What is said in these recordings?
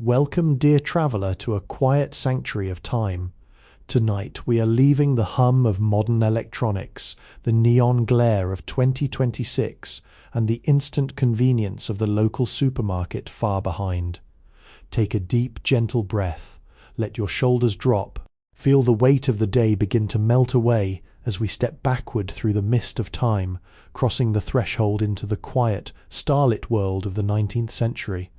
Welcome, dear traveller, to a quiet sanctuary of time. Tonight we are leaving the hum of modern electronics, the neon glare of 2026, and the instant convenience of the local supermarket far behind. Take a deep, gentle breath. Let your shoulders drop. Feel the weight of the day begin to melt away as we step backward through the mist of time, crossing the threshold into the quiet, starlit world of the 19th century.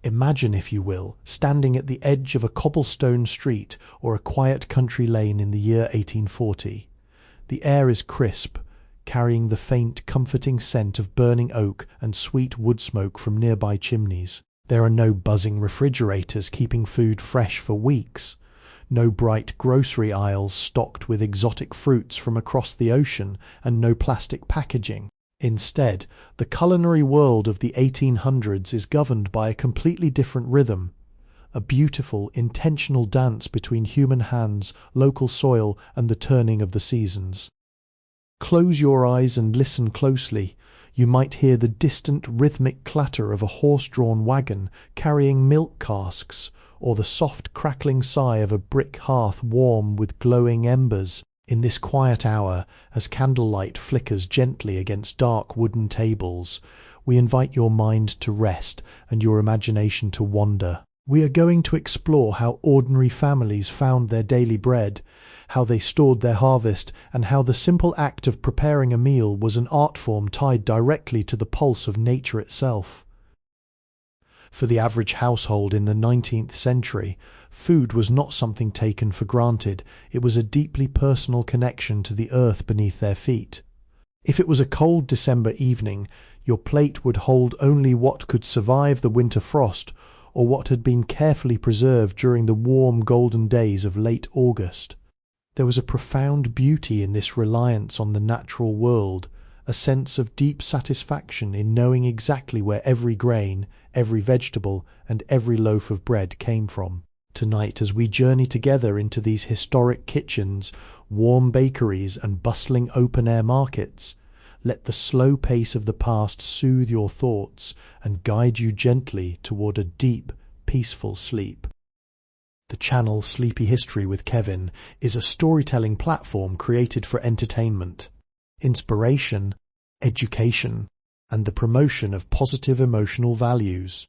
Imagine, if you will, standing at the edge of a cobblestone street or a quiet country lane in the year 1840. The air is crisp, carrying the faint, comforting scent of burning oak and sweet wood smoke from nearby chimneys. There are no buzzing refrigerators keeping food fresh for weeks. No bright grocery aisles stocked with exotic fruits from across the ocean, and no plastic packaging. Instead, the culinary world of the 1800s is governed by a completely different rhythm, a beautiful, intentional dance between human hands, local soil, and the turning of the seasons. Close your eyes and listen closely. You might hear the distant rhythmic clatter of a horse-drawn wagon carrying milk casks, or the soft crackling sigh of a brick hearth warm with glowing embers. In this quiet hour, as candlelight flickers gently against dark wooden tables, we invite your mind to rest and your imagination to wander. We are going to explore how ordinary families found their daily bread, how they stored their harvest, and how the simple act of preparing a meal was an art form tied directly to the pulse of nature itself. For the average household in the 19th century, food was not something taken for granted. It was a deeply personal connection to the earth beneath their feet. If it was a cold December evening, your plate would hold only what could survive the winter frost, or what had been carefully preserved during the warm golden days of late August. There was a profound beauty in this reliance on the natural world, a sense of deep satisfaction in knowing exactly where every grain, every vegetable, and every loaf of bread came from. Tonight, as we journey together into these historic kitchens, warm bakeries, and bustling open-air markets, let the slow pace of the past soothe your thoughts and guide you gently toward a deep, peaceful sleep. The channel Sleepy History with Kevin is a storytelling platform created for entertainment, inspiration, education, and the promotion of positive emotional values.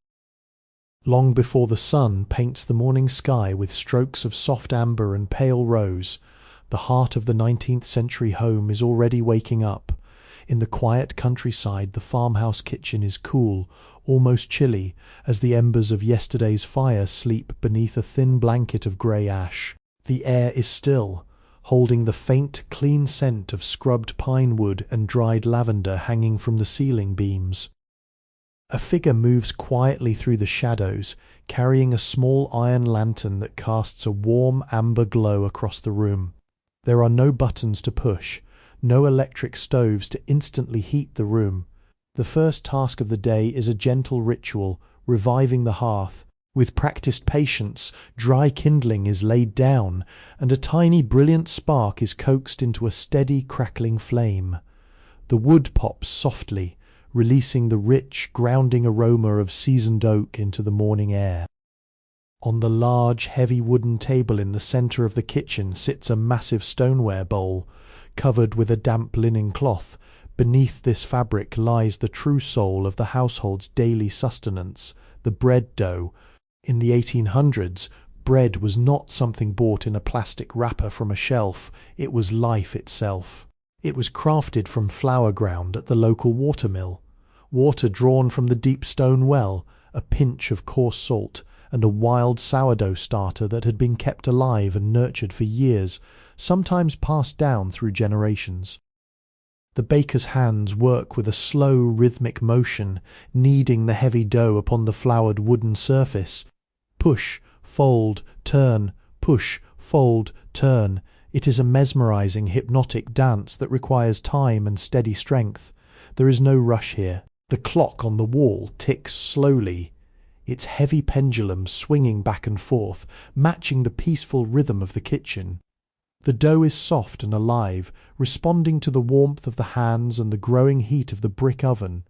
Long before the sun paints the morning sky with strokes of soft amber and pale rose, the heart of the 19th century home is already waking up. In the quiet countryside, the farmhouse kitchen is cool, almost chilly, as the embers of yesterday's fire sleep beneath a thin blanket of grey ash. The air is still, holding the faint, clean scent of scrubbed pine wood and dried lavender hanging from the ceiling beams. A figure moves quietly through the shadows, carrying a small iron lantern that casts a warm amber glow across the room. There are no buttons to push, no electric stoves to instantly heat the room. The first task of the day is a gentle ritual, reviving the hearth. With practiced patience, dry kindling is laid down, and a tiny brilliant spark is coaxed into a steady crackling flame. The wood pops softly, releasing the rich, grounding aroma of seasoned oak into the morning air. On the large, heavy wooden table in the centre of the kitchen sits a massive stoneware bowl, covered with a damp linen cloth. Beneath this fabric lies the true soul of the household's daily sustenance, the bread dough. In the 1800s, bread was not something bought in a plastic wrapper from a shelf, it was life itself. It was crafted from flour ground at the local watermill, water drawn from the deep stone well, a pinch of coarse salt, and a wild sourdough starter that had been kept alive and nurtured for years, sometimes passed down through generations. The baker's hands work with a slow, rhythmic motion, kneading the heavy dough upon the floured wooden surface. Push, fold, turn, push, fold, turn. It is a mesmerizing, hypnotic dance that requires time and steady strength. There is no rush here. The clock on the wall ticks slowly, its heavy pendulum swinging back and forth, matching the peaceful rhythm of the kitchen. The dough is soft and alive, responding to the warmth of the hands and the growing heat of the brick oven.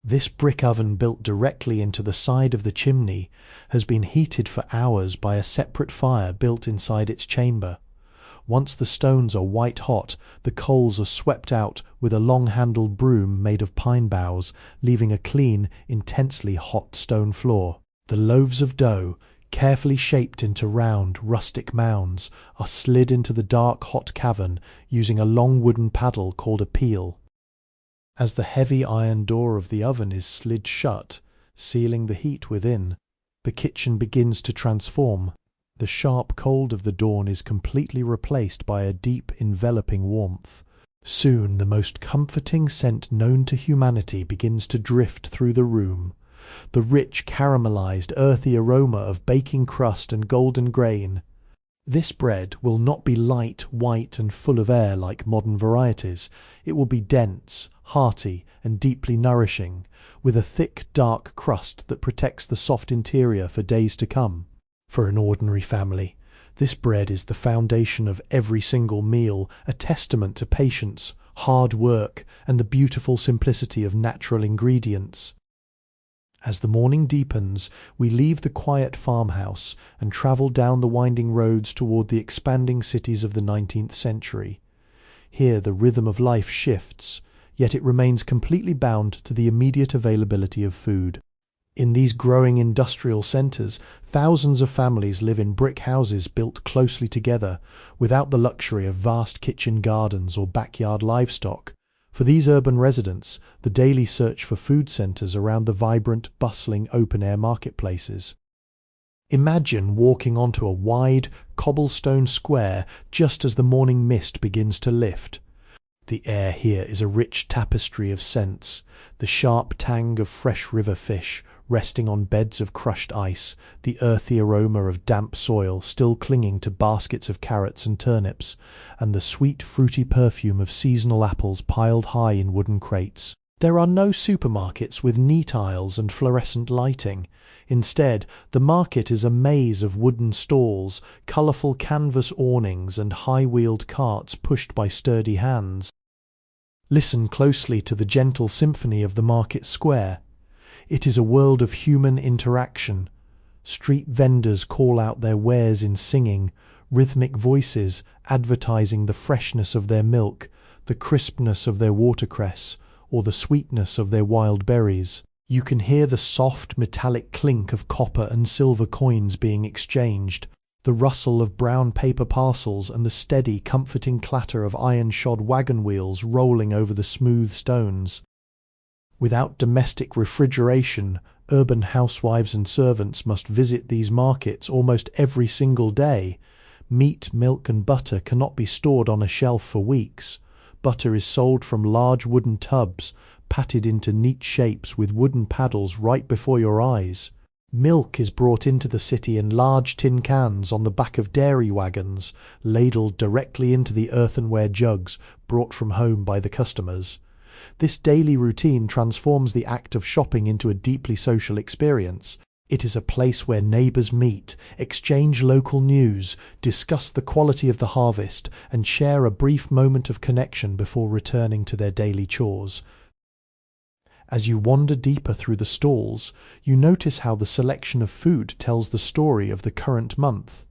This brick oven built directly into the side of the chimney has been heated for hours by a separate fire built inside its chamber. Once the stones are white hot, the coals are swept out with a long-handled broom made of pine boughs, leaving a clean, intensely hot stone floor. The loaves of dough, carefully shaped into round, rustic mounds, are slid into the dark, hot cavern using a long wooden paddle called a peel. As the heavy iron door of the oven is slid shut, sealing the heat within, the kitchen begins to transform. The sharp cold of the dawn is completely replaced by a deep, enveloping warmth. Soon the most comforting scent known to humanity begins to drift through the room. The rich, caramelized, earthy aroma of baking crust and golden grain. This bread will not be light, white, and full of air like modern varieties. It will be dense, hearty, and deeply nourishing, with a thick, dark crust that protects the soft interior for days to come. For an ordinary family, this bread is the foundation of every single meal, a testament to patience, hard work, and the beautiful simplicity of natural ingredients. As the morning deepens, we leave the quiet farmhouse and travel down the winding roads toward the expanding cities of the 19th century. Here the rhythm of life shifts, yet it remains completely bound to the immediate availability of food. In these growing industrial centres, thousands of families live in brick houses built closely together, without the luxury of vast kitchen gardens or backyard livestock. For these urban residents, the daily search for food centres around the vibrant, bustling open-air marketplaces. Imagine walking onto a wide, cobblestone square just as the morning mist begins to lift. The air here is a rich tapestry of scents, the sharp tang of fresh river fish resting on beds of crushed ice, the earthy aroma of damp soil still clinging to baskets of carrots and turnips, and the sweet fruity perfume of seasonal apples piled high in wooden crates. There are no supermarkets with neat aisles and fluorescent lighting. Instead, the market is a maze of wooden stalls, colourful canvas awnings, and high-wheeled carts pushed by sturdy hands. Listen closely to the gentle symphony of the market square. It is a world of human interaction. Street vendors call out their wares in singing, rhythmic voices advertising the freshness of their milk, the crispness of their watercress, or the sweetness of their wild berries. You can hear the soft metallic clink of copper and silver coins being exchanged, the rustle of brown paper parcels, and the steady, comforting clatter of iron-shod wagon wheels rolling over the smooth stones. Without domestic refrigeration, urban housewives and servants must visit these markets almost every single day. Meat, milk, and butter cannot be stored on a shelf for weeks. Butter is sold from large wooden tubs, patted into neat shapes with wooden paddles right before your eyes. Milk is brought into the city in large tin cans on the back of dairy wagons, ladled directly into the earthenware jugs brought from home by the customers. This daily routine transforms the act of shopping into a deeply social experience. It is a place where neighbours meet, exchange local news, discuss the quality of the harvest, and share a brief moment of connection before returning to their daily chores. As you wander deeper through the stalls, you notice how the selection of food tells the story of the current month.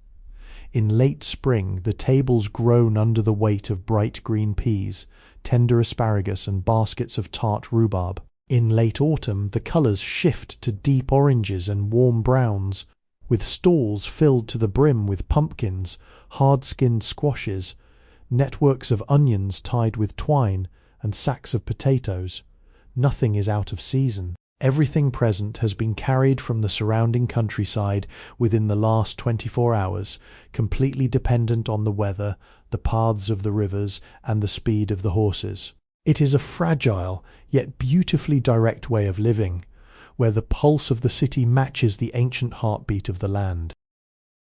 In late spring, the tables groan under the weight of bright green peas, tender asparagus, and baskets of tart rhubarb. In late autumn, the colours shift to deep oranges and warm browns, with stalls filled to the brim with pumpkins, hard-skinned squashes, networks of onions tied with twine, and sacks of potatoes. Nothing is out of season. Everything present has been carried from the surrounding countryside within the last 24 hours, completely dependent on the weather, the paths of the rivers, and the speed of the horses. It is a fragile, yet beautifully direct way of living, where the pulse of the city matches the ancient heartbeat of the land.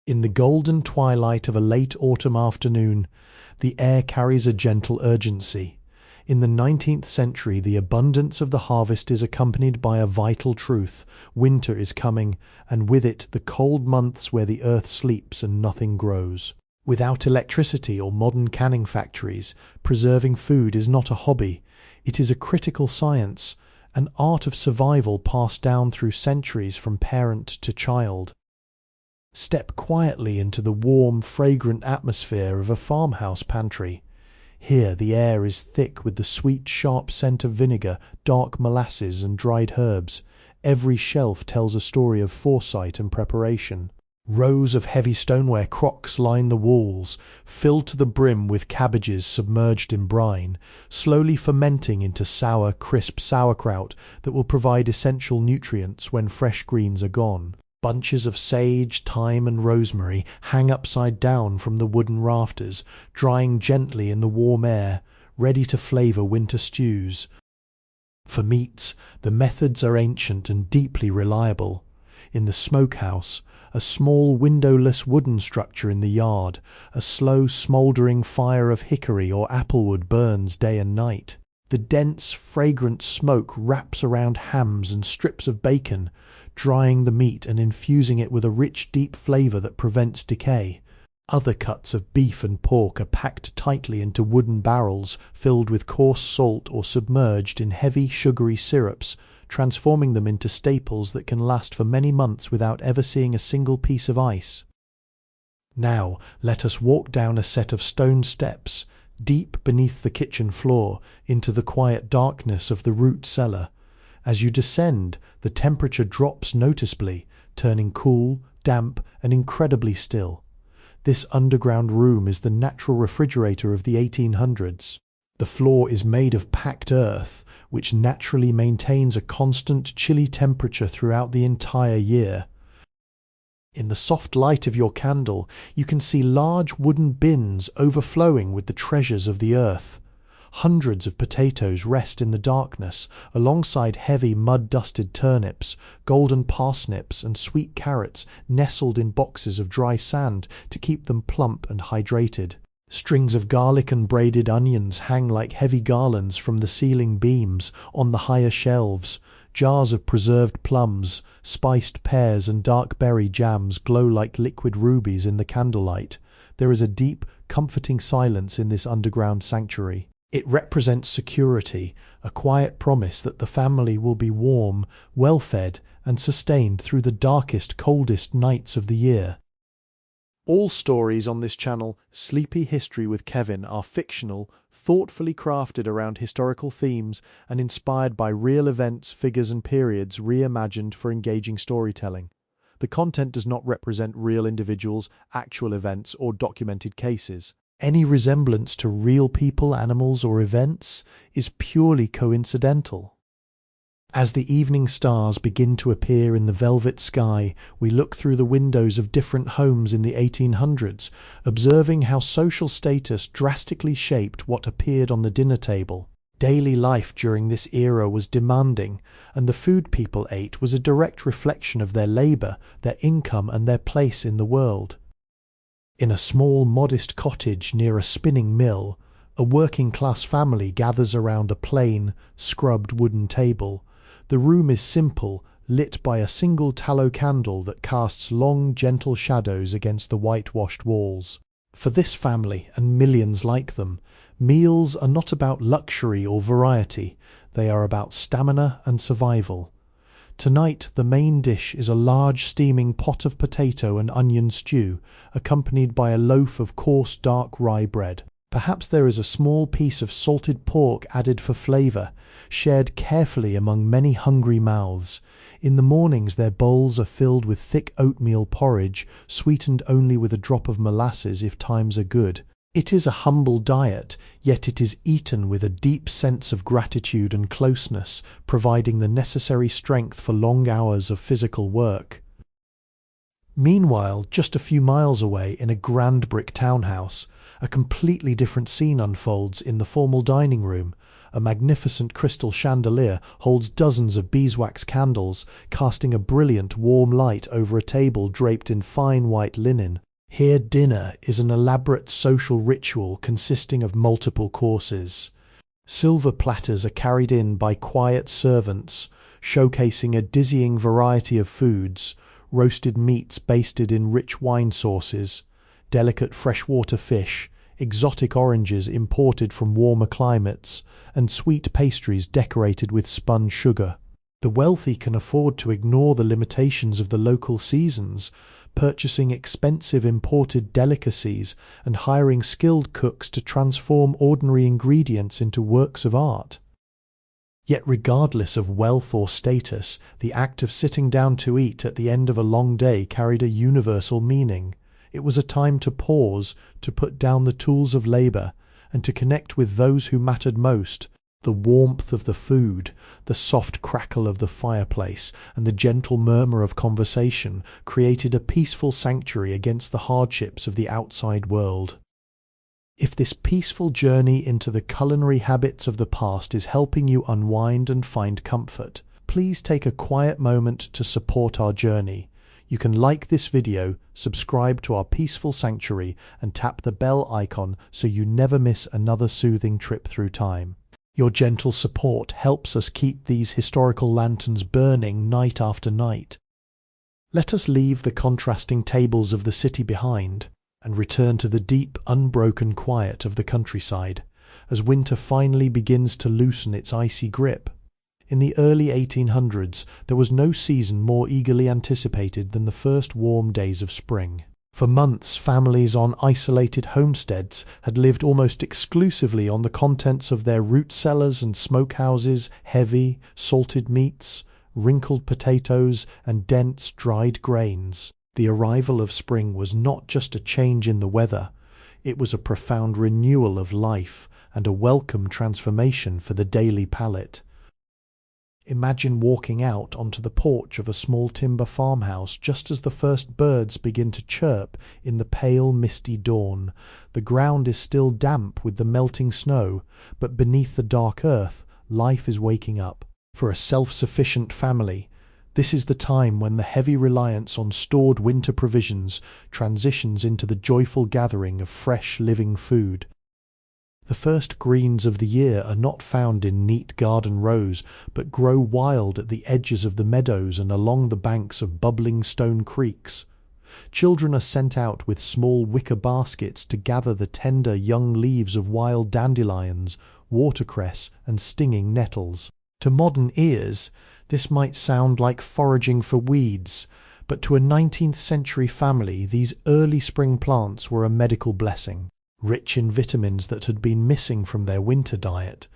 In the golden twilight of a late autumn afternoon, the air carries a gentle urgency. In the 19th century, the abundance of the harvest is accompanied by a vital truth. Winter is coming, and with it the cold months where the earth sleeps and nothing grows. Without electricity or modern canning factories, preserving food is not a hobby. It is a critical science, an art of survival passed down through centuries from parent to child. Step quietly into the warm, fragrant atmosphere of a farmhouse pantry. Here the air is thick with the sweet, sharp scent of vinegar, dark molasses and dried herbs. Every shelf tells a story of foresight and preparation. Rows of heavy stoneware crocks line the walls, filled to the brim with cabbages submerged in brine, slowly fermenting into sour, crisp sauerkraut that will provide essential nutrients when fresh greens are gone. Bunches of sage, thyme and rosemary hang upside down from the wooden rafters, drying gently in the warm air, ready to flavour winter stews. For meats, the methods are ancient and deeply reliable. In the smokehouse, a small windowless wooden structure in the yard, a slow smouldering fire of hickory or applewood burns day and night. The dense, fragrant smoke wraps around hams and strips of bacon, drying the meat and infusing it with a rich, deep flavour that prevents decay. Other cuts of beef and pork are packed tightly into wooden barrels filled with coarse salt or submerged in heavy, sugary syrups, transforming them into staples that can last for many months without ever seeing a single piece of ice. Now let us walk down a set of stone steps, deep beneath the kitchen floor, into the quiet darkness of the root cellar. As you descend, the temperature drops noticeably, turning cool, damp, and incredibly still. This underground room is the natural refrigerator of the 1800s. The floor is made of packed earth, which naturally maintains a constant chilly temperature throughout the entire year. In the soft light of your candle, you can see large wooden bins overflowing with the treasures of the earth. Hundreds of potatoes rest in the darkness, alongside heavy mud-dusted turnips, golden parsnips and sweet carrots nestled in boxes of dry sand to keep them plump and hydrated. Strings of garlic and braided onions hang like heavy garlands from the ceiling beams on the higher shelves. Jars of preserved plums, spiced pears and dark berry jams glow like liquid rubies in the candlelight. There is a deep, comforting silence in this underground sanctuary. It represents security, a quiet promise that the family will be warm, well-fed, and sustained through the darkest, coldest nights of the year. All stories on this channel, Sleepy History with Kevin, are fictional, thoughtfully crafted around historical themes and inspired by real events, figures and periods reimagined for engaging storytelling. The content does not represent real individuals, actual events, or documented cases. Any resemblance to real people, animals, or events is purely coincidental. As the evening stars begin to appear in the velvet sky, we look through the windows of different homes in the 1800s, observing how social status drastically shaped what appeared on the dinner table. Daily life during this era was demanding, and the food people ate was a direct reflection of their labour, their income, and their place in the world. In a small, modest cottage near a spinning mill, a working-class family gathers around a plain, scrubbed wooden table. The room is simple, lit by a single tallow candle that casts long, gentle shadows against the whitewashed walls. For this family, and millions like them, meals are not about luxury or variety, they are about stamina and survival. Tonight the main dish is a large steaming pot of potato and onion stew, accompanied by a loaf of coarse dark rye bread. Perhaps there is a small piece of salted pork added for flavour, shared carefully among many hungry mouths. In the mornings their bowls are filled with thick oatmeal porridge, sweetened only with a drop of molasses if times are good. It is a humble diet, yet it is eaten with a deep sense of gratitude and closeness, providing the necessary strength for long hours of physical work. Meanwhile, just a few miles away in a grand brick townhouse, a completely different scene unfolds in the formal dining room. A magnificent crystal chandelier holds dozens of beeswax candles, casting a brilliant warm light over a table draped in fine white linen. Here dinner is an elaborate social ritual consisting of multiple courses. Silver platters are carried in by quiet servants, showcasing a dizzying variety of foods, roasted meats basted in rich wine sauces, delicate freshwater fish, exotic oranges imported from warmer climates, and sweet pastries decorated with spun sugar. The wealthy can afford to ignore the limitations of the local seasons, purchasing expensive imported delicacies and hiring skilled cooks to transform ordinary ingredients into works of art. Yet regardless of wealth or status, the act of sitting down to eat at the end of a long day carried a universal meaning. It was a time to pause, to put down the tools of labor, and to connect with those who mattered most. The warmth of the food, the soft crackle of the fireplace, and the gentle murmur of conversation created a peaceful sanctuary against the hardships of the outside world. If this peaceful journey into the culinary habits of the past is helping you unwind and find comfort, please take a quiet moment to support our journey. You can like this video, subscribe to our peaceful sanctuary, and tap the bell icon so you never miss another soothing trip through time. Your gentle support helps us keep these historical lanterns burning night after night. Let us leave the contrasting tables of the city behind and return to the deep, unbroken quiet of the countryside, as winter finally begins to loosen its icy grip. In the early 1800s, there was no season more eagerly anticipated than the first warm days of spring. For months, families on isolated homesteads had lived almost exclusively on the contents of their root cellars and smokehouses, heavy, salted meats, wrinkled potatoes, and dense, dried grains. The arrival of spring was not just a change in the weather, it was a profound renewal of life and a welcome transformation for the daily palate. Imagine walking out onto the porch of a small timber farmhouse just as the first birds begin to chirp in the pale, misty dawn. The ground is still damp with the melting snow, but beneath the dark earth, life is waking up. For a self-sufficient family, this is the time when the heavy reliance on stored winter provisions transitions into the joyful gathering of fresh, living food. The first greens of the year are not found in neat garden rows, but grow wild at the edges of the meadows and along the banks of bubbling stone creeks. Children are sent out with small wicker baskets to gather the tender young leaves of wild dandelions, watercress, and stinging nettles. To modern ears, this might sound like foraging for weeds, but to a 19th century family, these early spring plants were a medical blessing. Rich in vitamins that had been missing from their winter diet,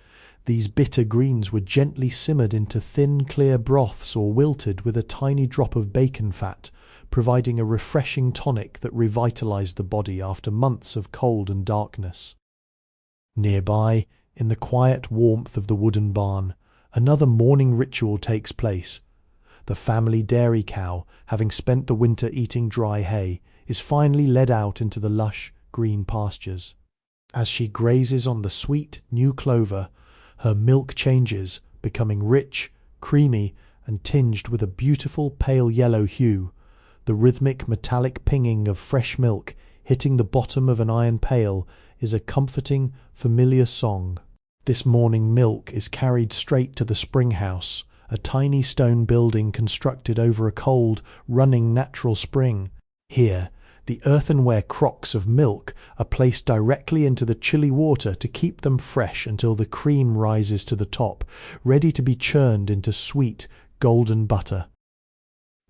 these bitter greens were gently simmered into thin, clear broths or wilted with a tiny drop of bacon fat, providing a refreshing tonic that revitalized the body after months of cold and darkness. Nearby, in the quiet warmth of the wooden barn, another morning ritual takes place. The family dairy cow, having spent the winter eating dry hay, is finally led out into the lush, green pastures. As she grazes on the sweet, new clover, her milk changes, becoming rich, creamy, and tinged with a beautiful pale yellow hue. The rhythmic metallic pinging of fresh milk hitting the bottom of an iron pail is a comforting, familiar song. This morning milk is carried straight to the spring house, a tiny stone building constructed over a cold, running natural spring. Here, the earthenware crocks of milk are placed directly into the chilly water to keep them fresh until the cream rises to the top, ready to be churned into sweet, golden butter.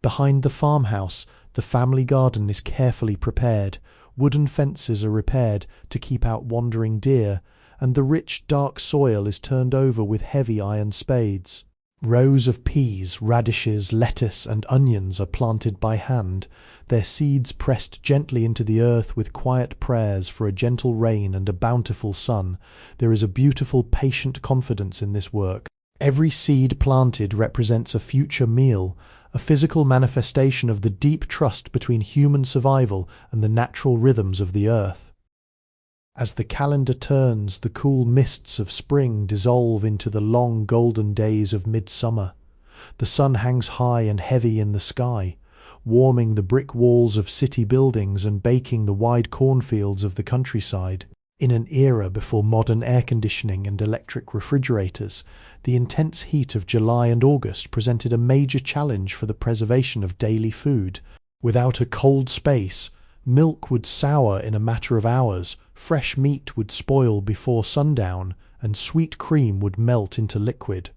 Behind the farmhouse, the family garden is carefully prepared. Wooden fences are repaired to keep out wandering deer, and the rich, dark soil is turned over with heavy iron spades. Rows of peas, radishes, lettuce, and onions are planted by hand, their seeds pressed gently into the earth with quiet prayers for a gentle rain and a bountiful sun. There is a beautiful, patient confidence in this work. Every seed planted represents a future meal, a physical manifestation of the deep trust between human survival and the natural rhythms of the earth. As the calendar turns, the cool mists of spring dissolve into the long golden days of midsummer. The sun hangs high and heavy in the sky, warming the brick walls of city buildings and baking the wide cornfields of the countryside. In an era before modern air conditioning and electric refrigerators, the intense heat of July and August presented a major challenge for the preservation of daily food. Without a cold space, Milk would sour in a matter of hours, fresh meat would spoil before sundown, and sweet cream would melt into liquid.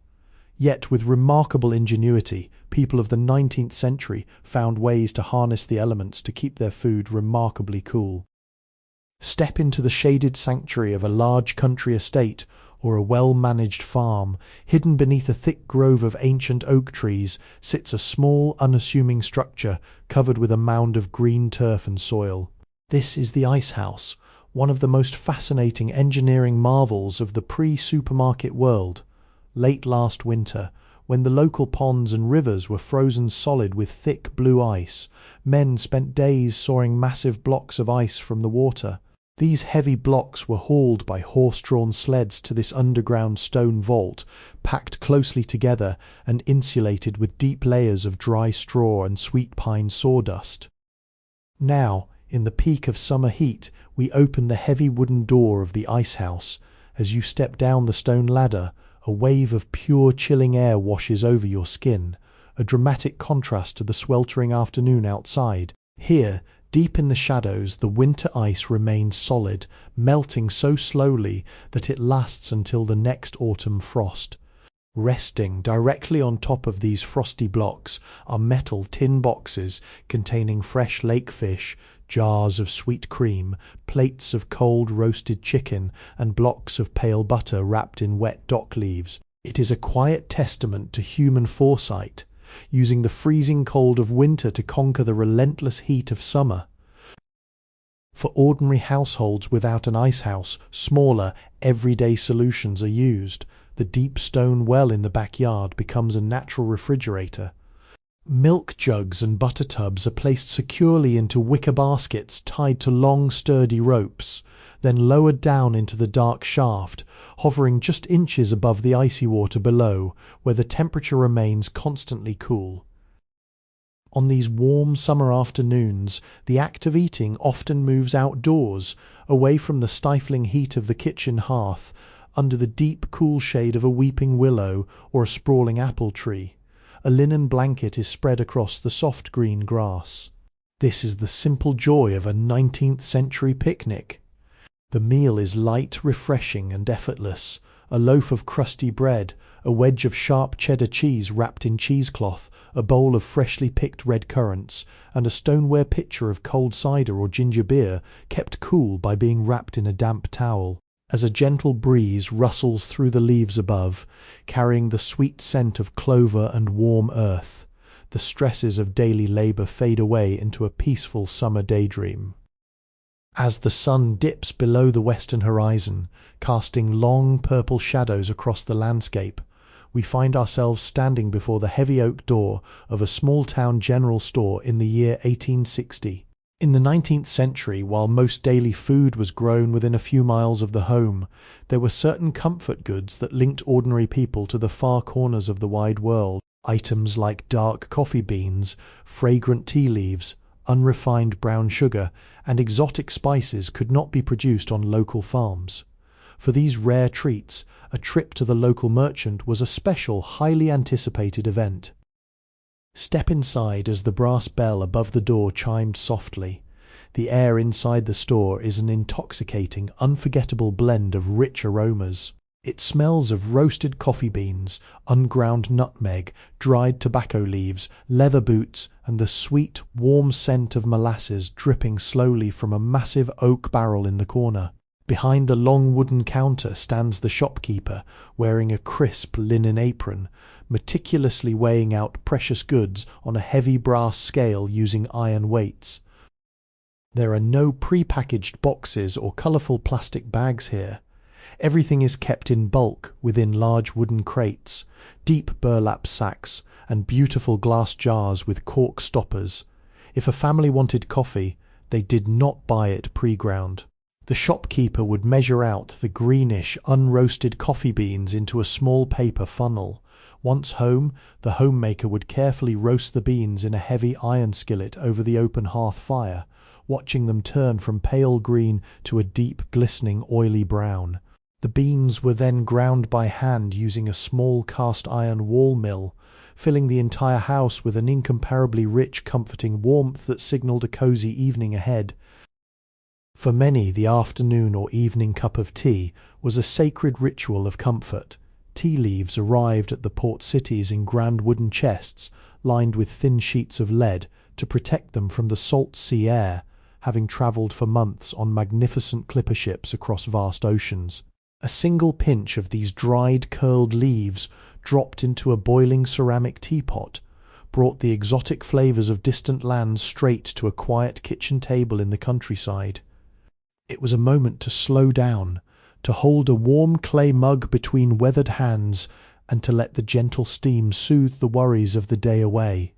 Yet with remarkable ingenuity, people of the 19th century found ways to harness the elements to keep their food remarkably cool. Step into the shaded sanctuary of a large country estate or a well-managed farm. Hidden beneath a thick grove of ancient oak trees sits a small, unassuming structure covered with a mound of green turf and soil. This is the ice house, one of the most fascinating engineering marvels of the pre-supermarket world. Late last winter, when the local ponds and rivers were frozen solid with thick blue ice, men spent days sawing massive blocks of ice from the water. These heavy blocks were hauled by horse-drawn sleds to this underground stone vault, packed closely together and insulated with deep layers of dry straw and sweet pine sawdust. Now, in the peak of summer heat, we open the heavy wooden door of the ice house. As you step down the stone ladder, a wave of pure chilling air washes over your skin, a dramatic contrast to the sweltering afternoon outside. Here, deep in the shadows, the winter ice remains solid, melting so slowly that it lasts until the next autumn frost. Resting directly on top of these frosty blocks are metal tin boxes containing fresh lake fish, jars of sweet cream, plates of cold roasted chicken, and blocks of pale butter wrapped in wet dock leaves. It is a quiet testament to human foresight, using the freezing cold of winter to conquer the relentless heat of summer. For ordinary households without an ice house, smaller, everyday solutions are used. The deep stone well in the backyard becomes a natural refrigerator. Milk jugs and butter tubs are placed securely into wicker baskets tied to long, sturdy ropes, then lowered down into the dark shaft, hovering just inches above the icy water below, where the temperature remains constantly cool. On these warm summer afternoons, the act of eating often moves outdoors, away from the stifling heat of the kitchen hearth, under the deep, cool shade of a weeping willow or a sprawling apple tree. A linen blanket is spread across the soft green grass. This is the simple joy of a 19th century picnic. The meal is light, refreshing, and effortless. A loaf of crusty bread, a wedge of sharp cheddar cheese wrapped in cheesecloth, a bowl of freshly picked red currants, and a stoneware pitcher of cold cider or ginger beer, kept cool by being wrapped in a damp towel. As a gentle breeze rustles through the leaves above, carrying the sweet scent of clover and warm earth, the stresses of daily labour fade away into a peaceful summer daydream. As the sun dips below the western horizon, casting long purple shadows across the landscape, we find ourselves standing before the heavy oak door of a small-town general store in the year 1860. In the 19th century, while most daily food was grown within a few miles of the home, there were certain comfort goods that linked ordinary people to the far corners of the wide world. Items like dark coffee beans, fragrant tea leaves, unrefined brown sugar, and exotic spices could not be produced on local farms. For these rare treats, a trip to the local merchant was a special, highly anticipated event. Step inside as the brass bell above the door chimed softly. The air inside the store is an intoxicating, unforgettable blend of rich aromas. It smells of roasted coffee beans, unground nutmeg, dried tobacco leaves, leather boots, and the sweet, warm scent of molasses dripping slowly from a massive oak barrel in the corner. Behind the long wooden counter stands the shopkeeper, wearing a crisp linen apron, meticulously weighing out precious goods on a heavy brass scale using iron weights. There are no pre-packaged boxes or colourful plastic bags here. Everything is kept in bulk within large wooden crates, deep burlap sacks, and beautiful glass jars with cork stoppers. If a family wanted coffee, they did not buy it pre-ground. The shopkeeper would measure out the greenish, unroasted coffee beans into a small paper funnel. Once home, the homemaker would carefully roast the beans in a heavy iron skillet over the open hearth fire, watching them turn from pale green to a deep, glistening, oily brown. The beans were then ground by hand using a small cast iron wall mill, filling the entire house with an incomparably rich, comforting warmth that signaled a cozy evening ahead. For many, the afternoon or evening cup of tea was a sacred ritual of comfort. Tea leaves arrived at the port cities in grand wooden chests, lined with thin sheets of lead to protect them from the salt sea air, having travelled for months on magnificent clipper ships across vast oceans. A single pinch of these dried, curled leaves, dropped into a boiling ceramic teapot, brought the exotic flavours of distant lands straight to a quiet kitchen table in the countryside. It was a moment to slow down, to hold a warm clay mug between weathered hands, and to let the gentle steam soothe the worries of the day away.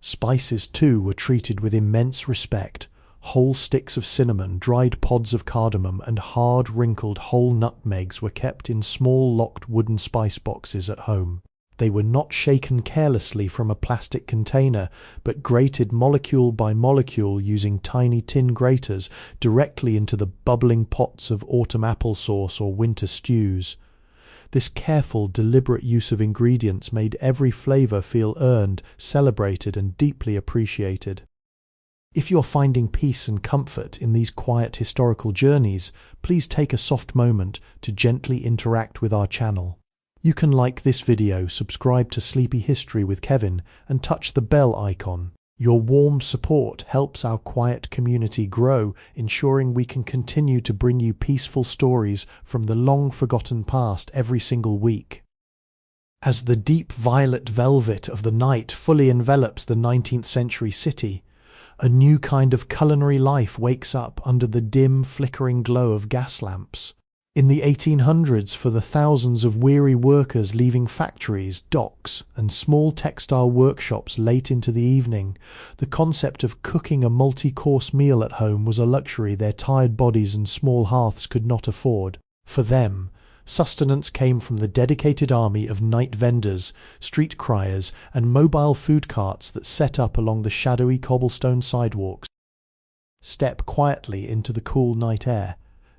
Spices, too, were treated with immense respect. Whole sticks of cinnamon, dried pods of cardamom, and hard, wrinkled whole nutmegs were kept in small locked wooden spice boxes at home. They were not shaken carelessly from a plastic container, but grated molecule by molecule using tiny tin graters directly into the bubbling pots of autumn applesauce or winter stews. This careful, deliberate use of ingredients made every flavour feel earned, celebrated, and deeply appreciated. If you're finding peace and comfort in these quiet historical journeys, please take a soft moment to gently interact with our channel. You can like this video, subscribe to Sleepy History with Kevin, and touch the bell icon. Your warm support helps our quiet community grow, ensuring we can continue to bring you peaceful stories from the long-forgotten past every single week. As the deep violet velvet of the night fully envelops the 19th century city, a new kind of culinary life wakes up under the dim, flickering glow of gas lamps. In the 1800s, for the thousands of weary workers leaving factories, docks, and small textile workshops late into the evening, the concept of cooking a multi-course meal at home was a luxury their tired bodies and small hearths could not afford. For them, sustenance came from the dedicated army of night vendors, street criers, and mobile food carts that set up along the shadowy cobblestone sidewalks. Step quietly into the cool night air.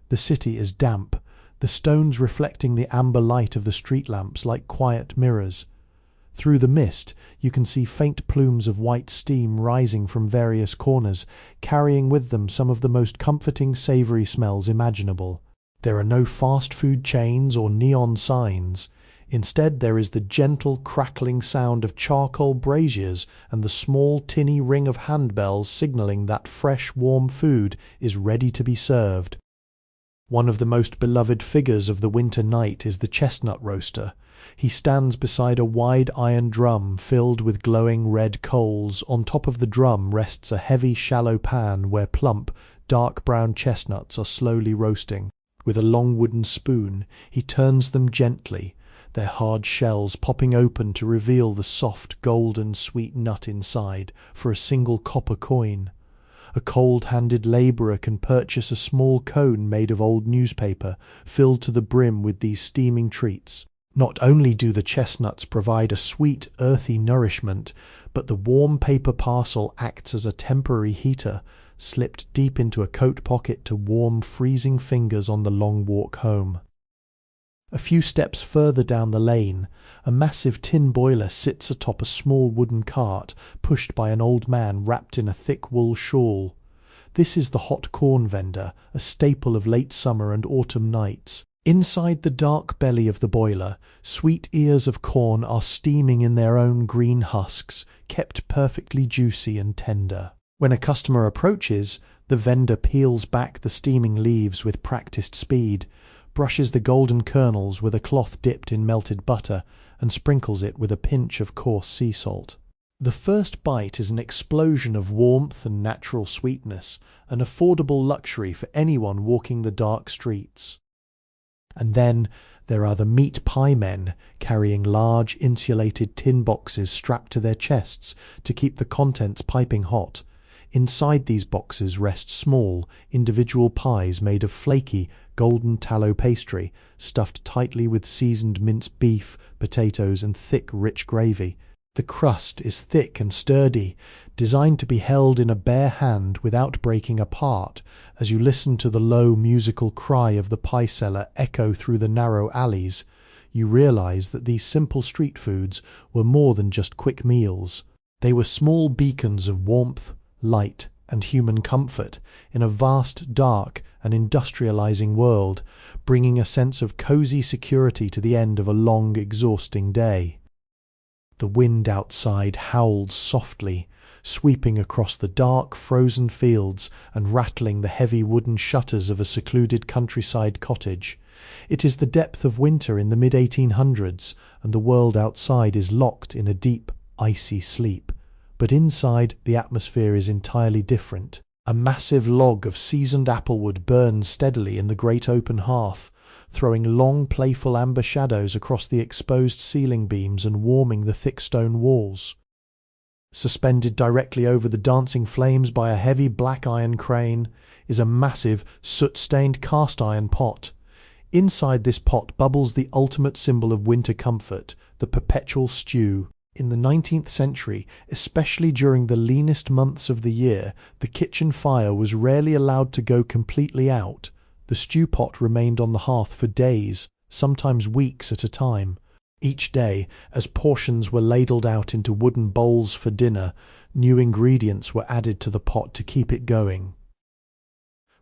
The city is damp, the stones reflecting the amber light of the street lamps like quiet mirrors. Through the mist, you can see faint plumes of white steam rising from various corners, carrying with them some of the most comforting savoury smells imaginable. There are no fast food chains or neon signs. Instead, there is the gentle crackling sound of charcoal braziers and the small tinny ring of handbells signalling that fresh, warm food is ready to be served. One of the most beloved figures of the winter night is the chestnut roaster. He stands beside a wide iron drum filled with glowing red coals. On top of the drum rests a heavy, shallow pan where plump, dark brown chestnuts are slowly roasting. With a long wooden spoon, he turns them gently, their hard shells popping open to reveal the soft, golden, sweet nut inside for a single copper coin. A cold-handed labourer can purchase a small cone made of old newspaper, filled to the brim with these steaming treats. Not only do the chestnuts provide a sweet, earthy nourishment, but the warm paper parcel acts as a temporary heater, slipped deep into a coat pocket to warm freezing fingers on the long walk home. A few steps further down the lane, a massive tin boiler sits atop a small wooden cart, pushed by an old man wrapped in a thick wool shawl. This is the hot corn vendor, a staple of late summer and autumn nights. Inside the dark belly of the boiler, sweet ears of corn are steaming in their own green husks, kept perfectly juicy and tender. When a customer approaches, the vendor peels back the steaming leaves with practiced speed, brushes the golden kernels with a cloth dipped in melted butter, and sprinkles it with a pinch of coarse sea salt. The first bite is an explosion of warmth and natural sweetness, an affordable luxury for anyone walking the dark streets. And then there are the meat pie men, carrying large insulated tin boxes strapped to their chests to keep the contents piping hot. Inside these boxes rest small, individual pies made of flaky, golden tallow pastry, stuffed tightly with seasoned minced beef, potatoes, and thick, rich gravy. The crust is thick and sturdy, designed to be held in a bare hand without breaking apart. As you listen to the low musical cry of the pie seller echo through the narrow alleys, you realize that these simple street foods were more than just quick meals. They were small beacons of warmth, light, and human comfort in a vast, dark, and industrializing world, bringing a sense of cozy security to the end of a long, exhausting day. The wind outside howled softly, sweeping across the dark, frozen fields and rattling the heavy wooden shutters of a secluded countryside cottage. It is the depth of winter in the mid-1800s, and the world outside is locked in a deep, icy sleep. But inside, the atmosphere is entirely different. A massive log of seasoned applewood burns steadily in the great open hearth, throwing long, playful amber shadows across the exposed ceiling beams and warming the thick stone walls. Suspended directly over the dancing flames by a heavy black iron crane is a massive, soot-stained cast-iron pot. Inside this pot bubbles the ultimate symbol of winter comfort, the perpetual stew. In the 19th century, especially during the leanest months of the year, the kitchen fire was rarely allowed to go completely out. The stew pot remained on the hearth for days, sometimes weeks at a time. Each day, as portions were ladled out into wooden bowls for dinner, new ingredients were added to the pot to keep it going.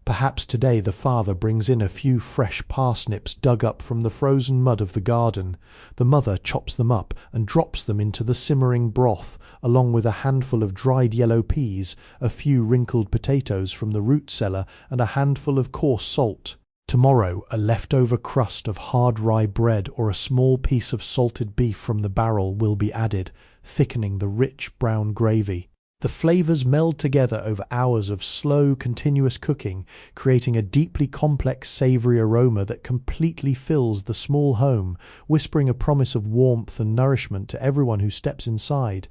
Perhaps today the father brings in a few fresh parsnips dug up from the frozen mud of the garden. The mother chops them up and drops them into the simmering broth, along with a handful of dried yellow peas, a few wrinkled potatoes from the root cellar, and a handful of coarse salt. Tomorrow, a leftover crust of hard rye bread or a small piece of salted beef from the barrel will be added, thickening the rich brown gravy. The flavors meld together over hours of slow, continuous cooking, creating a deeply complex, savory aroma that completely fills the small home, whispering a promise of warmth and nourishment to everyone who steps inside.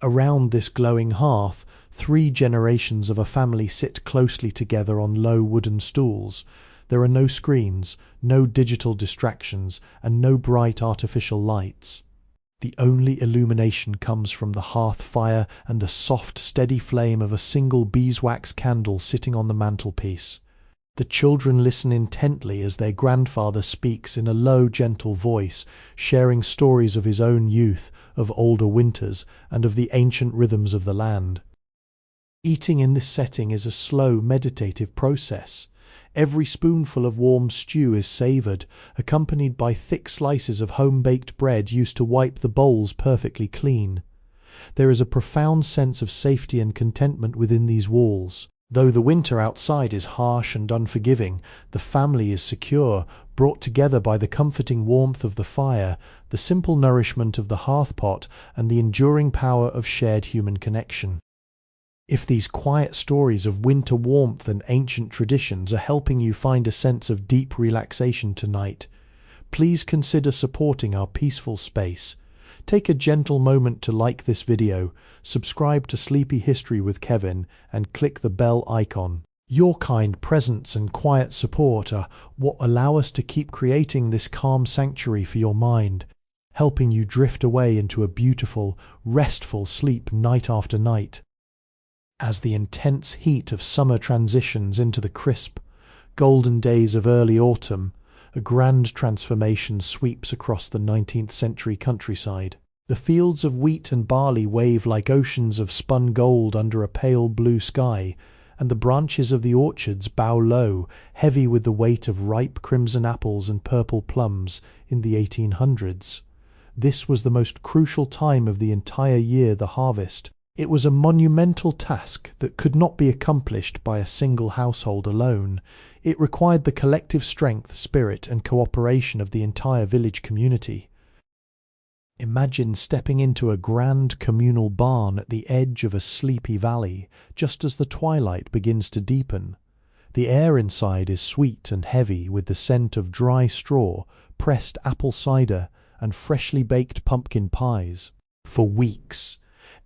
Around this glowing hearth, 3 generations of a family sit closely together on low wooden stools. There are no screens, no digital distractions, and no bright artificial lights. The only illumination comes from the hearth fire and the soft, steady flame of a single beeswax candle sitting on the mantelpiece. The children listen intently as their grandfather speaks in a low, gentle voice, sharing stories of his own youth, of older winters, and of the ancient rhythms of the land. Eating in this setting is a slow, meditative process. Every spoonful of warm stew is savoured, accompanied by thick slices of home-baked bread used to wipe the bowls perfectly clean. There is a profound sense of safety and contentment within these walls. Though the winter outside is harsh and unforgiving, the family is secure, brought together by the comforting warmth of the fire, the simple nourishment of the hearthpot, and the enduring power of shared human connection. If these quiet stories of winter warmth and ancient traditions are helping you find a sense of deep relaxation tonight, please consider supporting our peaceful space. Take a gentle moment to like this video, subscribe to Sleepy History with Kevin, and click the bell icon. Your kind presence and quiet support are what allow us to keep creating this calm sanctuary for your mind, helping you drift away into a beautiful, restful sleep night after night. As the intense heat of summer transitions into the crisp, golden days of early autumn, a grand transformation sweeps across the 19th century countryside. The fields of wheat and barley wave like oceans of spun gold under a pale blue sky, and the branches of the orchards bow low, heavy with the weight of ripe crimson apples and purple plums in the 1800s. This was the most crucial time of the entire year, the harvest. It was a monumental task that could not be accomplished by a single household alone. It required the collective strength, spirit, and cooperation of the entire village community. Imagine stepping into a grand communal barn at the edge of a sleepy valley, just as the twilight begins to deepen. The air inside is sweet and heavy with the scent of dry straw, pressed apple cider, and freshly baked pumpkin pies. For weeks,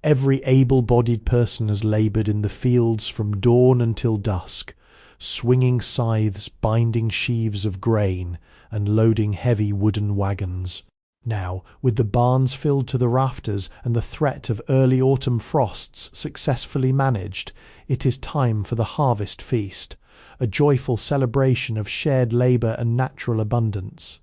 every able-bodied person has laboured in the fields from dawn until dusk, swinging scythes, binding sheaves of grain, and loading heavy wooden wagons. Now, with the barns filled to the rafters and the threat of early autumn frosts successfully managed, it is time for the harvest feast, a joyful celebration of shared labour and natural abundance.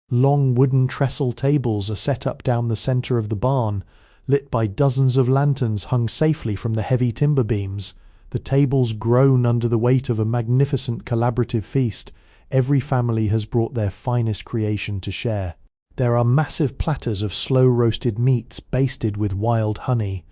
Long wooden trestle tables are set up down the centre of the barn, lit by dozens of lanterns hung safely from the heavy timber beams. The tables groan under the weight of a magnificent collaborative feast. Every family has brought their finest creation to share. There are massive platters of slow-roasted meats basted with wild honey,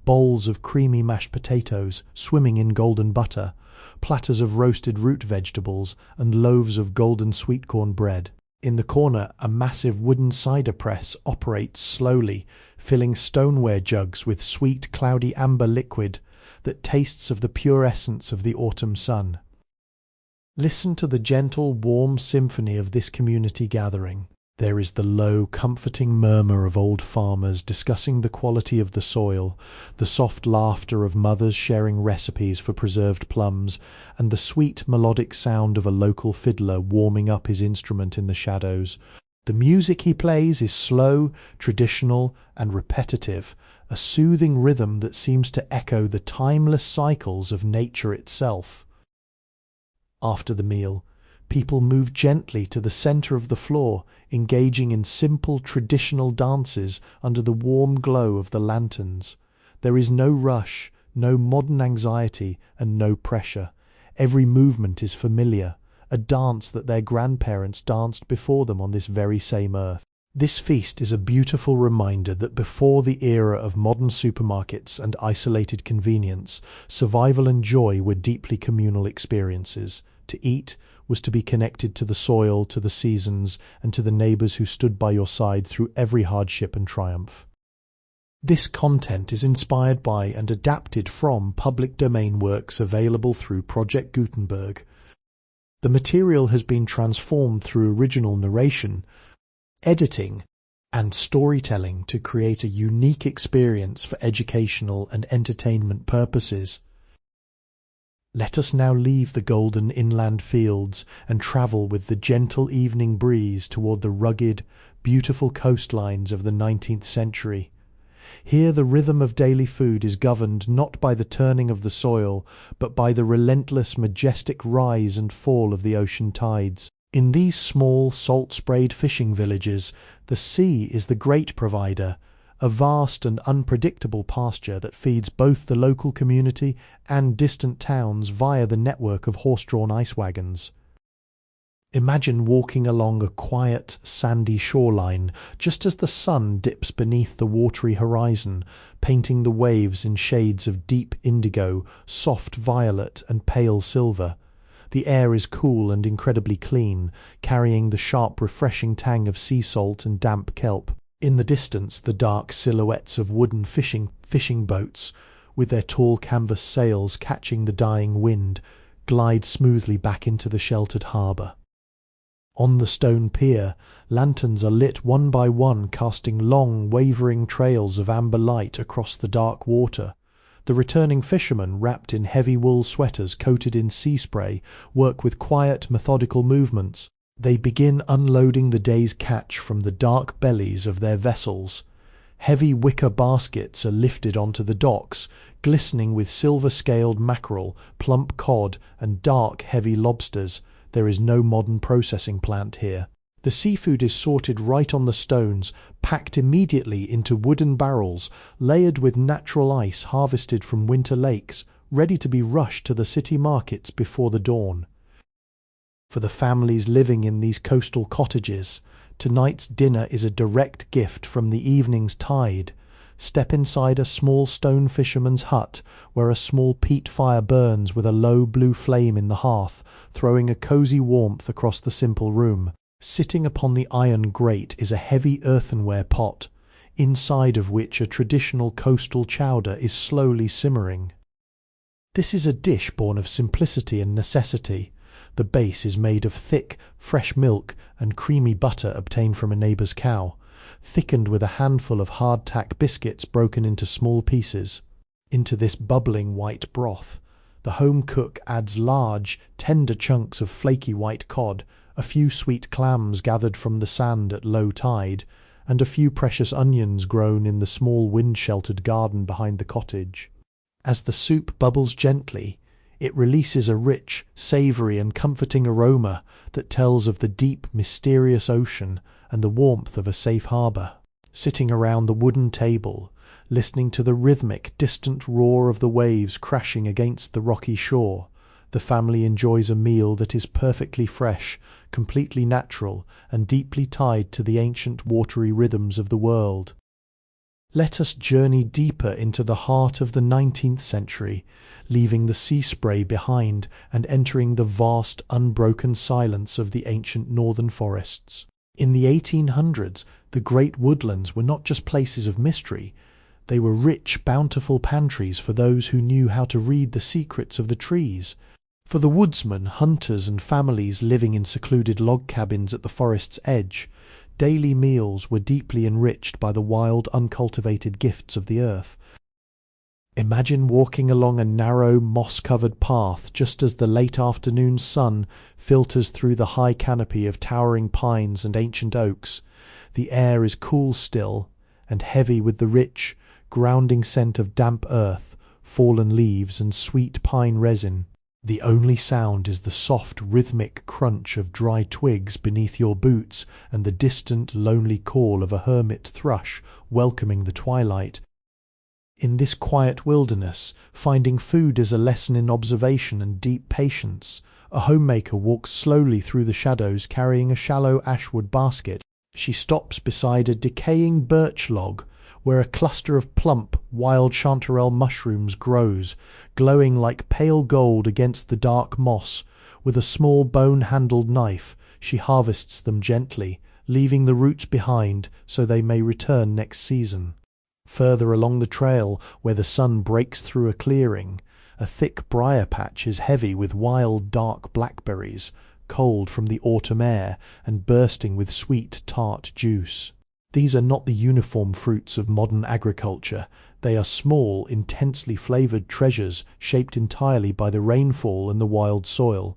bowls of creamy mashed potatoes swimming in golden butter, platters of roasted root vegetables, and loaves of golden sweet corn bread. In the corner, a massive wooden cider press operates slowly, filling stoneware jugs with sweet, cloudy amber liquid that tastes of the pure essence of the autumn sun. Listen to the gentle, warm symphony of this community gathering. There is the low, comforting murmur of old farmers discussing the quality of the soil, the soft laughter of mothers sharing recipes for preserved plums, and the sweet, melodic sound of a local fiddler warming up his instrument in the shadows. The music he plays is slow, traditional, and repetitive, a soothing rhythm that seems to echo the timeless cycles of nature itself. After the meal, people move gently to the centre of the floor, engaging in simple traditional dances under the warm glow of the lanterns. There is no rush, no modern anxiety, and no pressure. Every movement is familiar, a dance that their grandparents danced before them on this very same earth. This feast is a beautiful reminder that before the era of modern supermarkets and isolated convenience, survival and joy were deeply communal experiences. To eat was to be connected to the soil, to the seasons, and to the neighbours who stood by your side through every hardship and triumph. This content is inspired by and adapted from public domain works available through Project Gutenberg. The material has been transformed through original narration, editing, and storytelling to create a unique experience for educational and entertainment purposes. Let us now leave the golden inland fields and travel with the gentle evening breeze toward the rugged, beautiful coastlines of the 19th century. Here the rhythm of daily food is governed not by the turning of the soil, but by the relentless, majestic rise and fall of the ocean tides. In these small, salt-sprayed fishing villages, the sea is the great provider, a vast and unpredictable pasture that feeds both the local community and distant towns via the network of horse-drawn ice wagons. Imagine walking along a quiet, sandy shoreline just as the sun dips beneath the watery horizon, painting the waves in shades of deep indigo, soft violet, and pale silver. The air is cool and incredibly clean, carrying the sharp, refreshing tang of sea salt and damp kelp. In the distance, the dark silhouettes of wooden fishing boats, with their tall canvas sails catching the dying wind, glide smoothly back into the sheltered harbour. On the stone pier, lanterns are lit one by one, casting long, wavering trails of amber light across the dark water. The returning fishermen, wrapped in heavy wool sweaters coated in sea spray, work with quiet, methodical movements. They begin unloading the day's catch from the dark bellies of their vessels. Heavy wicker baskets are lifted onto the docks, glistening with silver-scaled mackerel, plump cod, and dark, heavy lobsters. There is no modern processing plant here. The seafood is sorted right on the stones, packed immediately into wooden barrels, layered with natural ice harvested from winter lakes, ready to be rushed to the city markets before the dawn. For the families living in these coastal cottages, tonight's dinner is a direct gift from the evening's tide. Step inside a small stone fisherman's hut, where a small peat fire burns with a low blue flame in the hearth, throwing a cosy warmth across the simple room. Sitting upon the iron grate is a heavy earthenware pot, inside of which a traditional coastal chowder is slowly simmering. This is a dish born of simplicity and necessity. The base is made of thick, fresh milk and creamy butter obtained from a neighbour's cow, thickened with a handful of hardtack biscuits broken into small pieces. Into this bubbling white broth, the home cook adds large, tender chunks of flaky white cod, a few sweet clams gathered from the sand at low tide, and a few precious onions grown in the small wind-sheltered garden behind the cottage. As the soup bubbles gently, it releases a rich, savoury and comforting aroma that tells of the deep, mysterious ocean and the warmth of a safe harbour. Sitting around the wooden table, listening to the rhythmic, distant roar of the waves crashing against the rocky shore, the family enjoys a meal that is perfectly fresh, completely natural, and deeply tied to the ancient watery rhythms of the world. Let us journey deeper into the heart of the 19th century, leaving the sea spray behind and entering the vast, unbroken silence of the ancient northern forests. In the 1800s, the great woodlands were not just places of mystery, they were rich, bountiful pantries for those who knew how to read the secrets of the trees. For the woodsmen, hunters and families living in secluded log cabins at the forest's edge, daily meals were deeply enriched by the wild, uncultivated gifts of the earth. Imagine walking along a narrow, moss-covered path just as the late afternoon sun filters through the high canopy of towering pines and ancient oaks. The air is cool still, and heavy with the rich, grounding scent of damp earth, fallen leaves and sweet pine resin. The only sound is the soft, rhythmic crunch of dry twigs beneath your boots and the distant, lonely call of a hermit thrush welcoming the twilight. In this quiet wilderness, finding food is a lesson in observation and deep patience. A homemaker walks slowly through the shadows carrying a shallow ashwood basket. She stops beside a decaying birch log where a cluster of plump, wild chanterelle mushrooms grows, glowing like pale gold against the dark moss. With a small bone-handled knife, she harvests them gently, leaving the roots behind so they may return next season. Further along the trail, where the sun breaks through a clearing, a thick briar patch is heavy with wild, dark blackberries, cold from the autumn air and bursting with sweet, tart juice. These are not the uniform fruits of modern agriculture. They are small, intensely flavoured treasures shaped entirely by the rainfall and the wild soil.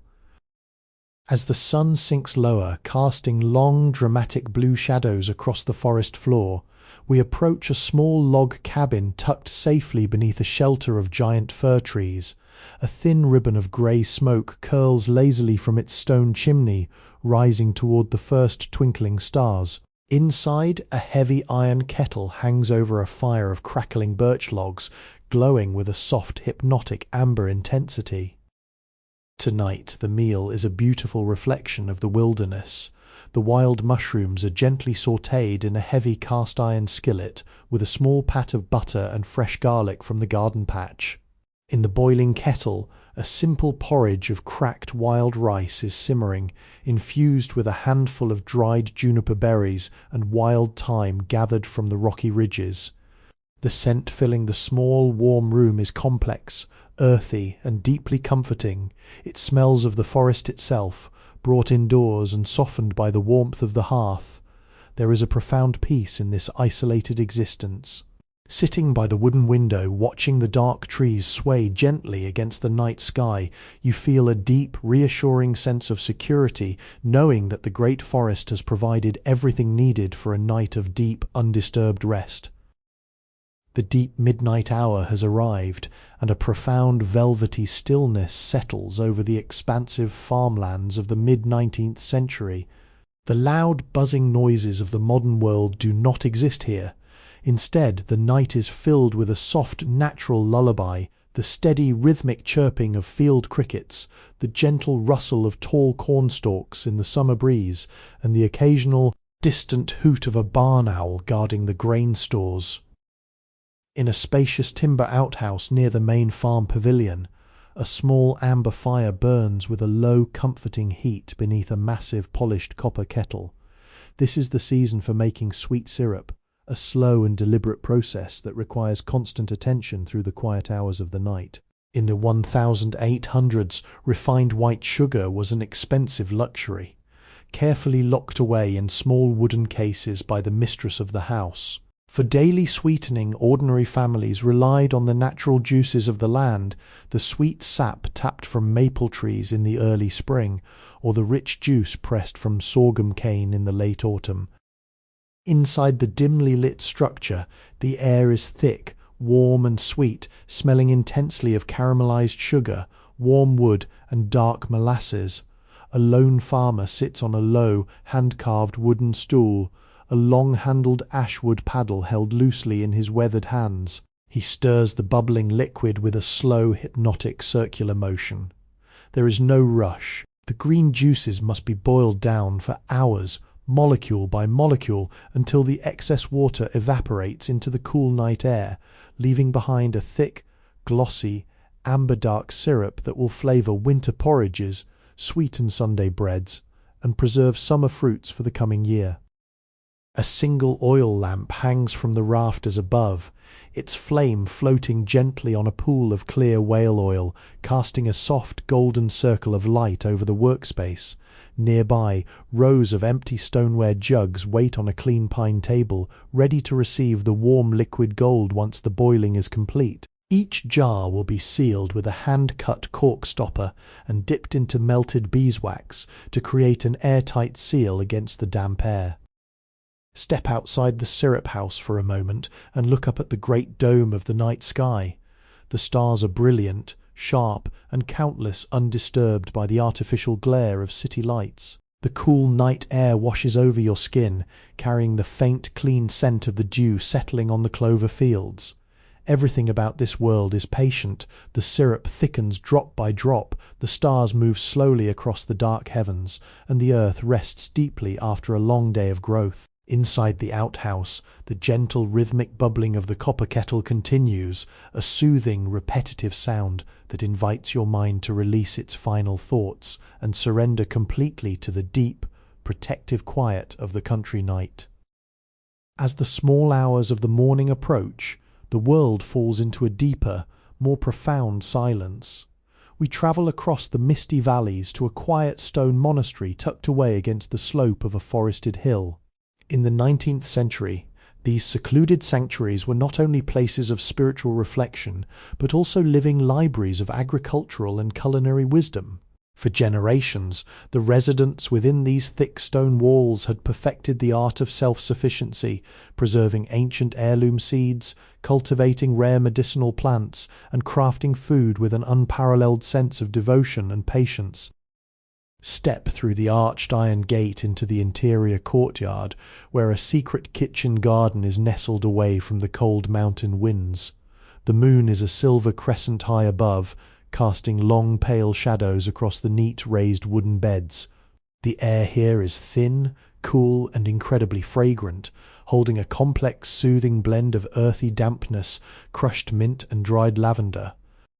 As the sun sinks lower, casting long, dramatic blue shadows across the forest floor, we approach a small log cabin tucked safely beneath a shelter of giant fir trees. A thin ribbon of grey smoke curls lazily from its stone chimney, rising toward the first twinkling stars. Inside, a heavy iron kettle hangs over a fire of crackling birch logs, glowing with a soft, hypnotic amber intensity. Tonight, the meal is a beautiful reflection of the wilderness. The wild mushrooms are gently sautéed in a heavy cast-iron skillet, with a small pat of butter and fresh garlic from the garden patch. In the boiling kettle, a simple porridge of cracked wild rice is simmering, infused with a handful of dried juniper berries and wild thyme gathered from the rocky ridges. The scent filling the small, warm room is complex, earthy, and deeply comforting. It smells of the forest itself, brought indoors and softened by the warmth of the hearth. There is a profound peace in this isolated existence. Sitting by the wooden window, watching the dark trees sway gently against the night sky, you feel a deep, reassuring sense of security, knowing that the great forest has provided everything needed for a night of deep, undisturbed rest. The deep midnight hour has arrived, and a profound velvety stillness settles over the expansive farmlands of the mid-19th century. The loud, buzzing noises of the modern world do not exist here. Instead, the night is filled with a soft, natural lullaby, the steady, rhythmic chirping of field crickets, the gentle rustle of tall cornstalks in the summer breeze, and the occasional, distant hoot of a barn owl guarding the grain stores. In a spacious timber outhouse near the main farm pavilion, a small amber fire burns with a low, comforting heat beneath a massive, polished copper kettle. This is the season for making sweet syrup, a slow and deliberate process that requires constant attention through the quiet hours of the night. In the 1800s, refined white sugar was an expensive luxury, carefully locked away in small wooden cases by the mistress of the house. For daily sweetening, ordinary families relied on the natural juices of the land, the sweet sap tapped from maple trees in the early spring, or the rich juice pressed from sorghum cane in the late autumn. Inside the dimly lit structure, the air is thick, warm and sweet, smelling intensely of caramelized sugar, warm wood, and dark molasses. A lone farmer sits on a low, hand-carved wooden stool, a long-handled ashwood paddle held loosely in his weathered hands. He stirs the bubbling liquid with a slow, hypnotic circular motion. There is no rush. The green juices must be boiled down for hours, molecule by molecule, until the excess water evaporates into the cool night air, leaving behind a thick, glossy, amber-dark syrup that will flavour winter porridges, sweeten Sunday breads, and preserve summer fruits for the coming year. A single oil lamp hangs from the rafters above, its flame floating gently on a pool of clear whale oil, casting a soft golden circle of light over the workspace. Nearby, rows of empty stoneware jugs wait on a clean pine table, ready to receive the warm liquid gold once the boiling is complete. Each jar will be sealed with a hand-cut cork stopper and dipped into melted beeswax to create an airtight seal against the damp air. Step outside the syrup house for a moment and look up at the great dome of the night sky. The stars are brilliant, sharp, and countless, undisturbed by the artificial glare of city lights. The cool night air washes over your skin, carrying the faint, clean scent of the dew settling on the clover fields. Everything about this world is patient. The syrup thickens drop by drop, the stars move slowly across the dark heavens, and the earth rests deeply after a long day of growth. Inside the outhouse, the gentle rhythmic bubbling of the copper kettle continues, a soothing, repetitive sound that invites your mind to release its final thoughts and surrender completely to the deep, protective quiet of the country night. As the small hours of the morning approach, the world falls into a deeper, more profound silence. We travel across the misty valleys to a quiet stone monastery tucked away against the slope of a forested hill. In the 19th century, these secluded sanctuaries were not only places of spiritual reflection, but also living libraries of agricultural and culinary wisdom. For generations, the residents within these thick stone walls had perfected the art of self-sufficiency, preserving ancient heirloom seeds, cultivating rare medicinal plants, and crafting food with an unparalleled sense of devotion and patience. Step through the arched iron gate into the interior courtyard, where a secret kitchen garden is nestled away from the cold mountain winds. The moon is a silver crescent high above, casting long pale shadows across the neat raised wooden beds. The air here is thin, cool, and incredibly fragrant, holding a complex, soothing blend of earthy dampness, crushed mint, and dried lavender.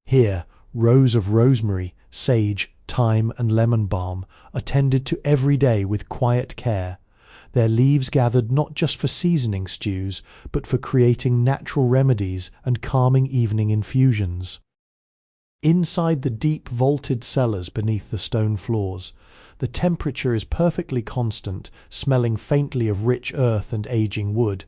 Here, rows of rosemary, sage, thyme, and lemon balm are tended to every day with quiet care, their leaves gathered not just for seasoning stews, but for creating natural remedies and calming evening infusions. Inside the deep vaulted cellars beneath the stone floors, the temperature is perfectly constant, smelling faintly of rich earth and aging wood.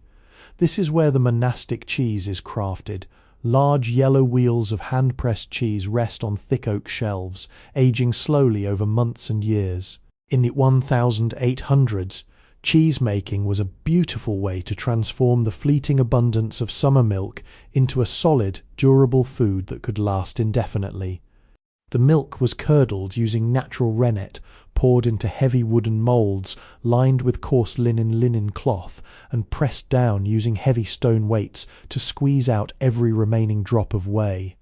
This is where the monastic cheese is crafted. Large yellow wheels of hand-pressed cheese rest on thick oak shelves, aging slowly over months and years. In the 1800s, cheese-making was a beautiful way to transform the fleeting abundance of summer milk into a solid, durable food that could last indefinitely. The milk was curdled using natural rennet, poured into heavy wooden moulds lined with coarse linen cloth, and pressed down using heavy stone weights to squeeze out every remaining drop of whey.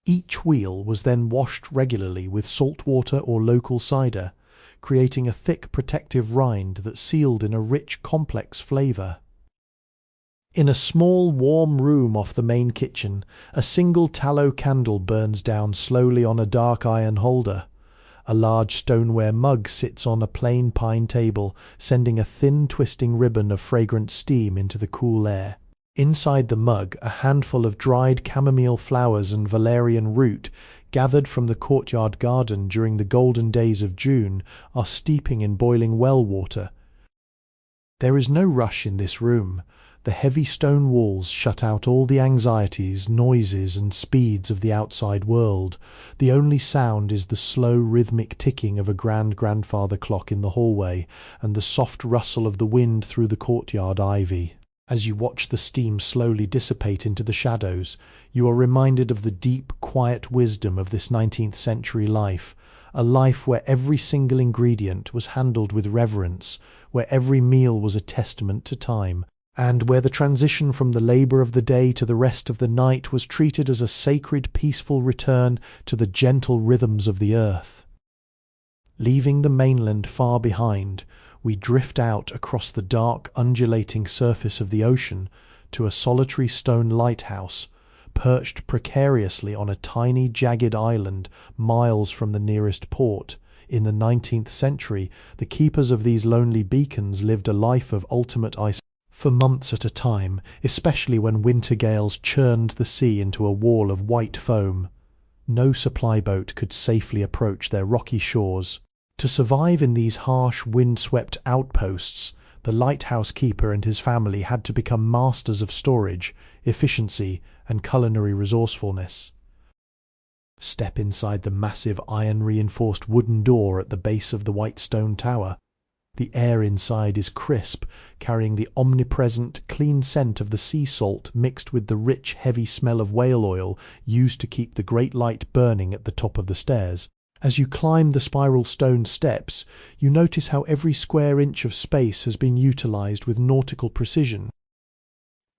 Each wheel was then washed regularly with salt water or local cider, creating a thick protective rind that sealed in a rich, complex flavour. In a small, warm room off the main kitchen, a single tallow candle burns down slowly on a dark iron holder. A large stoneware mug sits on a plain pine table, sending a thin, twisting ribbon of fragrant steam into the cool air. Inside the mug, a handful of dried chamomile flowers and valerian root, gathered from the courtyard garden during the golden days of June, are steeping in boiling well water. There is no rush in this room. The heavy stone walls shut out all the anxieties, noises, and speeds of the outside world. The only sound is the slow rhythmic ticking of a grandfather clock in the hallway and the soft rustle of the wind through the courtyard ivy. As you watch the steam slowly dissipate into the shadows, you are reminded of the deep, quiet wisdom of this 19th century life, a life where every single ingredient was handled with reverence, where every meal was a testament to time, and where the transition from the labour of the day to the rest of the night was treated as a sacred, peaceful return to the gentle rhythms of the earth. Leaving the mainland far behind, we drift out across the dark, undulating surface of the ocean to a solitary stone lighthouse, perched precariously on a tiny, jagged island miles from the nearest port. In the 19th century, the keepers of these lonely beacons lived a life of ultimate isolation for months at a time, especially when winter gales churned the sea into a wall of white foam. No supply boat could safely approach their rocky shores. To survive in these harsh, wind-swept outposts, the lighthouse keeper and his family had to become masters of storage, efficiency, and culinary resourcefulness. Step inside the massive iron-reinforced wooden door at the base of the white stone tower. The air inside is crisp, carrying the omnipresent, clean scent of the sea salt mixed with the rich, heavy smell of whale oil used to keep the great light burning at the top of the stairs. As you climb the spiral stone steps, you notice how every square inch of space has been utilised with nautical precision.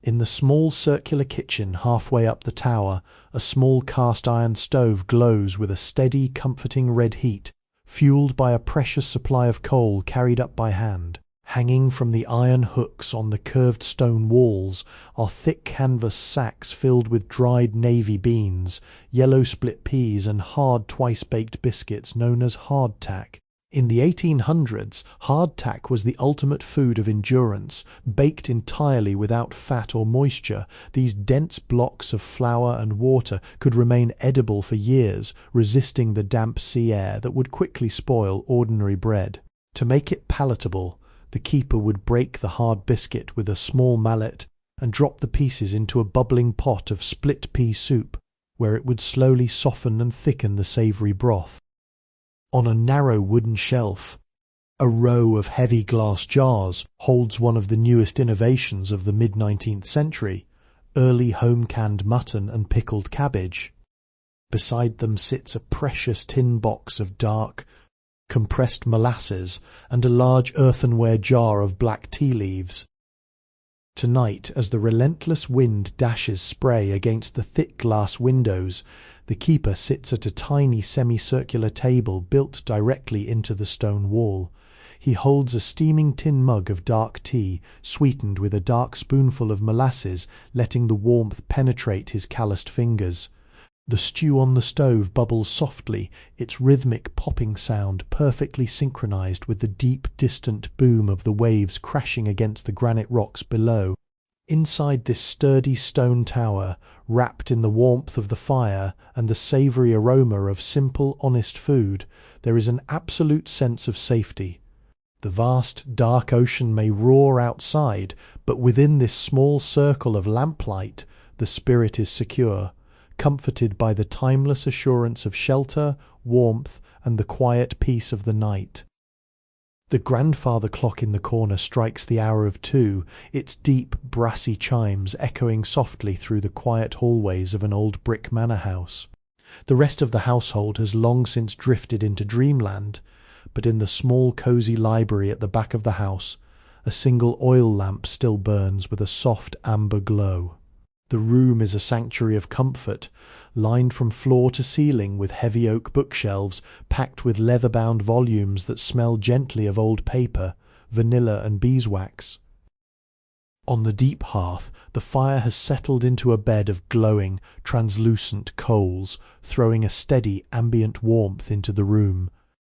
In the small circular kitchen halfway up the tower, a small cast-iron stove glows with a steady, comforting red heat, fueled by a precious supply of coal carried up by hand. Hanging from the iron hooks on the curved stone walls are thick canvas sacks filled with dried navy beans, yellow split peas, and hard twice-baked biscuits known as hardtack. In the 1800s, hardtack was the ultimate food of endurance. Baked entirely without fat or moisture, these dense blocks of flour and water could remain edible for years, resisting the damp sea air that would quickly spoil ordinary bread. To make it palatable, the keeper would break the hard biscuit with a small mallet and drop the pieces into a bubbling pot of split pea soup, where it would slowly soften and thicken the savoury broth. On a narrow wooden shelf, a row of heavy glass jars holds one of the newest innovations of the mid-19th century, early home-canned mutton and pickled cabbage. Beside them sits a precious tin box of dark, compressed molasses and a large earthenware jar of black tea leaves. Tonight, as the relentless wind dashes spray against the thick glass windows, the keeper sits at a tiny semicircular table built directly into the stone wall. He holds a steaming tin mug of dark tea, sweetened with a dark spoonful of molasses, letting the warmth penetrate his calloused fingers. The stew on the stove bubbles softly, its rhythmic popping sound perfectly synchronized with the deep, distant boom of the waves crashing against the granite rocks below. Inside this sturdy stone tower, wrapped in the warmth of the fire and the savoury aroma of simple, honest food, there is an absolute sense of safety. The vast, dark ocean may roar outside, but within this small circle of lamplight, the spirit is secure, comforted by the timeless assurance of shelter, warmth, and the quiet peace of the night. The grandfather clock in the corner strikes the hour of 2, its deep, brassy chimes echoing softly through the quiet hallways of an old brick manor house. The rest of the household has long since drifted into dreamland, but in the small, cosy library at the back of the house, a single oil lamp still burns with a soft amber glow. The room is a sanctuary of comfort, lined from floor to ceiling with heavy oak bookshelves packed with leather-bound volumes that smell gently of old paper, vanilla and beeswax. On the deep hearth, the fire has settled into a bed of glowing, translucent coals, throwing a steady, ambient warmth into the room.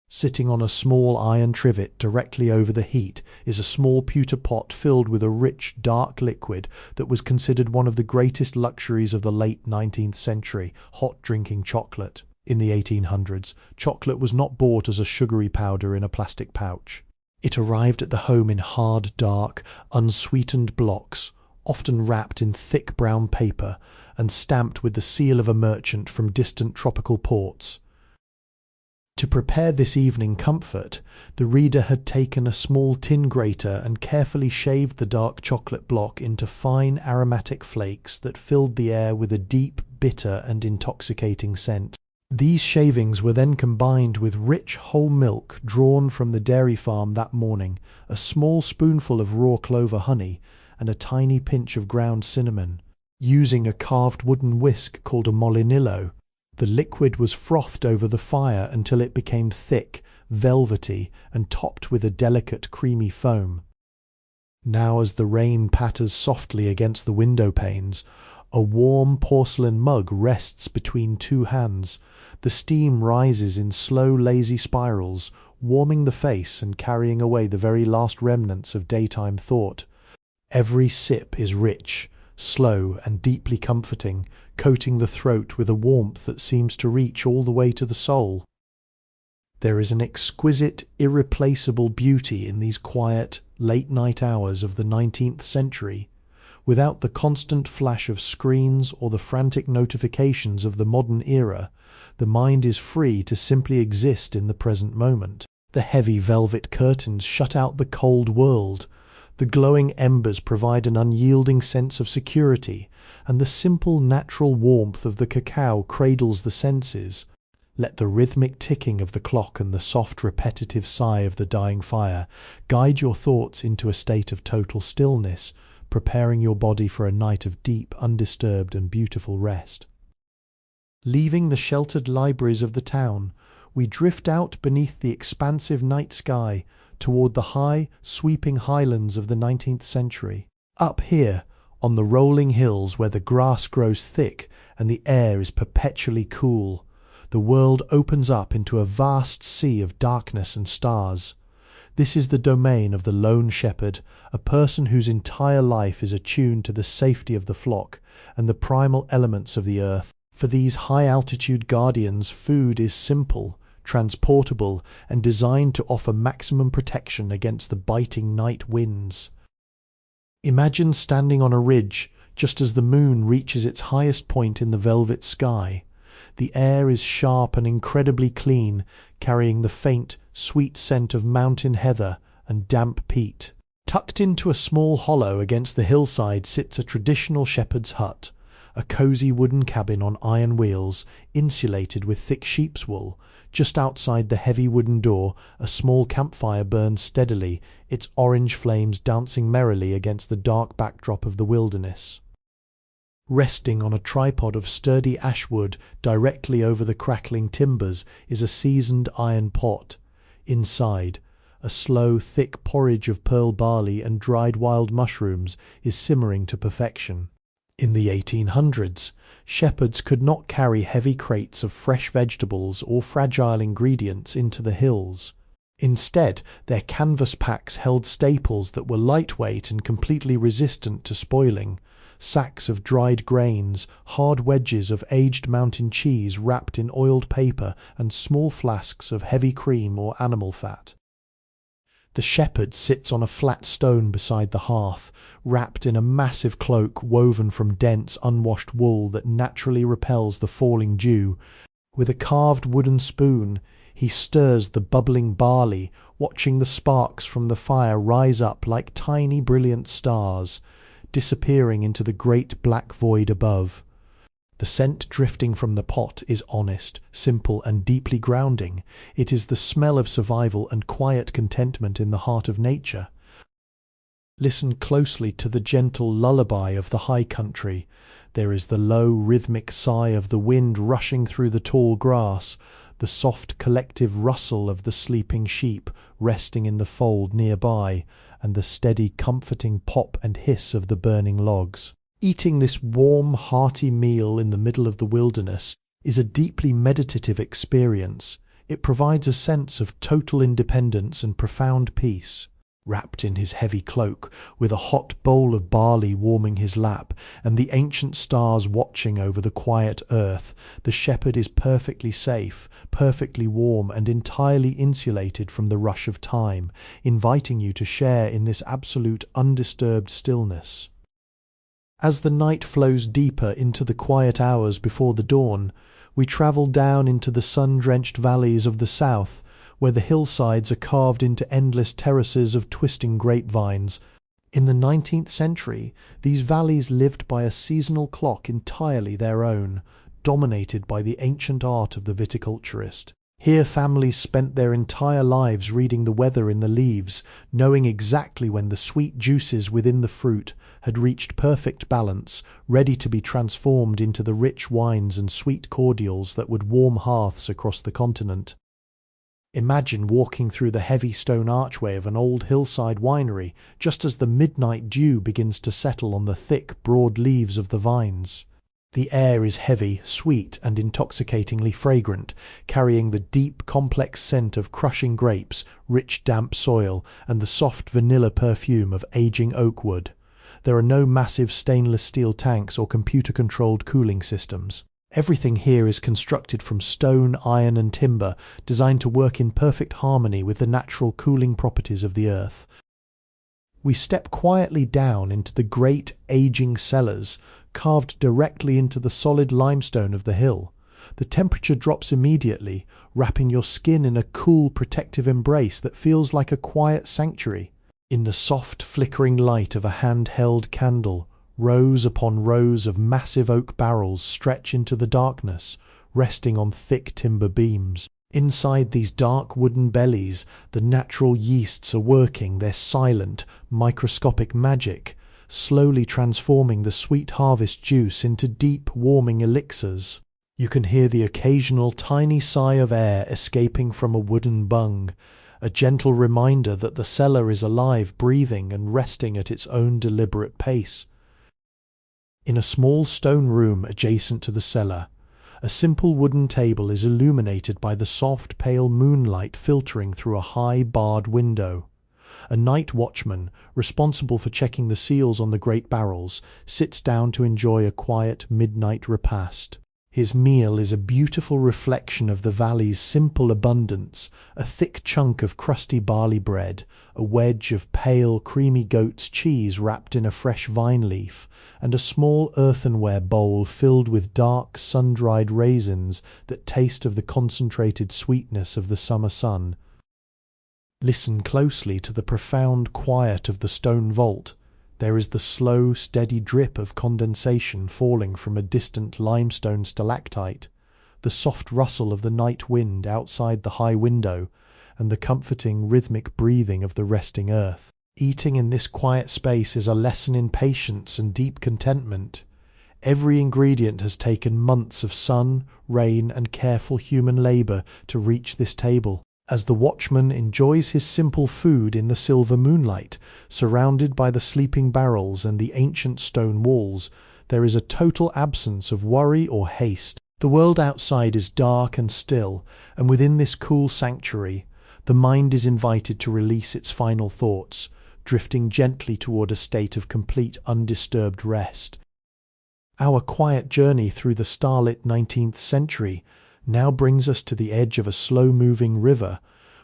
Sitting on a small iron trivet directly over the heat is a small pewter pot filled with a rich, dark liquid that was considered one of the greatest luxuries of the late 19th century, hot drinking chocolate. In the 1800s, chocolate was not bought as a sugary powder in a plastic pouch. It arrived at the home in hard, dark, unsweetened blocks, often wrapped in thick brown paper and stamped with the seal of a merchant from distant tropical ports. To prepare this evening comfort, the reader had taken a small tin grater and carefully shaved the dark chocolate block into fine aromatic flakes that filled the air with a deep, bitter and intoxicating scent. These shavings were then combined with rich whole milk drawn from the dairy farm that morning, a small spoonful of raw clover honey, and a tiny pinch of ground cinnamon. Using a carved wooden whisk called a molinillo, the liquid was frothed over the fire until it became thick, velvety, and topped with a delicate creamy foam. Now, as the rain patters softly against the window panes, a warm porcelain mug rests between two hands. The steam rises in slow, lazy spirals, warming the face and carrying away the very last remnants of daytime thought. Every sip is rich, slow and deeply comforting, coating the throat with a warmth that seems to reach all the way to the soul. There is an exquisite, irreplaceable beauty in these quiet, late-night hours of the 19th century. Without the constant flash of screens or the frantic notifications of the modern era, the mind is free to simply exist in the present moment. The heavy velvet curtains shut out the cold world. The glowing embers provide an unyielding sense of security, and the simple natural warmth of the cacao cradles the senses. Let the rhythmic ticking of the clock and the soft repetitive sigh of the dying fire guide your thoughts into a state of total stillness, preparing your body for a night of deep, undisturbed and beautiful rest. Leaving the sheltered libraries of the town, we drift out beneath the expansive night sky toward the high, sweeping highlands of the 19th century. Up here, on the rolling hills where the grass grows thick and the air is perpetually cool, the world opens up into a vast sea of darkness and stars. This is the domain of the lone shepherd, a person whose entire life is attuned to the safety of the flock and the primal elements of the earth. For these high-altitude guardians, food is simple, transportable, and designed to offer maximum protection against the biting night winds. Imagine standing on a ridge just as the moon reaches its highest point in the velvet sky. The air is sharp and incredibly clean, carrying the faint, sweet scent of mountain heather and damp peat. Tucked into a small hollow against the hillside sits a traditional shepherd's hut, a cozy wooden cabin on iron wheels, insulated with thick sheep's wool. Just outside the heavy wooden door, a small campfire burns steadily, its orange flames dancing merrily against the dark backdrop of the wilderness. Resting on a tripod of sturdy ash wood directly over the crackling timbers is a seasoned iron pot. Inside, a slow, thick porridge of pearl barley and dried wild mushrooms is simmering to perfection. In the 1800s, shepherds could not carry heavy crates of fresh vegetables or fragile ingredients into the hills. Instead, their canvas packs held staples that were lightweight and completely resistant to spoiling: sacks of dried grains, hard wedges of aged mountain cheese wrapped in oiled paper, and small flasks of heavy cream or animal fat. The shepherd sits on a flat stone beside the hearth, wrapped in a massive cloak woven from dense, unwashed wool that naturally repels the falling dew. With a carved wooden spoon, he stirs the bubbling barley, watching the sparks from the fire rise up like tiny brilliant stars, disappearing into the great black void above. The scent drifting from the pot is honest, simple, and deeply grounding. It is the smell of survival and quiet contentment in the heart of nature. Listen closely to the gentle lullaby of the high country. There is the low, rhythmic sigh of the wind rushing through the tall grass, the soft collective rustle of the sleeping sheep resting in the fold nearby, and the steady, comforting pop and hiss of the burning logs. Eating this warm, hearty meal in the middle of the wilderness is a deeply meditative experience. It provides a sense of total independence and profound peace. Wrapped in his heavy cloak, with a hot bowl of barley warming his lap, and the ancient stars watching over the quiet earth, the shepherd is perfectly safe, perfectly warm, and entirely insulated from the rush of time, inviting you to share in this absolute undisturbed stillness. As the night flows deeper into the quiet hours before the dawn, we travel down into the sun-drenched valleys of the south, where the hillsides are carved into endless terraces of twisting grapevines. In the 19th century, these valleys lived by a seasonal clock entirely their own, dominated by the ancient art of the viticulturist. Here families spent their entire lives reading the weather in the leaves, knowing exactly when the sweet juices within the fruit had reached perfect balance, ready to be transformed into the rich wines and sweet cordials that would warm hearths across the continent. Imagine walking through the heavy stone archway of an old hillside winery just as the midnight dew begins to settle on the thick, broad leaves of the vines. The air is heavy, sweet, and intoxicatingly fragrant, carrying the deep, complex scent of crushing grapes, rich, damp soil, and the soft vanilla perfume of aging oak wood. There are no massive stainless steel tanks or computer-controlled cooling systems. Everything here is constructed from stone, iron, and timber, designed to work in perfect harmony with the natural cooling properties of the earth. We step quietly down into the great, aging cellars, carved directly into the solid limestone of the hill. The temperature drops immediately, wrapping your skin in a cool, protective embrace that feels like a quiet sanctuary. In the soft, flickering light of a hand-held candle, rows upon rows of massive oak barrels stretch into the darkness, resting on thick timber beams. Inside these dark wooden bellies, the natural yeasts are working their silent, microscopic magic, slowly transforming the sweet harvest juice into deep, warming elixirs. You can hear the occasional tiny sigh of air escaping from a wooden bung, a gentle reminder that the cellar is alive, breathing, and resting at its own deliberate pace. In a small stone room adjacent to the cellar, a simple wooden table is illuminated by the soft, pale moonlight filtering through a high, barred window. A night watchman, responsible for checking the seals on the great barrels, sits down to enjoy a quiet midnight repast. His meal is a beautiful reflection of the valley's simple abundance: a thick chunk of crusty barley bread, a wedge of pale, creamy goat's cheese wrapped in a fresh vine leaf, and a small earthenware bowl filled with dark, sun-dried raisins that taste of the concentrated sweetness of the summer sun. Listen closely to the profound quiet of the stone vault. There is the slow, steady drip of condensation falling from a distant limestone stalactite, the soft rustle of the night wind outside the high window, and the comforting, rhythmic breathing of the resting earth. Eating in this quiet space is a lesson in patience and deep contentment. Every ingredient has taken months of sun, rain, and careful human labour to reach this table. As the watchman enjoys his simple food in the silver moonlight, surrounded by the sleeping barrels and the ancient stone walls, there is a total absence of worry or haste. The world outside is dark and still, and within this cool sanctuary, the mind is invited to release its final thoughts, drifting gently toward a state of complete undisturbed rest. Our quiet journey through the starlit 19th century now brings us to the edge of a slow-moving river,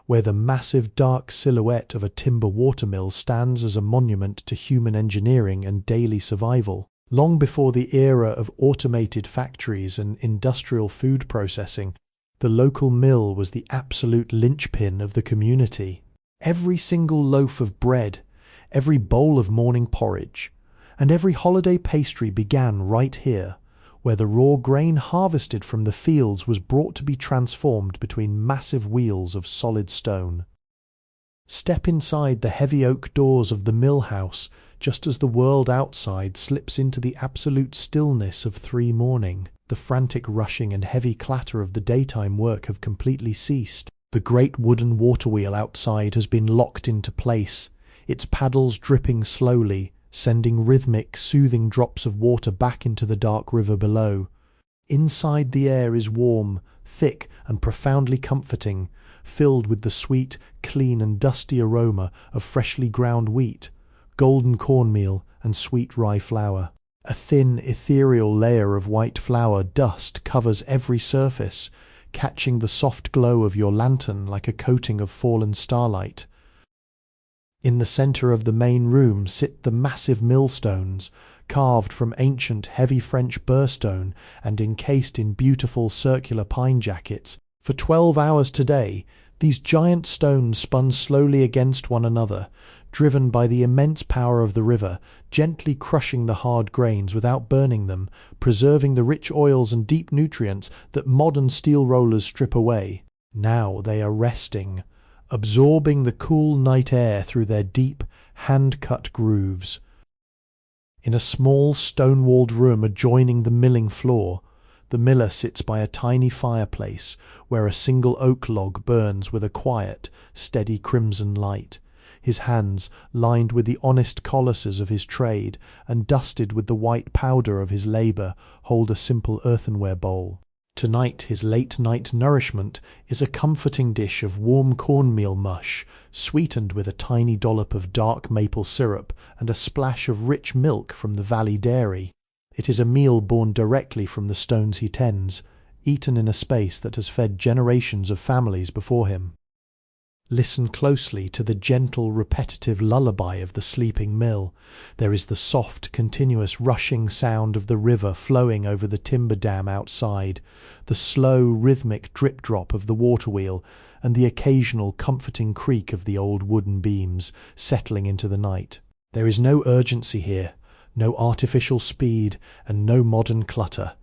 where the massive dark silhouette of a timber watermill stands as a monument to human engineering and daily survival. Long before the era of automated factories and industrial food processing, the local mill was the absolute linchpin of the community. Every single loaf of bread, every bowl of morning porridge, and every holiday pastry began right here, where the raw grain harvested from the fields was brought to be transformed between massive wheels of solid stone. Step inside the heavy oak doors of the mill house just as the world outside slips into the absolute stillness of morning. The frantic rushing and heavy clatter of the daytime work have completely ceased. The great wooden water wheel outside has been locked into place, its paddles dripping slowly, sending rhythmic, soothing drops of water back into the dark river below. Inside, the air is warm, thick, and profoundly comforting, filled with the sweet, clean, and dusty aroma of freshly ground wheat, golden cornmeal, and sweet rye flour. A thin, ethereal layer of white flour dust covers every surface, catching the soft glow of your lantern like a coating of fallen starlight. In the centre of the main room sit the massive millstones, carved from ancient heavy French burstone and encased in beautiful circular pine jackets. For 12 hours today, these giant stones spun slowly against one another, driven by the immense power of the river, gently crushing the hard grains without burning them, preserving the rich oils and deep nutrients that modern steel rollers strip away. Now they are resting, absorbing the cool night air through their deep, hand-cut grooves. In a small stone-walled room adjoining the milling floor, the miller sits by a tiny fireplace where a single oak log burns with a quiet, steady crimson light. His hands, lined with the honest colaces of his trade and dusted with the white powder of his labour, hold a simple earthenware bowl. Tonight his late-night nourishment is a comforting dish of warm cornmeal mush, sweetened with a tiny dollop of dark maple syrup and a splash of rich milk from the valley dairy. It is a meal born directly from the stones he tends, eaten in a space that has fed generations of families before him. Listen closely to the gentle, repetitive lullaby of the sleeping mill. There is the soft, continuous rushing sound of the river flowing over the timber dam outside, the slow, rhythmic drip-drop of the water wheel, and the occasional comforting creak of the old wooden beams settling into the night. There is no urgency here, no artificial speed, and no modern clutter.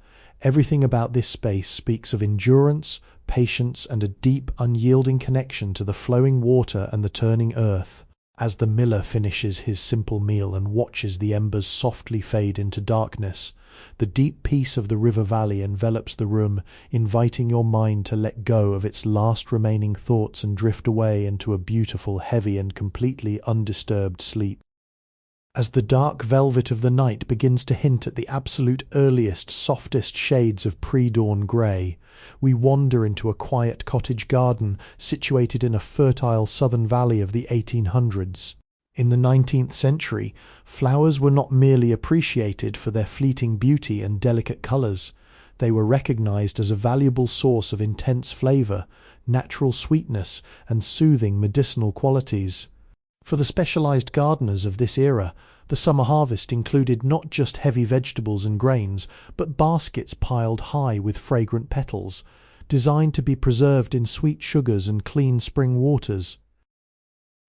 Everything about this space speaks of endurance, patience, and a deep, unyielding connection to the flowing water and the turning earth. As the miller finishes his simple meal and watches the embers softly fade into darkness, the deep peace of the river valley envelops the room, inviting your mind to let go of its last remaining thoughts and drift away into a beautiful, heavy, and completely undisturbed sleep. As the dark velvet of the night begins to hint at the absolute earliest, softest shades of pre-dawn grey, we wander into a quiet cottage garden situated in a fertile southern valley of the 1800s. In the 19th century, flowers were not merely appreciated for their fleeting beauty and delicate colours. They were recognised as a valuable source of intense flavour, natural sweetness, and soothing medicinal qualities. For the specialised gardeners of this era, the summer harvest included not just heavy vegetables and grains, but baskets piled high with fragrant petals, designed to be preserved in sweet sugars and clean spring waters.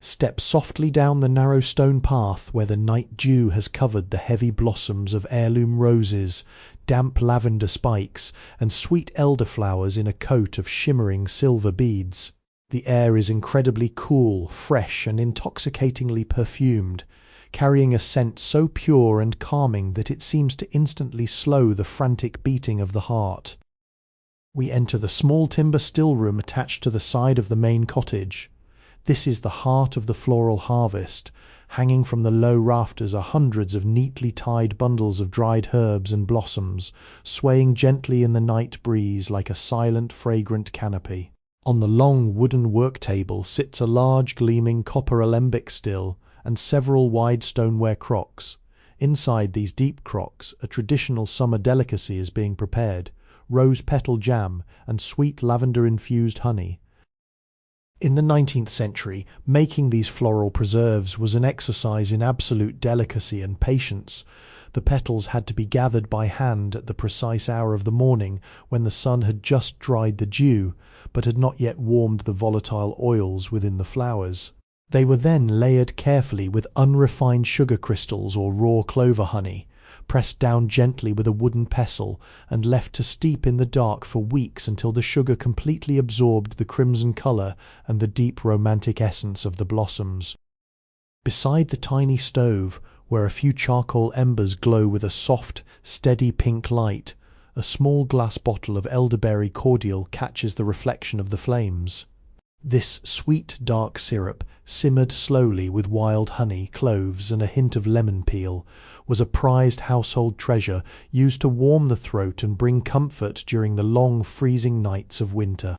Step softly down the narrow stone path where the night dew has covered the heavy blossoms of heirloom roses, damp lavender spikes, and sweet elderflowers in a coat of shimmering silver beads. The air is incredibly cool, fresh, and intoxicatingly perfumed, carrying a scent so pure and calming that it seems to instantly slow the frantic beating of the heart. We enter the small timber still room attached to the side of the main cottage. This is the heart of the floral harvest. Hanging from the low rafters are hundreds of neatly tied bundles of dried herbs and blossoms, swaying gently in the night breeze like a silent, fragrant canopy. On the long wooden work table sits a large gleaming copper alembic still and several wide stoneware crocks. Inside these deep crocks, a traditional summer delicacy is being prepared, rose petal jam and sweet lavender-infused honey. In the 19th century, making these floral preserves was an exercise in absolute delicacy and patience. The petals had to be gathered by hand at the precise hour of the morning when the sun had just dried the dew, but had not yet warmed the volatile oils within the flowers. They were then layered carefully with unrefined sugar crystals or raw clover honey, pressed down gently with a wooden pestle, and left to steep in the dark for weeks until the sugar completely absorbed the crimson colour and the deep romantic essence of the blossoms. Beside the tiny stove, where a few charcoal embers glow with a soft, steady pink light, a small glass bottle of elderberry cordial catches the reflection of the flames. This sweet dark syrup, simmered slowly with wild honey, cloves, and a hint of lemon peel, was a prized household treasure used to warm the throat and bring comfort during the long freezing nights of winter.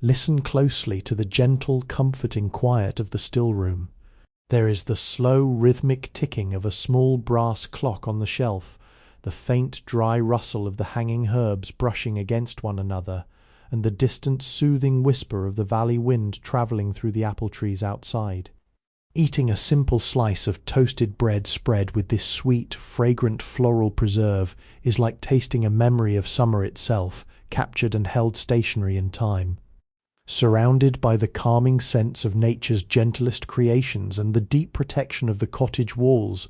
Listen closely to the gentle, comforting quiet of the still room. There is the slow, rhythmic ticking of a small brass clock on the shelf, the faint, dry rustle of the hanging herbs brushing against one another, and the distant, soothing whisper of the valley wind travelling through the apple trees outside. Eating a simple slice of toasted bread spread with this sweet, fragrant floral preserve is like tasting a memory of summer itself, captured and held stationary in time. Surrounded by the calming sense of nature's gentlest creations and the deep protection of the cottage walls,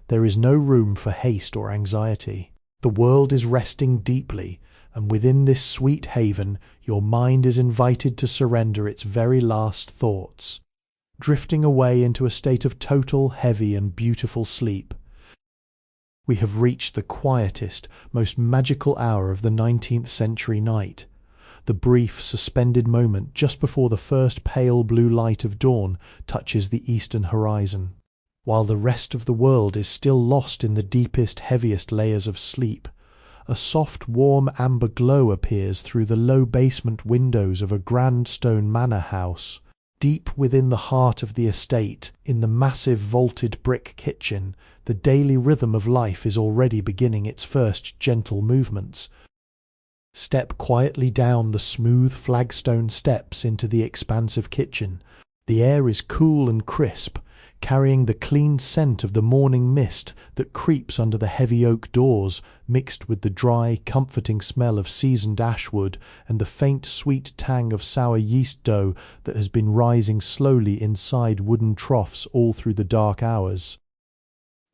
there is no room for haste or anxiety. The world is resting deeply, and within this sweet haven your mind is invited to surrender its very last thoughts, drifting away into a state of total, heavy and beautiful sleep. We have reached the quietest, most magical hour of the 19th century night, the brief, suspended moment just before the first pale blue light of dawn touches the eastern horizon. While the rest of the world is still lost in the deepest, heaviest layers of sleep, a soft, warm amber glow appears through the low basement windows of a grand stone manor house. Deep within the heart of the estate, in the massive vaulted brick kitchen, the daily rhythm of life is already beginning its first gentle movements. Step quietly down the smooth flagstone steps into the expansive kitchen. The air is cool and crisp, carrying the clean scent of the morning mist that creeps under the heavy oak doors, mixed with the dry, comforting smell of seasoned ashwood and the faint, sweet tang of sour yeast dough that has been rising slowly inside wooden troughs all through the dark hours.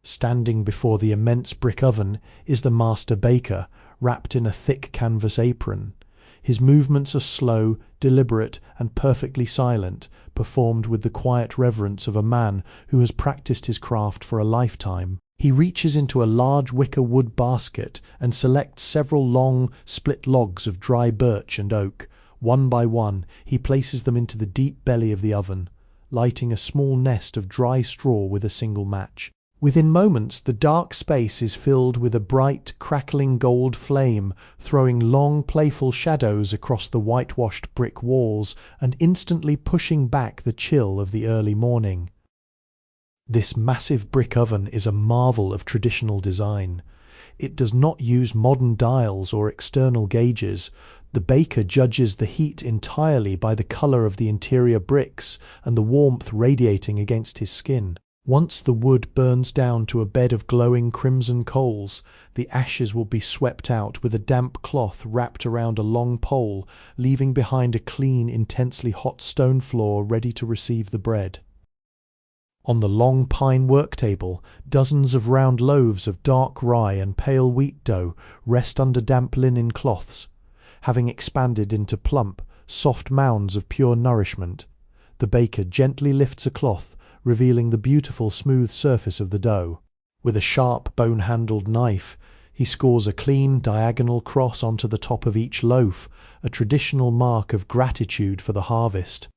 Standing before the immense brick oven is the master baker, wrapped in a thick canvas apron. His movements are slow, deliberate, and perfectly silent, performed with the quiet reverence of a man who has practiced his craft for a lifetime. He reaches into a large wicker wood basket and selects several long, split logs of dry birch and oak. One by one, he places them into the deep belly of the oven, lighting a small nest of dry straw with a single match. Within moments, the dark space is filled with a bright, crackling gold flame, throwing long, playful shadows across the whitewashed brick walls and instantly pushing back the chill of the early morning. This massive brick oven is a marvel of traditional design. It does not use modern dials or external gauges. The baker judges the heat entirely by the color of the interior bricks and the warmth radiating against his skin. Once the wood burns down to a bed of glowing crimson coals, the ashes will be swept out with a damp cloth wrapped around a long pole, leaving behind a clean, intensely hot stone floor ready to receive the bread. On the long pine work table, dozens of round loaves of dark rye and pale wheat dough rest under damp linen cloths, having expanded into plump, soft mounds of pure nourishment. The baker gently lifts a cloth, revealing the beautiful smooth surface of the dough. With a sharp bone-handled knife, he scores a clean diagonal cross onto the top of each loaf, a traditional mark of gratitude for the harvest.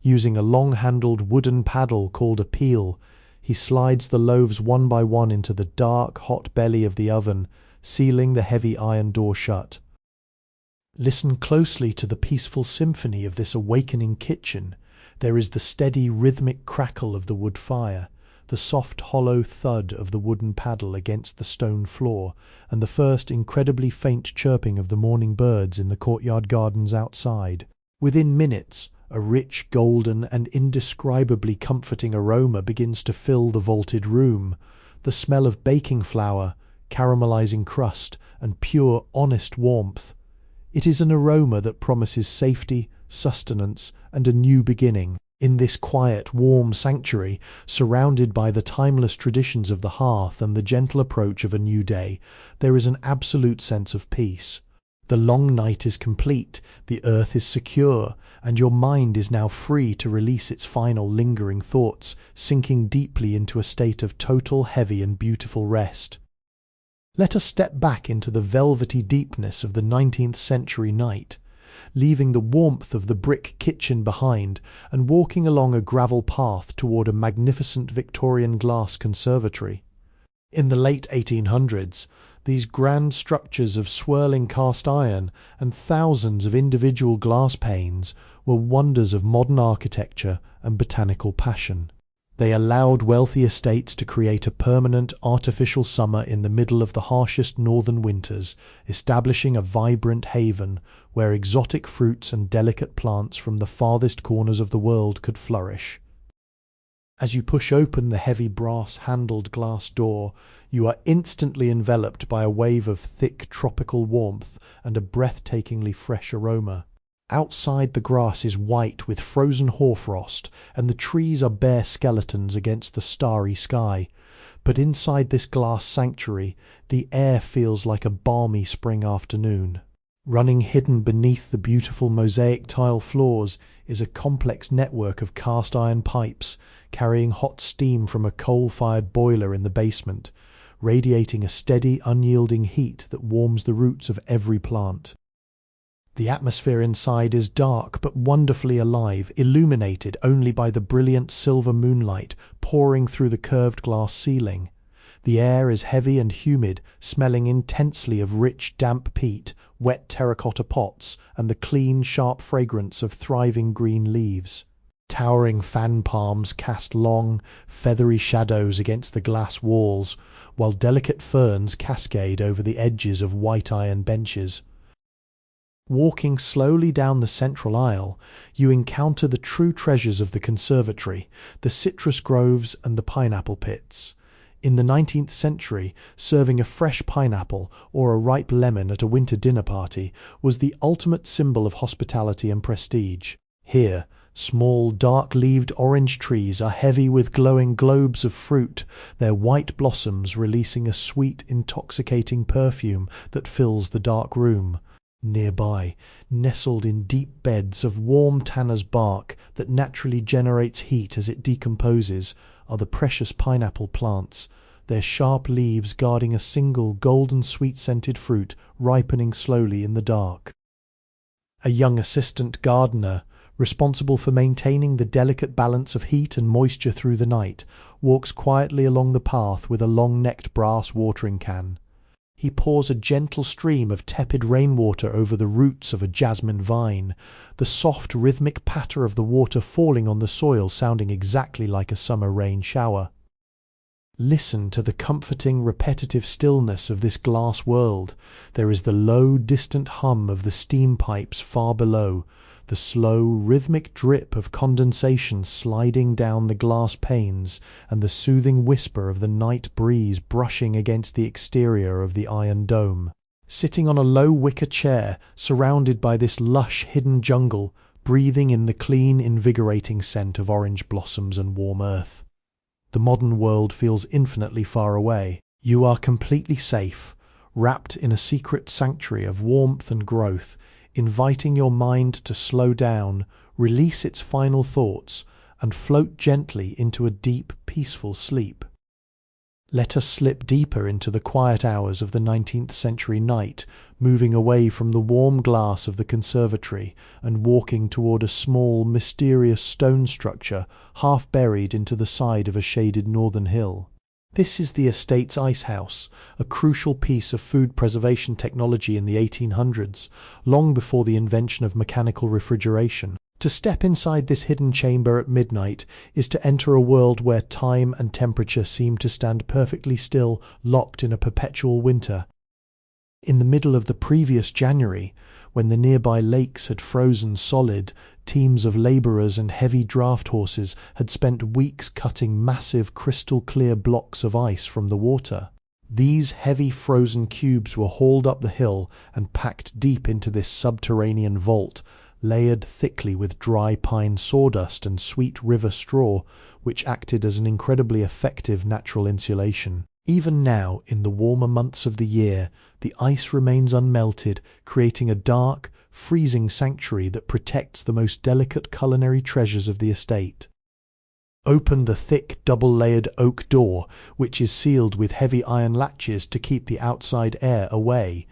Using a long-handled wooden paddle called a peel, he slides the loaves one by one into the dark, hot belly of the oven, sealing the heavy iron door shut. Listen closely to the peaceful symphony of this awakening kitchen. There is the steady, rhythmic crackle of the wood fire, the soft, hollow thud of the wooden paddle against the stone floor, and the first incredibly faint chirping of the morning birds in the courtyard gardens outside. Within minutes, a rich, golden, and indescribably comforting aroma begins to fill the vaulted room. The smell of baking flour, caramelizing crust, and pure, honest warmth. It is an aroma that promises safety, sustenance, and a new beginning. In this quiet, warm sanctuary, surrounded by the timeless traditions of the hearth and the gentle approach of a new day, there is an absolute sense of peace. The long night is complete, the earth is secure, and your mind is now free to release its final lingering thoughts, sinking deeply into a state of total, heavy, and beautiful rest. Let us step back into the velvety deepness of the 19th century night, leaving the warmth of the brick kitchen behind and walking along a gravel path toward a magnificent Victorian glass conservatory. In the late 1800s, these grand structures of swirling cast iron and thousands of individual glass panes were wonders of modern architecture and botanical passion. They allowed wealthy estates to create a permanent artificial summer in the middle of the harshest northern winters, establishing a vibrant haven where exotic fruits and delicate plants from the farthest corners of the world could flourish. As you push open the heavy brass-handled glass door, you are instantly enveloped by a wave of thick tropical warmth and a breathtakingly fresh aroma. Outside, the grass is white with frozen hoarfrost, and the trees are bare skeletons against the starry sky. But inside this glass sanctuary, the air feels like a balmy spring afternoon. Running hidden beneath the beautiful mosaic tile floors is a complex network of cast iron pipes carrying hot steam from a coal-fired boiler in the basement, radiating a steady, unyielding heat that warms the roots of every plant. The atmosphere inside is dark but wonderfully alive, illuminated only by the brilliant silver moonlight pouring through the curved glass ceiling. The air is heavy and humid, smelling intensely of rich, damp peat, wet terracotta pots, and the clean, sharp fragrance of thriving green leaves. Towering fan palms cast long, feathery shadows against the glass walls, while delicate ferns cascade over the edges of white iron benches. Walking slowly down the central aisle, you encounter the true treasures of the conservatory, the citrus groves and the pineapple pits. In the 19th century, serving a fresh pineapple or a ripe lemon at a winter dinner party was the ultimate symbol of hospitality and prestige. Here, small, dark-leaved orange trees are heavy with glowing globes of fruit, their white blossoms releasing a sweet, intoxicating perfume that fills the dark room. Nearby, nestled in deep beds of warm tanner's bark that naturally generates heat as it decomposes, are the precious pineapple plants, their sharp leaves guarding a single golden sweet-scented fruit ripening slowly in the dark. A young assistant gardener, responsible for maintaining the delicate balance of heat and moisture through the night, walks quietly along the path with a long-necked brass watering can. He pours a gentle stream of tepid rainwater over the roots of a jasmine vine, the soft rhythmic patter of the water falling on the soil sounding exactly like a summer rain shower. Listen to the comforting, repetitive stillness of this glass world. There is the low, distant hum of the steam pipes far below, the slow, rhythmic drip of condensation sliding down the glass panes, and the soothing whisper of the night breeze brushing against the exterior of the iron dome. Sitting on a low wicker chair, surrounded by this lush, hidden jungle, breathing in the clean, invigorating scent of orange blossoms and warm earth. The modern world feels infinitely far away. You are completely safe, wrapped in a secret sanctuary of warmth and growth, inviting your mind to slow down, release its final thoughts, and float gently into a deep, peaceful sleep. Let us slip deeper into the quiet hours of the 19th century night, moving away from the warm glass of the conservatory and walking toward a small, mysterious stone structure half buried into the side of a shaded northern hill. This is the estate's ice house, a crucial piece of food preservation technology in the 1800s, long before the invention of mechanical refrigeration. To step inside this hidden chamber at midnight is to enter a world where time and temperature seem to stand perfectly still, locked in a perpetual winter. In the middle of the previous January, when the nearby lakes had frozen solid, teams of labourers and heavy draught horses had spent weeks cutting massive crystal-clear blocks of ice from the water. These heavy frozen cubes were hauled up the hill and packed deep into this subterranean vault, layered thickly with dry pine sawdust and sweet river straw, which acted as an incredibly effective natural insulation. Even now, in the warmer months of the year, the ice remains unmelted, creating a dark, freezing sanctuary that protects the most delicate culinary treasures of the estate. Open the thick, double-layered oak door, which is sealed with heavy iron latches to keep the outside air away.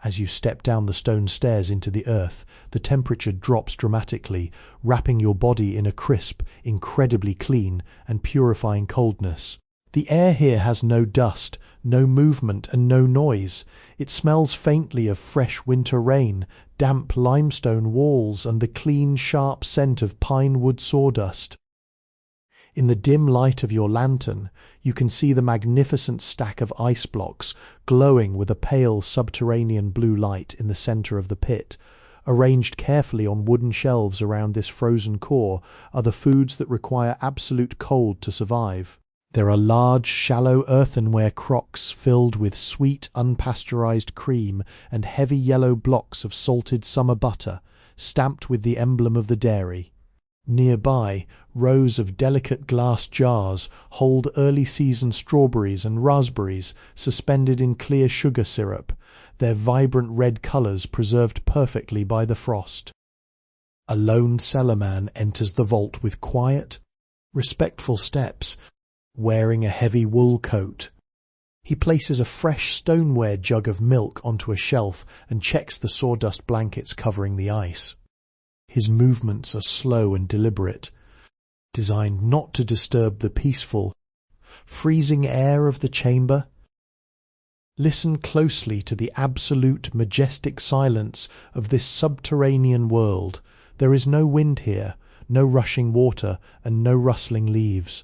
As you step down the stone stairs into the earth, the temperature drops dramatically, wrapping your body in a crisp, incredibly clean, and purifying coldness. The air here has no dust, no movement, and no noise. It smells faintly of fresh winter rain, damp limestone walls, and the clean, sharp scent of pine wood sawdust. In the dim light of your lantern, you can see the magnificent stack of ice blocks glowing with a pale subterranean blue light in the centre of the pit, Arranged carefully on wooden shelves around this frozen core are the foods that require absolute cold to survive. There are large, shallow earthenware crocks filled with sweet, unpasteurized cream and heavy yellow blocks of salted summer butter, stamped with the emblem of the dairy. Nearby, rows of delicate glass jars hold early-season strawberries and raspberries suspended in clear sugar syrup, their vibrant red colors preserved perfectly by the frost. A lone cellarman enters the vault with quiet, respectful steps, wearing a heavy wool coat. He places a fresh stoneware jug of milk onto a shelf and checks the sawdust blankets covering the ice. His movements are slow and deliberate, designed not to disturb the peaceful, freezing air of the chamber. Listen closely to the absolute, majestic silence of this subterranean world. There is no wind here, no rushing water, and no rustling leaves.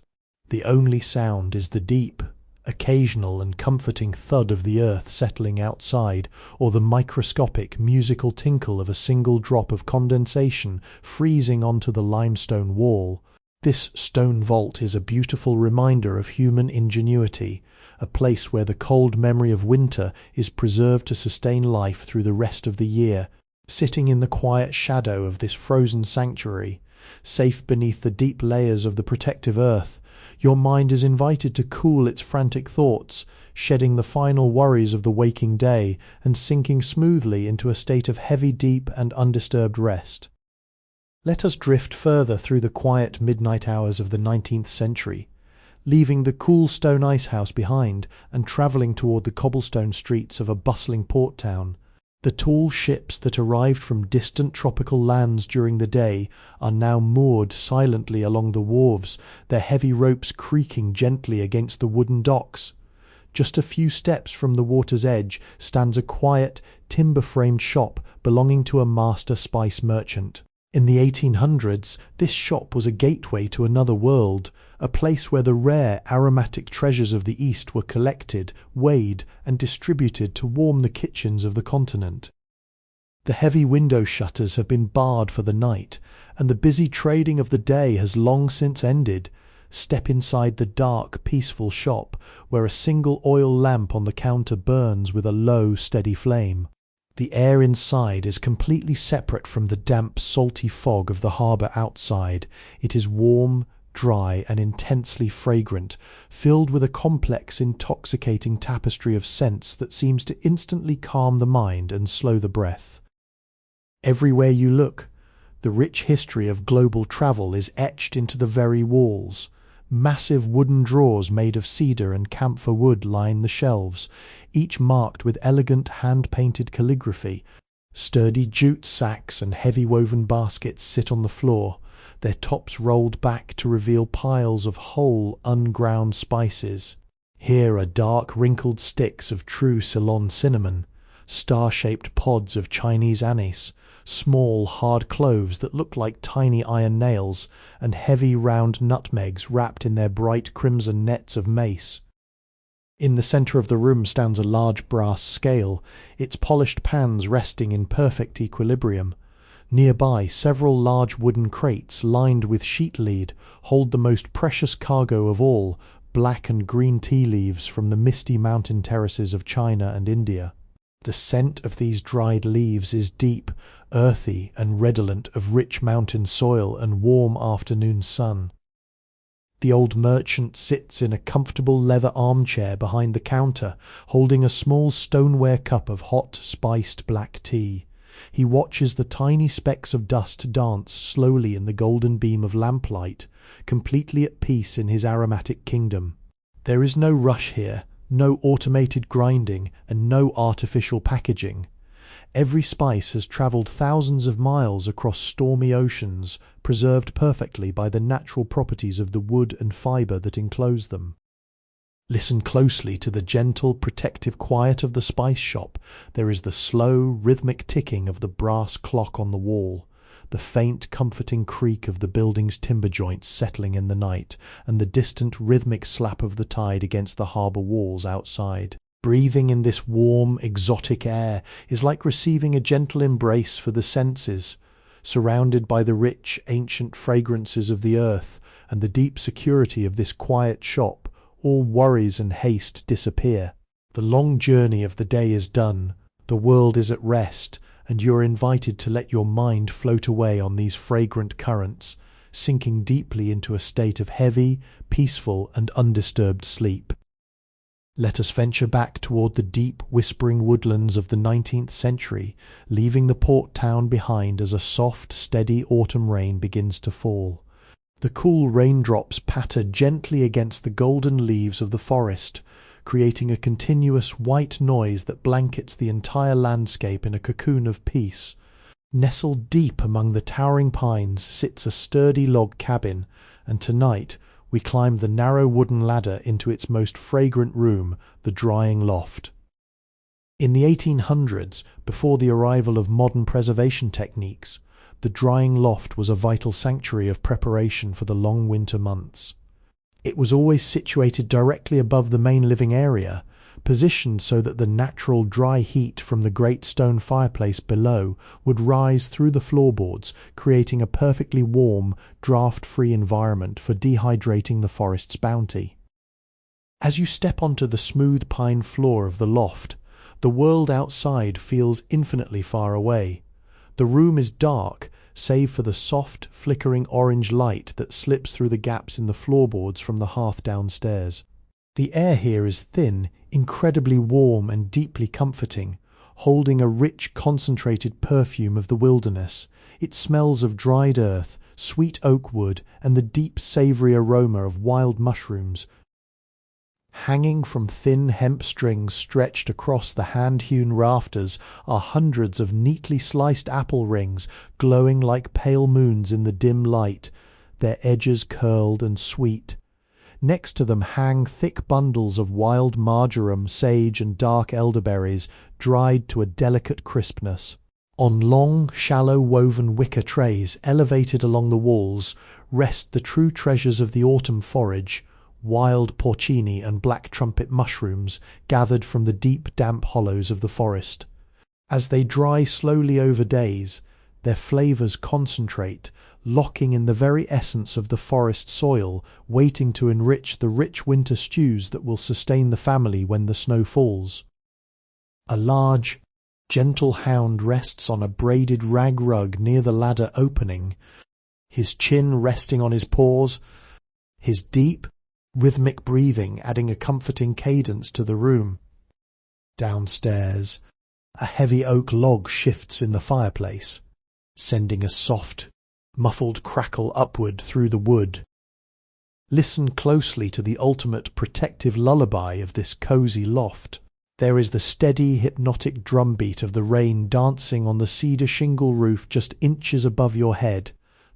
The only sound is the deep, occasional and comforting thud of the earth settling outside, or the microscopic musical tinkle of a single drop of condensation freezing onto the limestone wall. This stone vault is a beautiful reminder of human ingenuity, a place where the cold memory of winter is preserved to sustain life through the rest of the year. Sitting in the quiet shadow of this frozen sanctuary, safe beneath the deep layers of the protective earth, your mind is invited to cool its frantic thoughts, shedding the final worries of the waking day and sinking smoothly into a state of heavy, deep and undisturbed rest. Let us drift further through the quiet midnight hours of the 19th century, leaving the cool stone icehouse behind and travelling toward the cobblestone streets of a bustling port town. The tall ships that arrived from distant tropical lands during the day are now moored silently along the wharves, their heavy ropes creaking gently against the wooden docks. Just a few steps from the water's edge stands a quiet, timber-framed shop belonging to a master spice merchant. In the 1800s, this shop was a gateway to another world, a place where the rare aromatic treasures of the East were collected, weighed, and distributed to warm the kitchens of the continent. The heavy window shutters have been barred for the night, and the busy trading of the day has long since ended. Step inside the dark, peaceful shop, where a single oil lamp on the counter burns with a low, steady flame. The air inside is completely separate from the damp, salty fog of the harbour outside. It is warm, dry, and intensely fragrant, filled with a complex, intoxicating tapestry of scents that seems to instantly calm the mind and slow the breath. Everywhere you look, the rich history of global travel is etched into the very walls. Massive wooden drawers made of cedar and camphor wood line the shelves, each marked with elegant hand-painted calligraphy. Sturdy jute sacks and heavy woven baskets sit on the floor, their tops rolled back to reveal piles of whole, unground spices. Here are dark, wrinkled sticks of true Ceylon cinnamon, star-shaped pods of Chinese anise, small, hard cloves that look like tiny iron nails, and heavy, round nutmegs wrapped in their bright crimson nets of mace. In the centre of the room stands a large brass scale, its polished pans resting in perfect equilibrium. Nearby, several large wooden crates lined with sheet lead hold the most precious cargo of all, black and green tea leaves from the misty mountain terraces of China and India. The scent of these dried leaves is deep, earthy, and redolent of rich mountain soil and warm afternoon sun. The old merchant sits in a comfortable leather armchair behind the counter, holding a small stoneware cup of hot, spiced black tea. He watches the tiny specks of dust dance slowly in the golden beam of lamplight, completely at peace in his aromatic kingdom. There is no rush here, no automated grinding, and no artificial packaging. Every spice has travelled thousands of miles across stormy oceans, preserved perfectly by the natural properties of the wood and fibre that enclose them. Listen closely to the gentle, protective quiet of the spice shop. There is the slow, rhythmic ticking of the brass clock on the wall, the faint, comforting creak of the building's timber joints settling in the night, and the distant, rhythmic slap of the tide against the harbour walls outside. Breathing in this warm, exotic air is like receiving a gentle embrace for the senses, surrounded by the rich, ancient fragrances of the earth and the deep security of this quiet shop. All worries and haste disappear. The long journey of the day is done, the world is at rest, and you are invited to let your mind float away on these fragrant currents, sinking deeply into a state of heavy, peaceful, and undisturbed sleep. Let us venture back toward the deep, whispering woodlands of the 19th century, leaving the port town behind as a soft, steady autumn rain begins to fall. The cool raindrops patter gently against the golden leaves of the forest, creating a continuous white noise that blankets the entire landscape in a cocoon of peace. Nestled deep among the towering pines sits a sturdy log cabin, and tonight we climb the narrow wooden ladder into its most fragrant room, the drying loft. In the 1800s, before the arrival of modern preservation techniques, the drying loft was a vital sanctuary of preparation for the long winter months. It was always situated directly above the main living area, positioned so that the natural dry heat from the great stone fireplace below would rise through the floorboards, creating a perfectly warm, draft-free environment for dehydrating the forest's bounty. As you step onto the smooth pine floor of the loft, the world outside feels infinitely far away. The room is dark, save for the soft, flickering orange light that slips through the gaps in the floorboards from the hearth downstairs. The air here is thin, incredibly warm and deeply comforting, holding a rich, concentrated perfume of the wilderness. It smells of dried earth, sweet oak wood, and the deep, savoury aroma of wild mushrooms. Hanging from thin hemp strings stretched across the hand-hewn rafters are hundreds of neatly sliced apple rings, glowing like pale moons in the dim light, their edges curled and sweet. Next to them hang thick bundles of wild marjoram, sage, and dark elderberries, dried to a delicate crispness. On long, shallow woven wicker trays elevated along the walls rest the true treasures of the autumn forage, wild porcini and black trumpet mushrooms gathered from the deep, damp hollows of the forest. As they dry slowly over days, their flavours concentrate, locking in the very essence of the forest soil, waiting to enrich the rich winter stews that will sustain the family when the snow falls. A large, gentle hound rests on a braided rag rug near the ladder opening, his chin resting on his paws, his deep, rhythmic breathing adding a comforting cadence to the room. Downstairs, a heavy oak log shifts in the fireplace, sending a soft, muffled crackle upward through the wood. Listen closely to the ultimate protective lullaby of this cosy loft. There is the steady, hypnotic drumbeat of the rain dancing on the cedar shingle roof just inches above your head,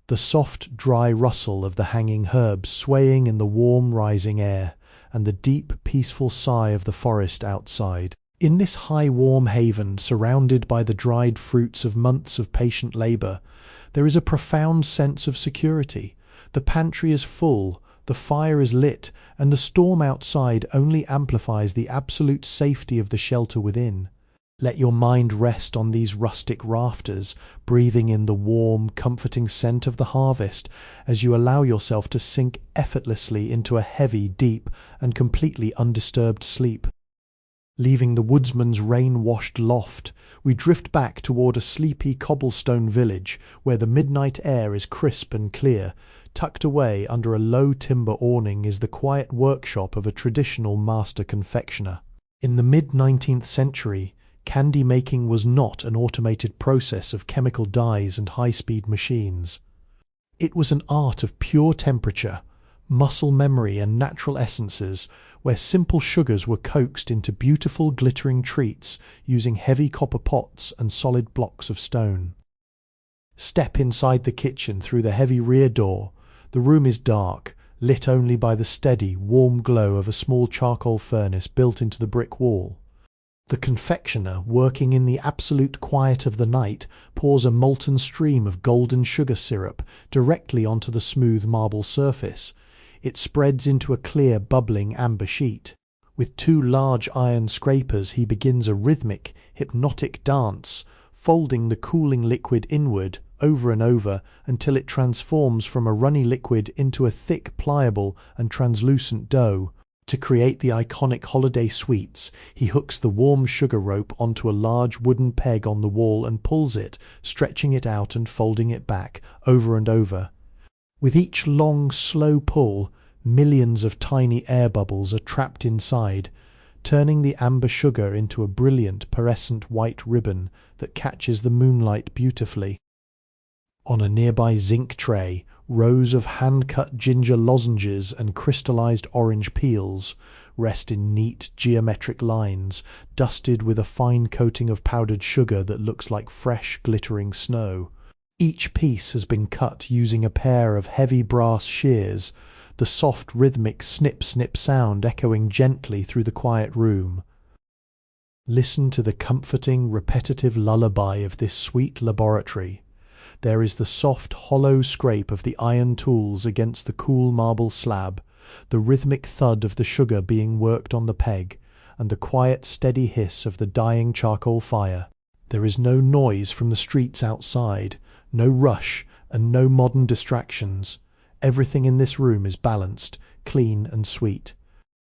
the soft, dry rustle of the hanging herbs swaying in the warm, rising air, and the deep, peaceful sigh of the forest outside. In this high, warm haven, surrounded by the dried fruits of months of patient labour, there is a profound sense of security. The pantry is full, the fire is lit, and the storm outside only amplifies the absolute safety of the shelter within. Let your mind rest on these rustic rafters, breathing in the warm, comforting scent of the harvest as you allow yourself to sink effortlessly into a heavy, deep, and completely undisturbed sleep. Leaving the woodsman's rain-washed loft, we drift back toward a sleepy cobblestone village where the midnight air is crisp and clear. Tucked away under a low timber awning is the quiet workshop of a traditional master confectioner. In the mid-19th century, candy making was not an automated process of chemical dyes and high-speed machines. It was an art of pure temperature, muscle memory and natural essences, where simple sugars were coaxed into beautiful glittering treats using heavy copper pots and solid blocks of stone. Step inside the kitchen through the heavy rear door. The room is dark, lit only by the steady, warm glow of a small charcoal furnace built into the brick wall. The confectioner, working in the absolute quiet of the night, pours a molten stream of golden sugar syrup directly onto the smooth marble surface. It spreads into a clear, bubbling amber sheet. With two large iron scrapers he begins a rhythmic, hypnotic dance, folding the cooling liquid inward, over and over, until it transforms from a runny liquid into a thick, pliable, and translucent dough. To create the iconic holiday sweets, he hooks the warm sugar rope onto a large wooden peg on the wall and pulls it, stretching it out and folding it back, over and over. With each long, slow pull, millions of tiny air bubbles are trapped inside, turning the amber sugar into a brilliant, pearlescent white ribbon that catches the moonlight beautifully. On a nearby zinc tray, rows of hand-cut ginger lozenges and crystallized orange peels rest in neat geometric lines, dusted with a fine coating of powdered sugar that looks like fresh, glittering snow. Each piece has been cut using a pair of heavy brass shears, the soft rhythmic snip-snip sound echoing gently through the quiet room. Listen to the comforting, repetitive lullaby of this sweet laboratory. There is the soft, hollow scrape of the iron tools against the cool marble slab, the rhythmic thud of the sugar being worked on the peg, and the quiet, steady hiss of the dying charcoal fire. There is no noise from the streets outside, no rush, and no modern distractions. Everything in this room is balanced, clean and sweet.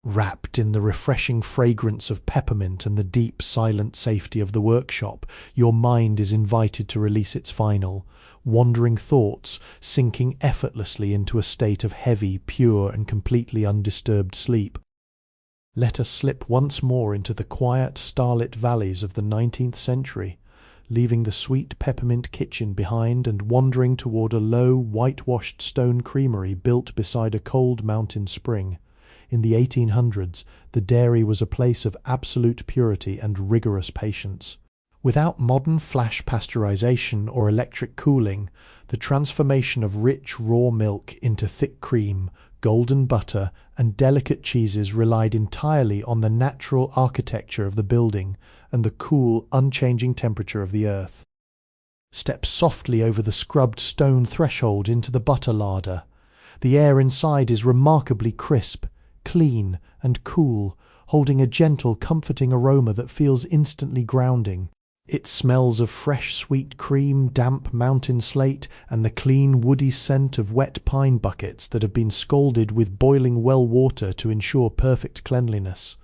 Wrapped in the refreshing fragrance of peppermint and the deep, silent safety of the workshop, your mind is invited to release its final, wandering thoughts, sinking effortlessly into a state of heavy, pure, and completely undisturbed sleep. Let us slip once more into the quiet, starlit valleys of the 19th century, leaving the sweet peppermint kitchen behind and wandering toward a low, whitewashed stone creamery built beside a cold mountain spring. In the 1800s, the dairy was a place of absolute purity and rigorous patience. Without modern flash pasteurization or electric cooling, the transformation of rich raw milk into thick cream, golden butter, and delicate cheeses relied entirely on the natural architecture of the building and the cool, unchanging temperature of the earth. Step softly over the scrubbed stone threshold into the butter larder. The air inside is remarkably crisp, clean, and cool, holding a gentle, comforting aroma that feels instantly grounding. It smells of fresh sweet cream, damp mountain slate, and the clean woody scent of wet pine buckets that have been scalded with boiling well water to ensure perfect cleanliness.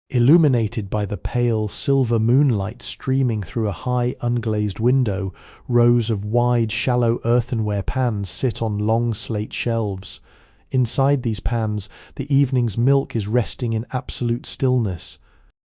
Illuminated by the pale silver moonlight streaming through a high unglazed window, rows of wide, shallow earthenware pans sit on long slate shelves. Inside these pans, the evening's milk is resting in absolute stillness.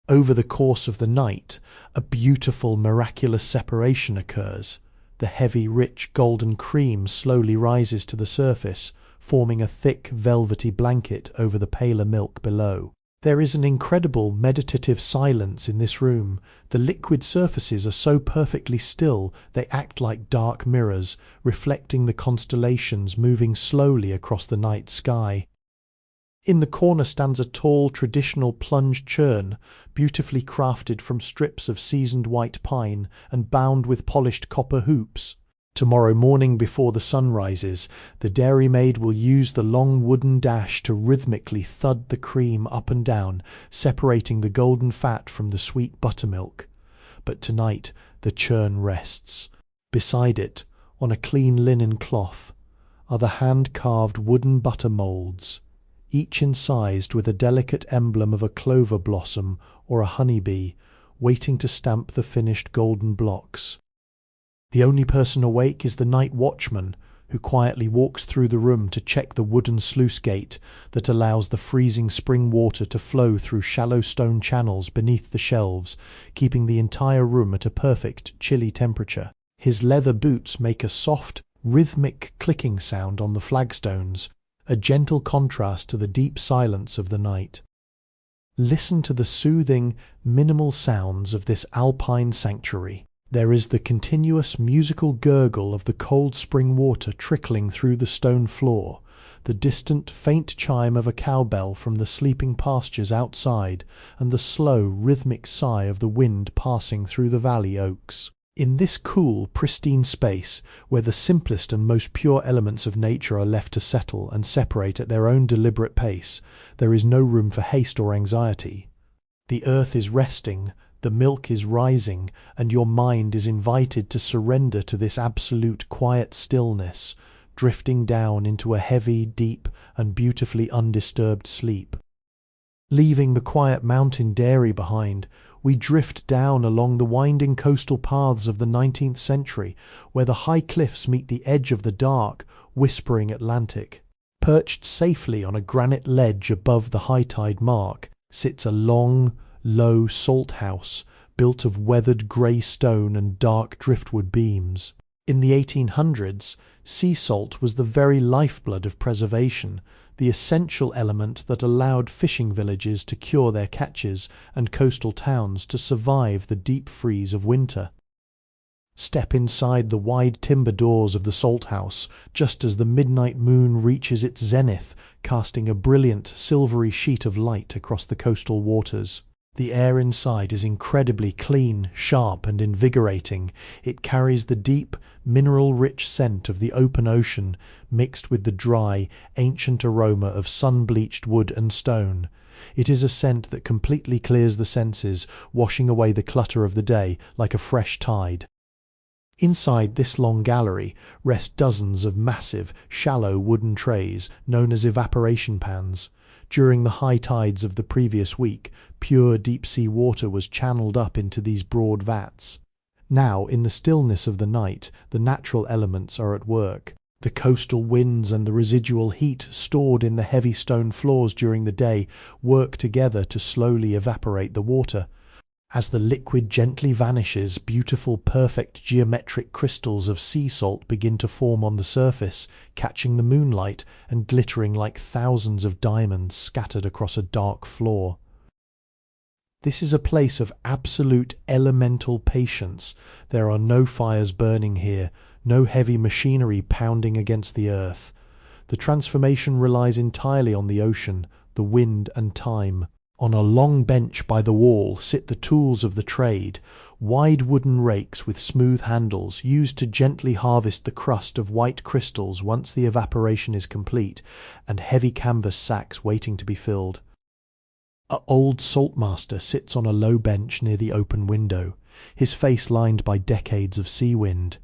Over the course of the night, a beautiful, miraculous separation occurs. The heavy, rich, golden cream slowly rises to the surface, forming a thick, velvety blanket over the paler milk below. There is an incredible meditative silence in this room. The liquid surfaces are so perfectly still they act like dark mirrors, reflecting the constellations moving slowly across the night sky. In the corner stands a tall, traditional plunge churn, beautifully crafted from strips of seasoned white pine and bound with polished copper hoops. Tomorrow morning before the sun rises, the dairymaid will use the long wooden dash to rhythmically thud the cream up and down, separating the golden fat from the sweet buttermilk. But tonight the churn rests. Beside it, on a clean linen cloth, are the hand-carved wooden butter moulds, each incised with a delicate emblem of a clover blossom or a honeybee, waiting to stamp the finished golden blocks. The only person awake is the night watchman, who quietly walks through the room to check the wooden sluice gate that allows the freezing spring water to flow through shallow stone channels beneath the shelves, keeping the entire room at a perfect, chilly temperature. His leather boots make a soft, rhythmic clicking sound on the flagstones, a gentle contrast to the deep silence of the night. Listen to the soothing, minimal sounds of this alpine sanctuary. There is the continuous musical gurgle of the cold spring water trickling through the stone floor, the distant, faint chime of a cowbell from the sleeping pastures outside, and the slow, rhythmic sigh of the wind passing through the valley oaks. In this cool, pristine space, where the simplest and most pure elements of nature are left to settle and separate at their own deliberate pace, there is no room for haste or anxiety. The earth is resting, the milk is rising, and your mind is invited to surrender to this absolute quiet stillness, drifting down into a heavy, deep, and beautifully undisturbed sleep. Leaving the quiet mountain dairy behind, we drift down along the winding coastal paths of the 19th century, where the high cliffs meet the edge of the dark, whispering Atlantic. Perched safely on a granite ledge above the high tide mark sits a long, low salt house built of weathered grey stone and dark driftwood beams. In the 1800s, sea salt was the very lifeblood of preservation, the essential element that allowed fishing villages to cure their catches and coastal towns to survive the deep freeze of winter. Step inside the wide timber doors of the salt house just as the midnight moon reaches its zenith, casting a brilliant silvery sheet of light across the coastal waters. The air inside is incredibly clean, sharp, and invigorating. It carries the deep, mineral-rich scent of the open ocean mixed with the dry, ancient aroma of sun-bleached wood and stone. It is a scent that completely clears the senses, washing away the clutter of the day like a fresh tide. Inside this long gallery rest dozens of massive, shallow wooden trays known as evaporation pans. During the high tides of the previous week, pure deep-sea water was channeled up into these broad vats. Now, in the stillness of the night, the natural elements are at work. The coastal winds and the residual heat stored in the heavy stone floors during the day work together to slowly evaporate the water. As the liquid gently vanishes, beautiful, perfect geometric crystals of sea salt begin to form on the surface, catching the moonlight and glittering like thousands of diamonds scattered across a dark floor. This is a place of absolute elemental patience. There are no fires burning here, no heavy machinery pounding against the earth. The transformation relies entirely on the ocean, the wind and time. On a long bench by the wall sit the tools of the trade, wide wooden rakes with smooth handles used to gently harvest the crust of white crystals once the evaporation is complete, and heavy canvas sacks waiting to be filled. An old saltmaster sits on a low bench near the open window, his face lined by decades of sea wind.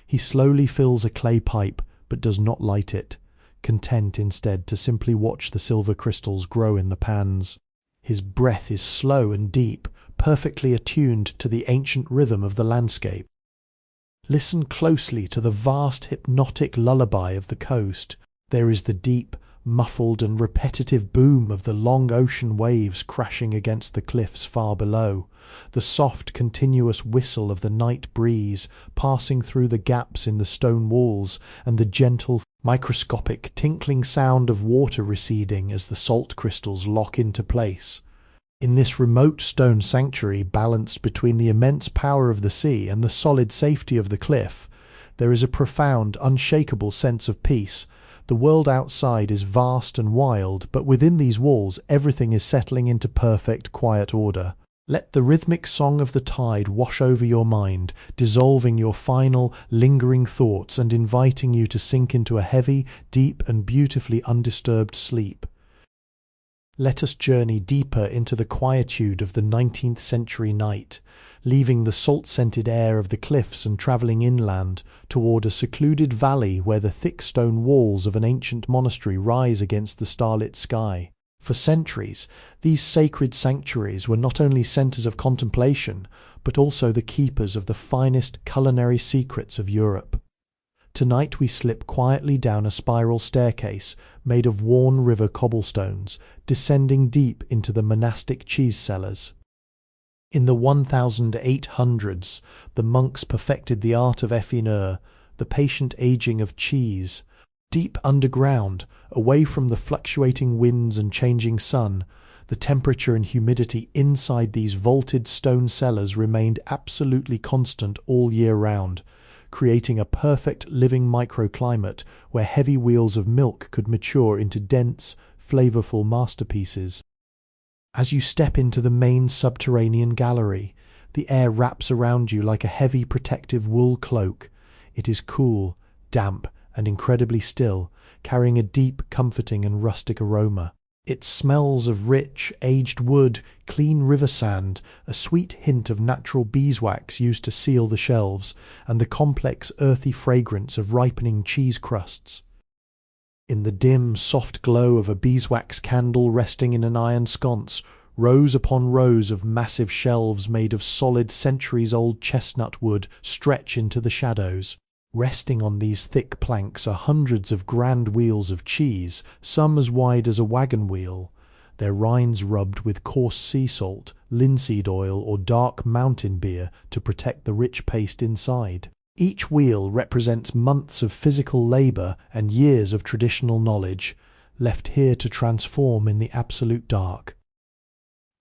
He slowly fills a clay pipe, but does not light it, content instead to simply watch the silver crystals grow in the pans. His breath is slow and deep, perfectly attuned to the ancient rhythm of the landscape. Listen closely to the vast hypnotic lullaby of the coast. There is the deep, muffled and repetitive boom of the long ocean waves crashing against the cliffs far below, the soft continuous whistle of the night breeze passing through the gaps in the stone walls, and the gentle, microscopic tinkling sound of water receding as the salt crystals lock into place. In this remote stone sanctuary, balanced between the immense power of the sea and the solid safety of the cliff, there is a profound, unshakable sense of peace. The world outside is vast and wild, but within these walls everything is settling into perfect, quiet order. Let the rhythmic song of the tide wash over your mind, dissolving your final, lingering thoughts and inviting you to sink into a heavy, deep and beautifully undisturbed sleep. Let us journey deeper into the quietude of the 19th century night, leaving the salt-scented air of the cliffs and travelling inland toward a secluded valley where the thick stone walls of an ancient monastery rise against the starlit sky. For centuries, these sacred sanctuaries were not only centres of contemplation, but also the keepers of the finest culinary secrets of Europe. Tonight we slip quietly down a spiral staircase made of worn river cobblestones, descending deep into the monastic cheese cellars. In the 1800s, the monks perfected the art of effineur, the patient aging of cheese. Deep underground, away from the fluctuating winds and changing sun, the temperature and humidity inside these vaulted stone cellars remained absolutely constant all year round, creating a perfect living microclimate where heavy wheels of milk could mature into dense, flavorful masterpieces. As you step into the main subterranean gallery, The air wraps around you like a heavy protective wool cloak. It is cool, damp, and incredibly still, carrying a deep, comforting and rustic aroma. It smells of rich, aged wood, clean river sand, a sweet hint of natural beeswax used to seal the shelves, and the complex, earthy fragrance of ripening cheese crusts. In the dim, soft glow of a beeswax candle resting in an iron sconce, rows upon rows of massive shelves made of solid centuries-old chestnut wood stretch into the shadows. Resting on these thick planks are hundreds of grand wheels of cheese, some as wide as a wagon wheel, their rinds rubbed with coarse sea salt, linseed oil, or dark mountain beer to protect the rich paste inside. Each wheel represents months of physical labour and years of traditional knowledge, left here to transform in the absolute dark.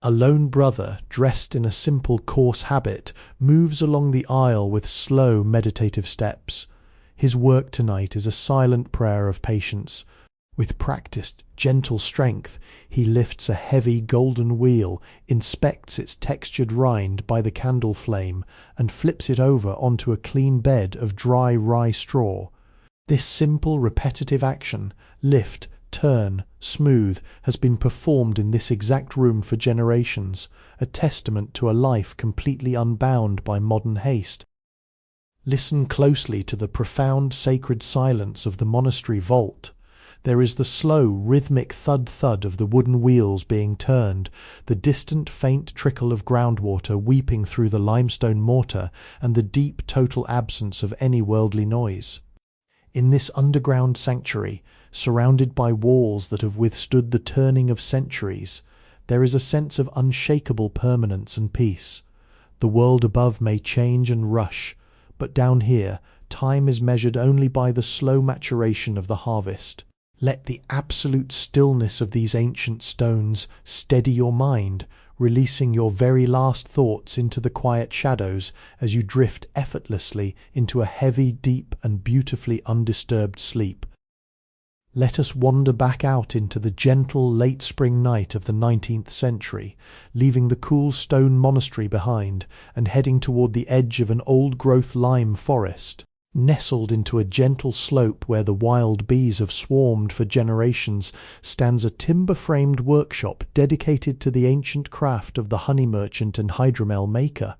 A lone brother, dressed in a simple coarse habit, moves along the aisle with slow, meditative steps. His work tonight is a silent prayer of patience. With practiced, gentle strength, he lifts a heavy golden wheel, inspects its textured rind by the candle flame, and flips it over onto a clean bed of dry rye straw. This simple, repetitive action, lift, turn, smooth, has been performed in this exact room for generations, a testament to a life completely unbound by modern haste. Listen closely to the profound sacred silence of the monastery vault. There is the slow, rhythmic thud-thud of the wooden wheels being turned, the distant faint trickle of groundwater weeping through the limestone mortar, and the deep total absence of any worldly noise. In this underground sanctuary, surrounded by walls that have withstood the turning of centuries, there is a sense of unshakable permanence and peace. The world above may change and rush, but down here, time is measured only by the slow maturation of the harvest. Let the absolute stillness of these ancient stones steady your mind, releasing your very last thoughts into the quiet shadows as you drift effortlessly into a heavy, deep, and beautifully undisturbed sleep. Let us wander back out into the gentle late spring night of the 19th century, leaving the cool stone monastery behind and heading toward the edge of an old-growth lime forest. Nestled into a gentle slope where the wild bees have swarmed for generations stands a timber-framed workshop dedicated to the ancient craft of the honey merchant and hydromel maker.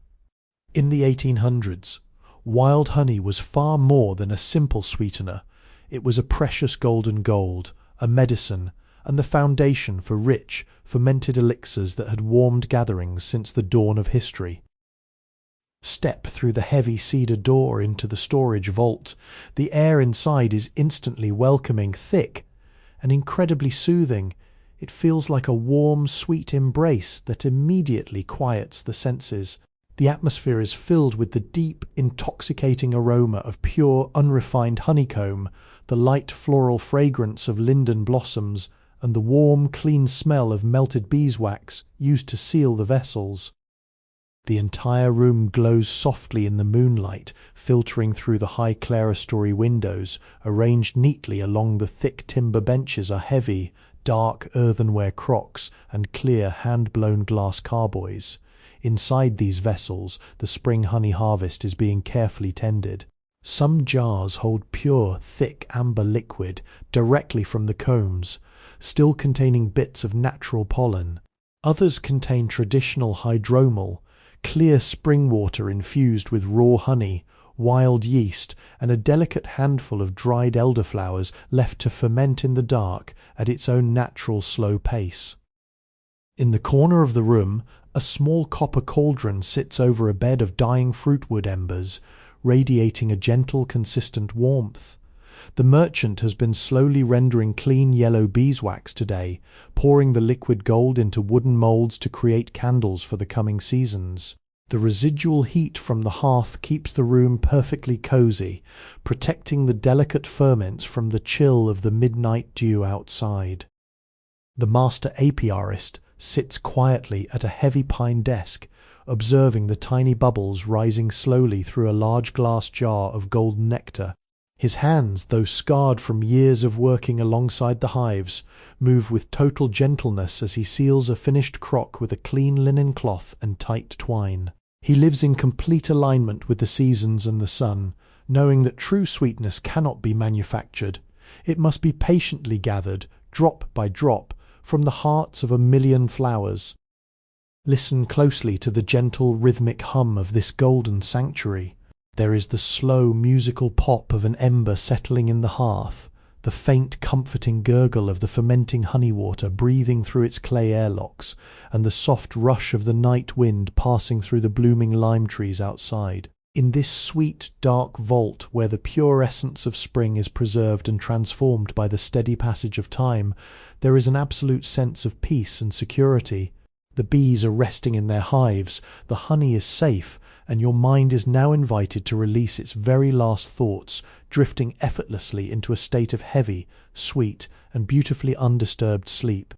In the 1800s, wild honey was far more than a simple sweetener. It was a precious golden gold, a medicine, and the foundation for rich, fermented elixirs that had warmed gatherings since the dawn of history. Step through the heavy cedar door into the storage vault. The air inside is instantly welcoming, thick, and incredibly soothing. It feels like a warm, sweet embrace that immediately quiets the senses. The atmosphere is filled with the deep, intoxicating aroma of pure, unrefined honeycomb, the light floral fragrance of linden blossoms, and the warm, clean smell of melted beeswax used to seal the vessels. The entire room glows softly in the moonlight, filtering through the high clerestory windows. Arranged neatly along the thick timber benches are heavy, dark earthenware crocks and clear, hand-blown glass carboys. Inside these vessels, the spring honey harvest is being carefully tended. Some jars hold pure, thick amber liquid directly from the combs, still containing bits of natural pollen. Others contain traditional hydromal, clear spring water infused with raw honey, wild yeast, and a delicate handful of dried elderflowers left to ferment in the dark at its own natural slow pace. In the corner of the room, a small copper cauldron sits over a bed of dying fruitwood embers, radiating a gentle, consistent warmth. The merchant has been slowly rendering clean yellow beeswax today, pouring the liquid gold into wooden moulds to create candles for the coming seasons. The residual heat from the hearth keeps the room perfectly cozy, protecting the delicate ferments from the chill of the midnight dew outside. The master apiarist sits quietly at a heavy pine desk, observing the tiny bubbles rising slowly through a large glass jar of golden nectar. His hands, though scarred from years of working alongside the hives, move with total gentleness as he seals a finished crock with a clean linen cloth and tight twine. He lives in complete alignment with the seasons and the sun, knowing that true sweetness cannot be manufactured. It must be patiently gathered, drop by drop, from the hearts of a million flowers. Listen closely to the gentle rhythmic hum of this golden sanctuary. There is the slow musical pop of an ember settling in the hearth, the faint comforting gurgle of the fermenting honey water breathing through its clay airlocks, and the soft rush of the night wind passing through the blooming lime trees outside. In this sweet, dark vault where the pure essence of spring is preserved and transformed by the steady passage of time, there is an absolute sense of peace and security. The bees are resting in their hives, the honey is safe, and your mind is now invited to release its very last thoughts, drifting effortlessly into a state of heavy, sweet, and beautifully undisturbed sleep.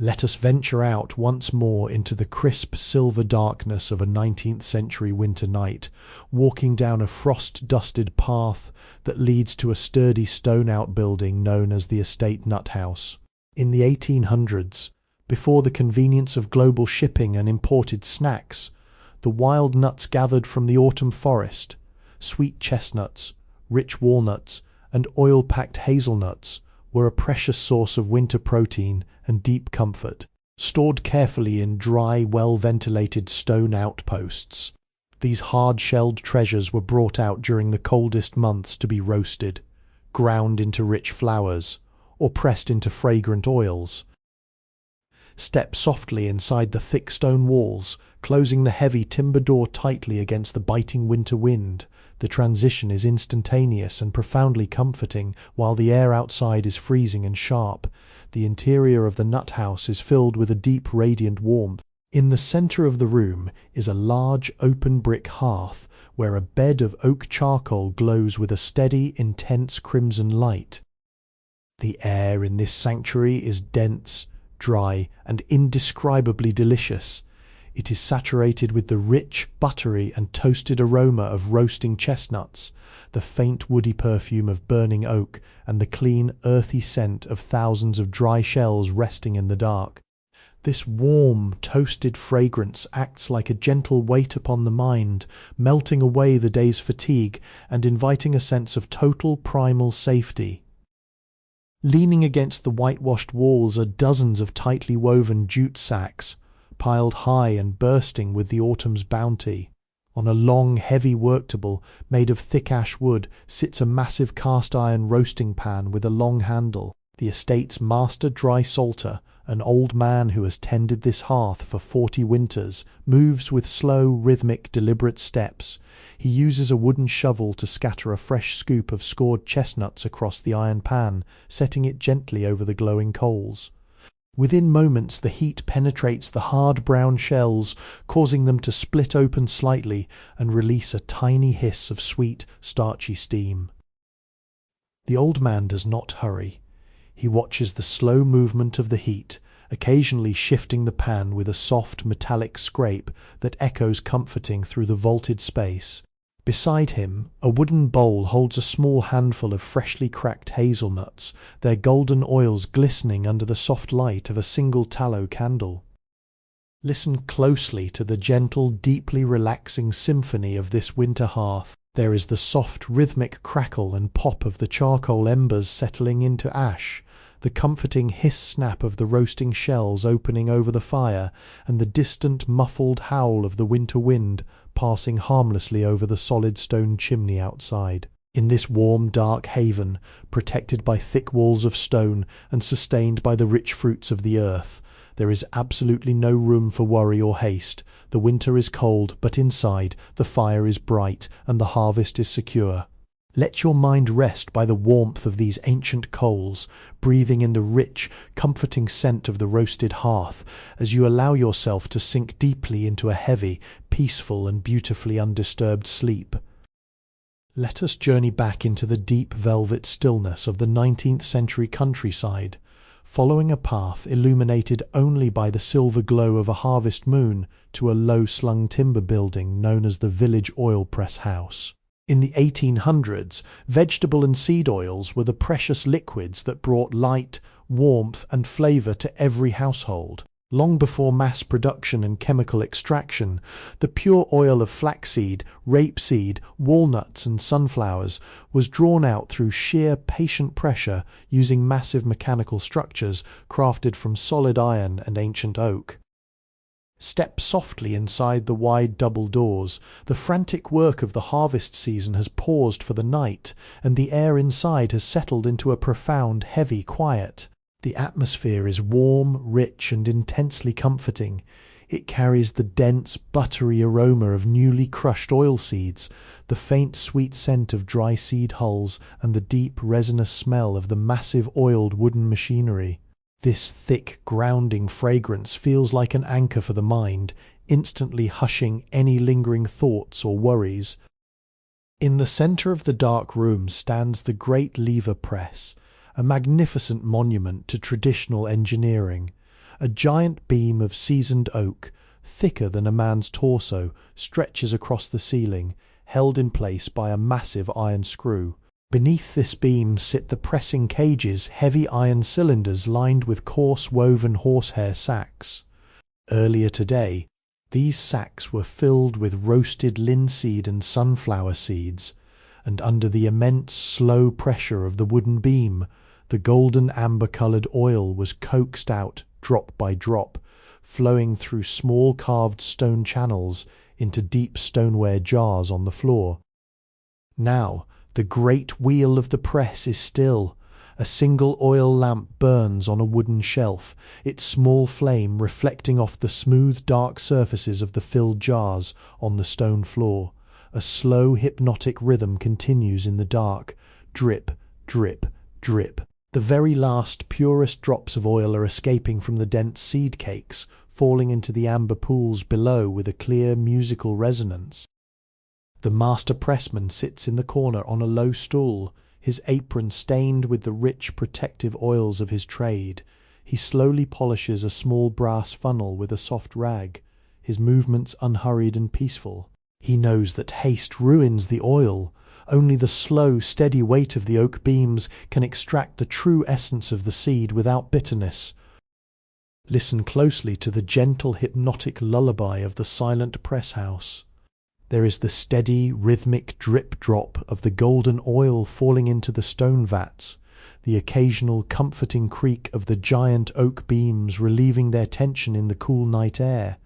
Let us venture out once more into the crisp silver darkness of a 19th century winter night, walking down a frost-dusted path that leads to a sturdy stone outbuilding known as the estate nut house. In the 1800s, before the convenience of global shipping and imported snacks, the wild nuts gathered from the autumn forest, sweet chestnuts, rich walnuts, and oil-packed hazelnuts, were a precious source of winter protein and deep comfort, stored carefully in dry, well-ventilated stone outposts. These hard-shelled treasures were brought out during the coldest months to be roasted, ground into rich flours, or pressed into fragrant oils. Step softly inside the thick stone walls, closing the heavy timber door tightly against the biting winter wind. The transition is instantaneous and profoundly comforting, while the air outside is freezing and sharp. The interior of the nut house is filled with a deep radiant warmth. In the centre of the room is a large open brick hearth, where a bed of oak charcoal glows with a steady, intense crimson light. The air in this sanctuary is dense, dry, and indescribably delicious. It is saturated with the rich, buttery, and toasted aroma of roasting chestnuts, the faint woody perfume of burning oak, and the clean, earthy scent of thousands of dry shells resting in the dark. This warm, toasted fragrance acts like a gentle weight upon the mind, melting away the day's fatigue and inviting a sense of total primal safety. Leaning against the whitewashed walls are dozens of tightly woven jute sacks, piled high and bursting with the autumn's bounty. On a long, heavy worktable made of thick ash wood sits a massive cast-iron roasting pan with a long handle. The estate's master dry salter, an old man who has tended this hearth for 40 winters, moves with slow, rhythmic, deliberate steps. He uses a wooden shovel to scatter a fresh scoop of scored chestnuts across the iron pan, setting it gently over the glowing coals. Within moments the heat penetrates the hard brown shells, causing them to split open slightly and release a tiny hiss of sweet, starchy steam. The old man does not hurry. He watches the slow movement of the heat, occasionally shifting the pan with a soft metallic scrape that echoes comforting through the vaulted space. Beside him, a wooden bowl holds a small handful of freshly cracked hazelnuts, their golden oils glistening under the soft light of a single tallow candle. Listen closely to the gentle, deeply relaxing symphony of this winter hearth. There is the soft, rhythmic crackle and pop of the charcoal embers settling into ash, the comforting hiss-snap of the roasting shells opening over the fire, and the distant, muffled howl of the winter wind passing harmlessly over the solid stone chimney outside. In this warm, dark haven, protected by thick walls of stone and sustained by the rich fruits of the earth, there is absolutely no room for worry or haste. The winter is cold, but inside, the fire is bright and the harvest is secure. Let your mind rest by the warmth of these ancient coals, breathing in the rich, comforting scent of the roasted hearth, as you allow yourself to sink deeply into a heavy, peaceful, and beautifully undisturbed sleep. Let us journey back into the deep velvet stillness of the 19th century countryside, following a path illuminated only by the silver glow of a harvest moon to a low-slung timber building known as the village oil press house. In the 1800s, vegetable and seed oils were the precious liquids that brought light, warmth, and flavour to every household. Long before mass production and chemical extraction, the pure oil of flaxseed, rapeseed, walnuts and sunflowers was drawn out through sheer patient pressure using massive mechanical structures crafted from solid iron and ancient oak. Step softly inside the wide double doors. The frantic work of the harvest season has paused for the night, and the air inside has settled into a profound, heavy quiet. The atmosphere is warm, rich, and intensely comforting. It carries the dense, buttery aroma of newly crushed oilseeds, the faint, sweet scent of dry seed hulls, and the deep, resinous smell of the massive oiled wooden machinery. This thick, grounding fragrance feels like an anchor for the mind, instantly hushing any lingering thoughts or worries. In the center of the dark room stands the great lever press, a magnificent monument to traditional engineering. A giant beam of seasoned oak, thicker than a man's torso, stretches across the ceiling, held in place by a massive iron screw. Beneath this beam sit the pressing cages, heavy iron cylinders lined with coarse woven horsehair sacks. Earlier today, these sacks were filled with roasted linseed and sunflower seeds, and under the immense, slow pressure of the wooden beam, the golden amber-coloured oil was coaxed out drop by drop, flowing through small carved stone channels into deep stoneware jars on the floor. Now, the great wheel of the press is still. A single oil lamp burns on a wooden shelf, its small flame reflecting off the smooth, dark surfaces of the filled jars on the stone floor. A slow, hypnotic rhythm continues in the dark. Drip, drip, drip. The very last, purest drops of oil are escaping from the dense seed cakes, falling into the amber pools below with a clear, musical resonance. The master pressman sits in the corner on a low stool, his apron stained with the rich, protective oils of his trade. He slowly polishes a small brass funnel with a soft rag, his movements unhurried and peaceful. He knows that haste ruins the oil. Only the slow, steady weight of the oak beams can extract the true essence of the seed without bitterness. Listen closely to the gentle, hypnotic lullaby of the silent press house. There is the steady, rhythmic drip-drop of the golden oil falling into the stone vats, the occasional comforting creak of the giant oak beams relieving their tension in the cool night air,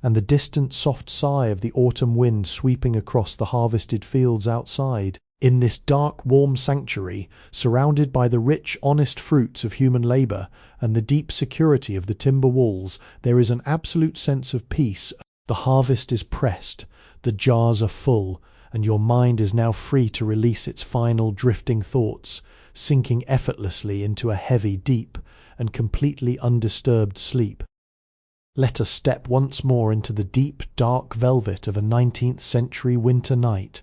and the distant soft sigh of the autumn wind sweeping across the harvested fields outside. In this dark, warm sanctuary, surrounded by the rich, honest fruits of human labour and the deep security of the timber walls, there is an absolute sense of peace. The harvest is pressed, the jars are full, and your mind is now free to release its final drifting thoughts, sinking effortlessly into a heavy, deep, and completely undisturbed sleep. Let us step once more into the deep, dark velvet of a 19th century winter night,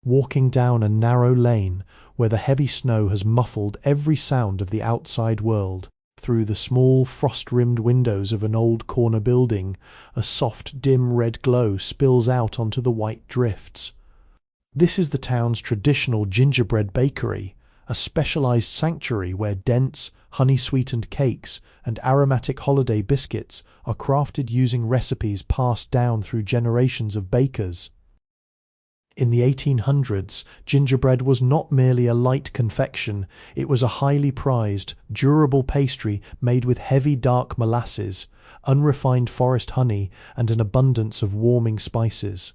walking down a narrow lane where the heavy snow has muffled every sound of the outside world. Through the small, frost-rimmed windows of an old corner building, a soft, dim red glow spills out onto the white drifts. This is the town's traditional gingerbread bakery, a specialized sanctuary where dense, honey-sweetened cakes and aromatic holiday biscuits are crafted using recipes passed down through generations of bakers. In the 1800s, gingerbread was not merely a light confection, it was a highly prized, durable pastry made with heavy dark molasses, unrefined forest honey, and an abundance of warming spices.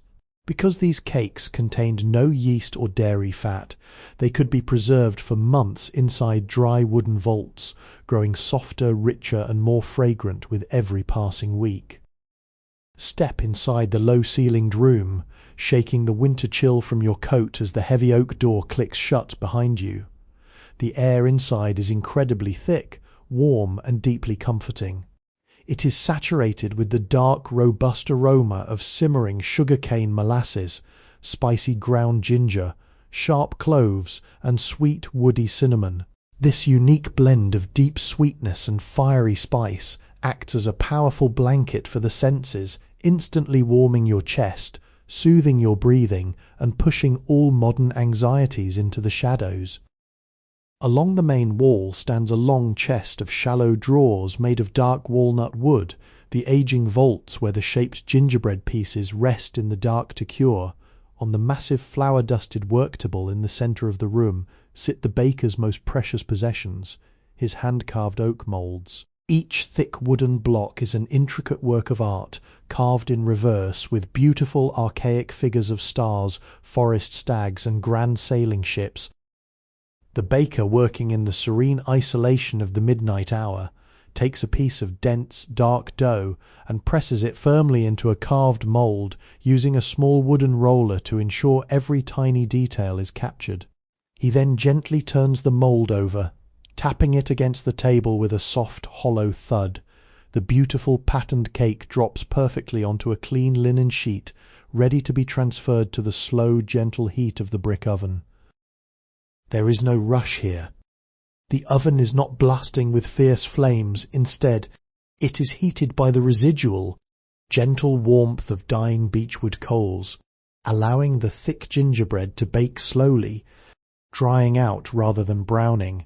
Because these cakes contained no yeast or dairy fat, they could be preserved for months inside dry wooden vaults, growing softer, richer, and more fragrant with every passing week. Step inside the low-ceilinged room, shaking the winter chill from your coat as the heavy oak door clicks shut behind you. The air inside is incredibly thick, warm, and deeply comforting. It is saturated with the dark, robust aroma of simmering sugarcane molasses, spicy ground ginger, sharp cloves, and sweet, woody cinnamon. This unique blend of deep sweetness and fiery spice acts as a powerful blanket for the senses, instantly warming your chest, soothing your breathing, and pushing all modern anxieties into the shadows. Along the main wall stands a long chest of shallow drawers made of dark walnut wood, The aging vaults where the shaped gingerbread pieces rest in the dark to cure. On the massive flour-dusted work table in the centre of the room sit the baker's most precious possessions, his hand-carved oak moulds. Each thick wooden block is an intricate work of art, carved in reverse with beautiful archaic figures of stars, forest stags, and grand sailing ships. The baker, working in the serene isolation of the midnight hour, takes a piece of dense, dark dough and presses it firmly into a carved mould, using a small wooden roller to ensure every tiny detail is captured. He then gently turns the mould over, tapping it against the table with a soft, hollow thud. The beautiful patterned cake drops perfectly onto a clean linen sheet, ready to be transferred to the slow, gentle heat of the brick oven. There is no rush here. The oven is not blasting with fierce flames. Instead, it is heated by the residual, gentle warmth of dying beechwood coals, allowing the thick gingerbread to bake slowly, drying out rather than browning,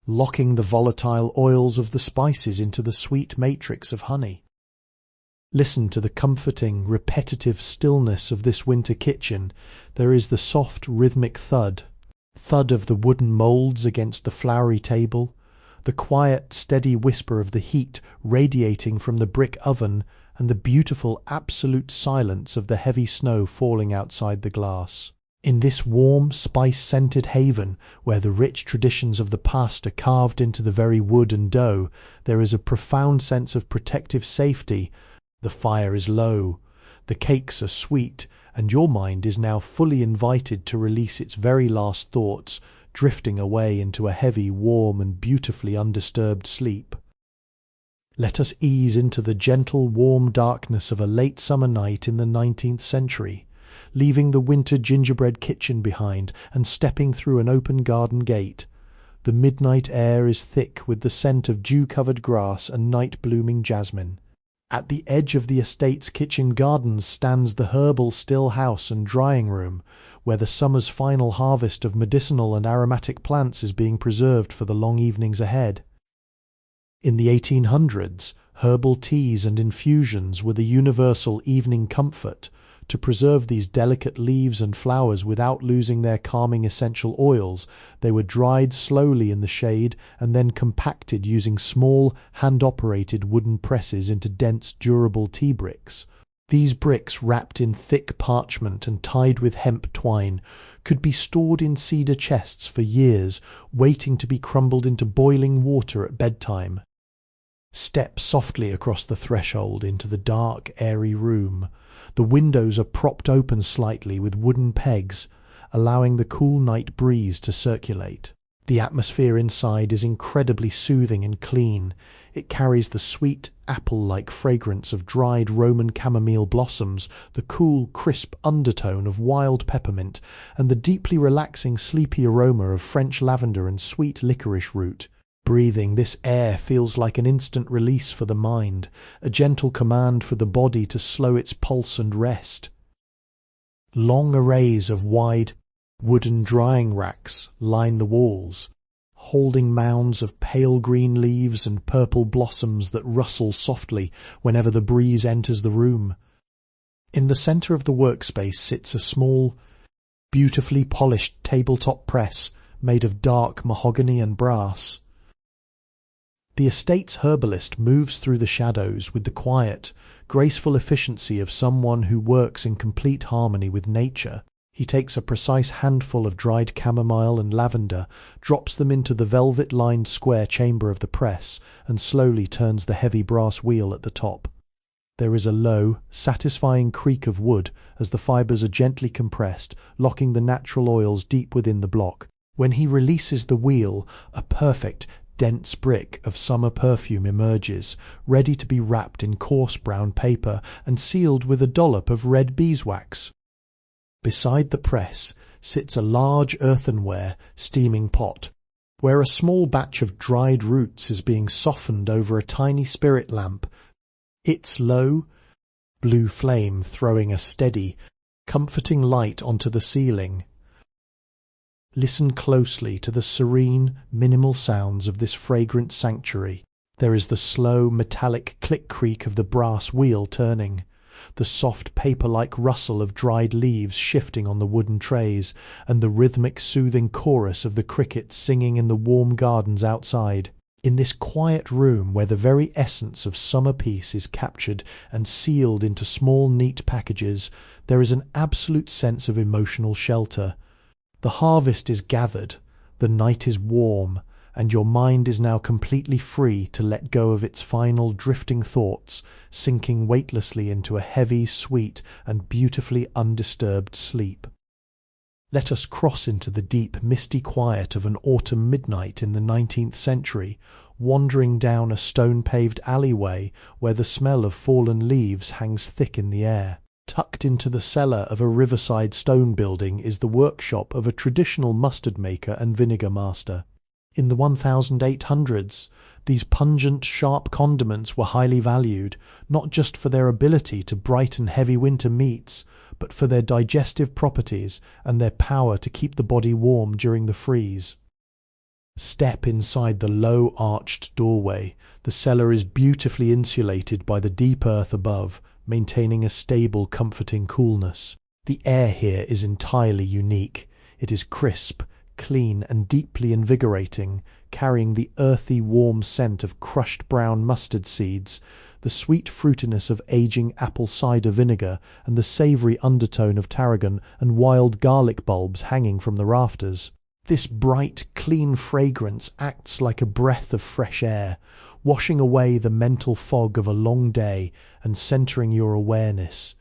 locking the volatile oils of the spices into the sweet matrix of honey. Listen to the comforting, repetitive stillness of this winter kitchen. There is the soft, rhythmic thud of the wooden moulds against the floury table, the quiet, steady whisper of the heat radiating from the brick oven, and the beautiful, absolute silence of the heavy snow falling outside the glass. In this warm, spice-scented haven, where the rich traditions of the past are carved into the very wood and dough, there is a profound sense of protective safety. The fire is low, the cakes are sweet, and your mind is now fully invited to release its very last thoughts, drifting away into a heavy, warm, and beautifully undisturbed sleep. Let us ease into the gentle, warm darkness of a late summer night in the 19th century, leaving the winter gingerbread kitchen behind and stepping through an open garden gate. The midnight air is thick with the scent of dew-covered grass and night-blooming jasmine. At the edge of the estate's kitchen gardens stands the herbal still house and drying room, where the summer's final harvest of medicinal and aromatic plants is being preserved for the long evenings ahead. In the 1800s, herbal teas and infusions were the universal evening comfort. To preserve these delicate leaves and flowers without losing their calming essential oils, they were dried slowly in the shade and then compacted using small, hand-operated wooden presses into dense, durable tea bricks. These bricks, wrapped in thick parchment and tied with hemp twine, could be stored in cedar chests for years, waiting to be crumbled into boiling water at bedtime. Step softly across the threshold into the dark, airy room. The windows are propped open slightly with wooden pegs, allowing the cool night breeze to circulate. The atmosphere inside is incredibly soothing and clean. It carries the sweet, apple-like fragrance of dried Roman chamomile blossoms, the cool, crisp undertone of wild peppermint, and the deeply relaxing, sleepy aroma of French lavender and sweet licorice root. Breathing this air feels like an instant release for the mind, a gentle command for the body to slow its pulse and rest. Long arrays of wide, wooden drying racks line the walls, holding mounds of pale green leaves and purple blossoms that rustle softly whenever the breeze enters the room. In the centre of the workspace sits a small, beautifully polished tabletop press made of dark mahogany and brass. The estate's herbalist moves through the shadows with the quiet, graceful efficiency of someone who works in complete harmony with nature. He takes a precise handful of dried chamomile and lavender, drops them into the velvet-lined square chamber of the press, and slowly turns the heavy brass wheel at the top. There is a low, satisfying creak of wood as the fibres are gently compressed, locking the natural oils deep within the block. When he releases the wheel, a perfect, dense brick of summer perfume emerges, ready to be wrapped in coarse brown paper and sealed with a dollop of red beeswax. Beside the press sits a large earthenware steaming pot, where a small batch of dried roots is being softened over a tiny spirit lamp, its low, blue flame throwing a steady, comforting light onto the ceiling. Listen closely to the serene, minimal sounds of this fragrant sanctuary. There is the slow, metallic click-creak of the brass wheel turning, the soft paper-like rustle of dried leaves shifting on the wooden trays, and the rhythmic, soothing chorus of the crickets singing in the warm gardens outside. In this quiet room where the very essence of summer peace is captured and sealed into small, neat packages, there is an absolute sense of emotional shelter. The harvest is gathered, the night is warm, and your mind is now completely free to let go of its final drifting thoughts, sinking weightlessly into a heavy, sweet, and beautifully undisturbed sleep. Let us cross into the deep, misty quiet of an autumn midnight in the 19th century, wandering down a stone-paved alleyway where the smell of fallen leaves hangs thick in the air. Tucked into the cellar of a riverside stone building is the workshop of a traditional mustard maker and vinegar master. In the 1800s, these pungent, sharp condiments were highly valued, not just for their ability to brighten heavy winter meats, but for their digestive properties and their power to keep the body warm during the freeze. Step inside the low, arched doorway. The cellar is beautifully insulated by the deep earth above, maintaining a stable, comforting coolness. The air here is entirely unique. It is crisp, clean and deeply invigorating, carrying the earthy, warm scent of crushed brown mustard seeds, the sweet fruitiness of aging apple cider vinegar, and the savoury undertone of tarragon and wild garlic bulbs hanging from the rafters. This bright, clean fragrance acts like a breath of fresh air, washing away the mental fog of a long day and centering your awareness.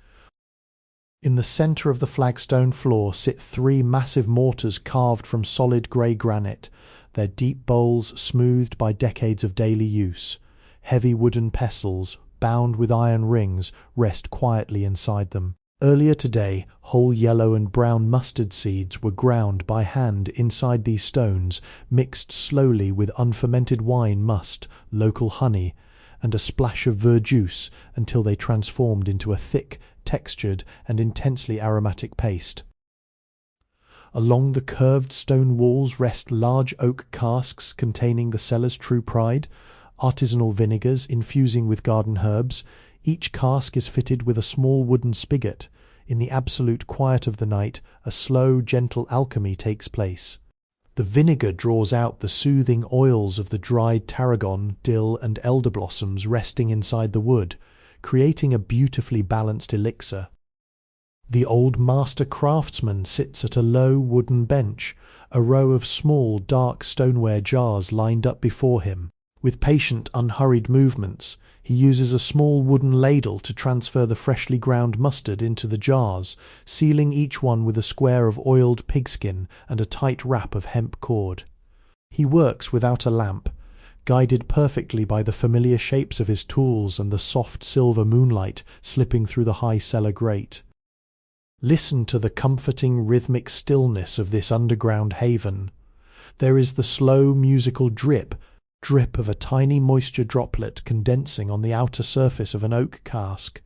In the centre of the flagstone floor sit 3 massive mortars carved from solid grey granite, their deep bowls smoothed by decades of daily use. Heavy wooden pestles, bound with iron rings, rest quietly inside them. Earlier today, whole yellow and brown mustard seeds were ground by hand inside these stones, mixed slowly with unfermented wine must, local honey, and a splash of verjuice until they transformed into a thick, textured and intensely aromatic paste. Along the curved stone walls rest large oak casks containing the cellar's true pride, artisanal vinegars infusing with garden herbs. Each cask is fitted with a small wooden spigot. In the absolute quiet of the night, a slow, gentle alchemy takes place. The vinegar draws out the soothing oils of the dried tarragon, dill and elder blossoms resting inside the wood, creating a beautifully balanced elixir. The old master craftsman sits at a low wooden bench, a row of small dark stoneware jars lined up before him. With patient, unhurried movements, he uses a small wooden ladle to transfer the freshly ground mustard into the jars, sealing each one with a square of oiled pigskin and a tight wrap of hemp cord. He works without a lamp, guided perfectly by the familiar shapes of his tools and the soft silver moonlight slipping through the high cellar grate. Listen to the comforting rhythmic stillness of this underground haven. There is the slow musical drip of a tiny moisture droplet condensing on the outer surface of an oak cask,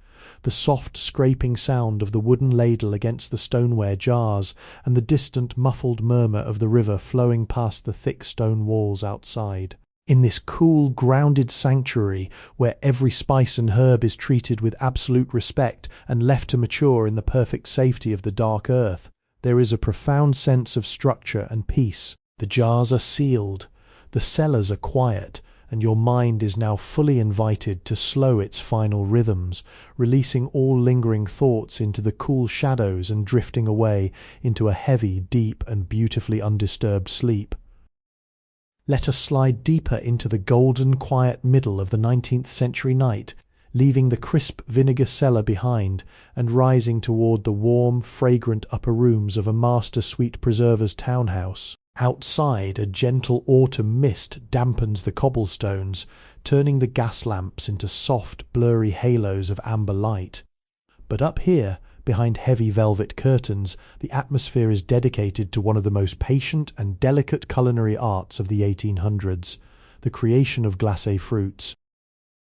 the soft scraping sound of the wooden ladle against the stoneware jars, and the distant muffled murmur of the river flowing past the thick stone walls outside. In this cool, grounded sanctuary, where every spice and herb is treated with absolute respect and left to mature in the perfect safety of the dark earth, there is a profound sense of structure and peace. The jars are sealed, the cellars are quiet, and your mind is now fully invited to slow its final rhythms, releasing all lingering thoughts into the cool shadows and drifting away into a heavy, deep, and beautifully undisturbed sleep. Let us slide deeper into the golden, quiet middle of the 19th century night, leaving the crisp vinegar cellar behind and rising toward the warm, fragrant upper rooms of a master sweet preserver's townhouse. Outside, a gentle autumn mist dampens the cobblestones, turning the gas lamps into soft, blurry halos of amber light. But up here, behind heavy velvet curtains, the atmosphere is dedicated to one of the most patient and delicate culinary arts of the 1800s, the creation of glacé fruits.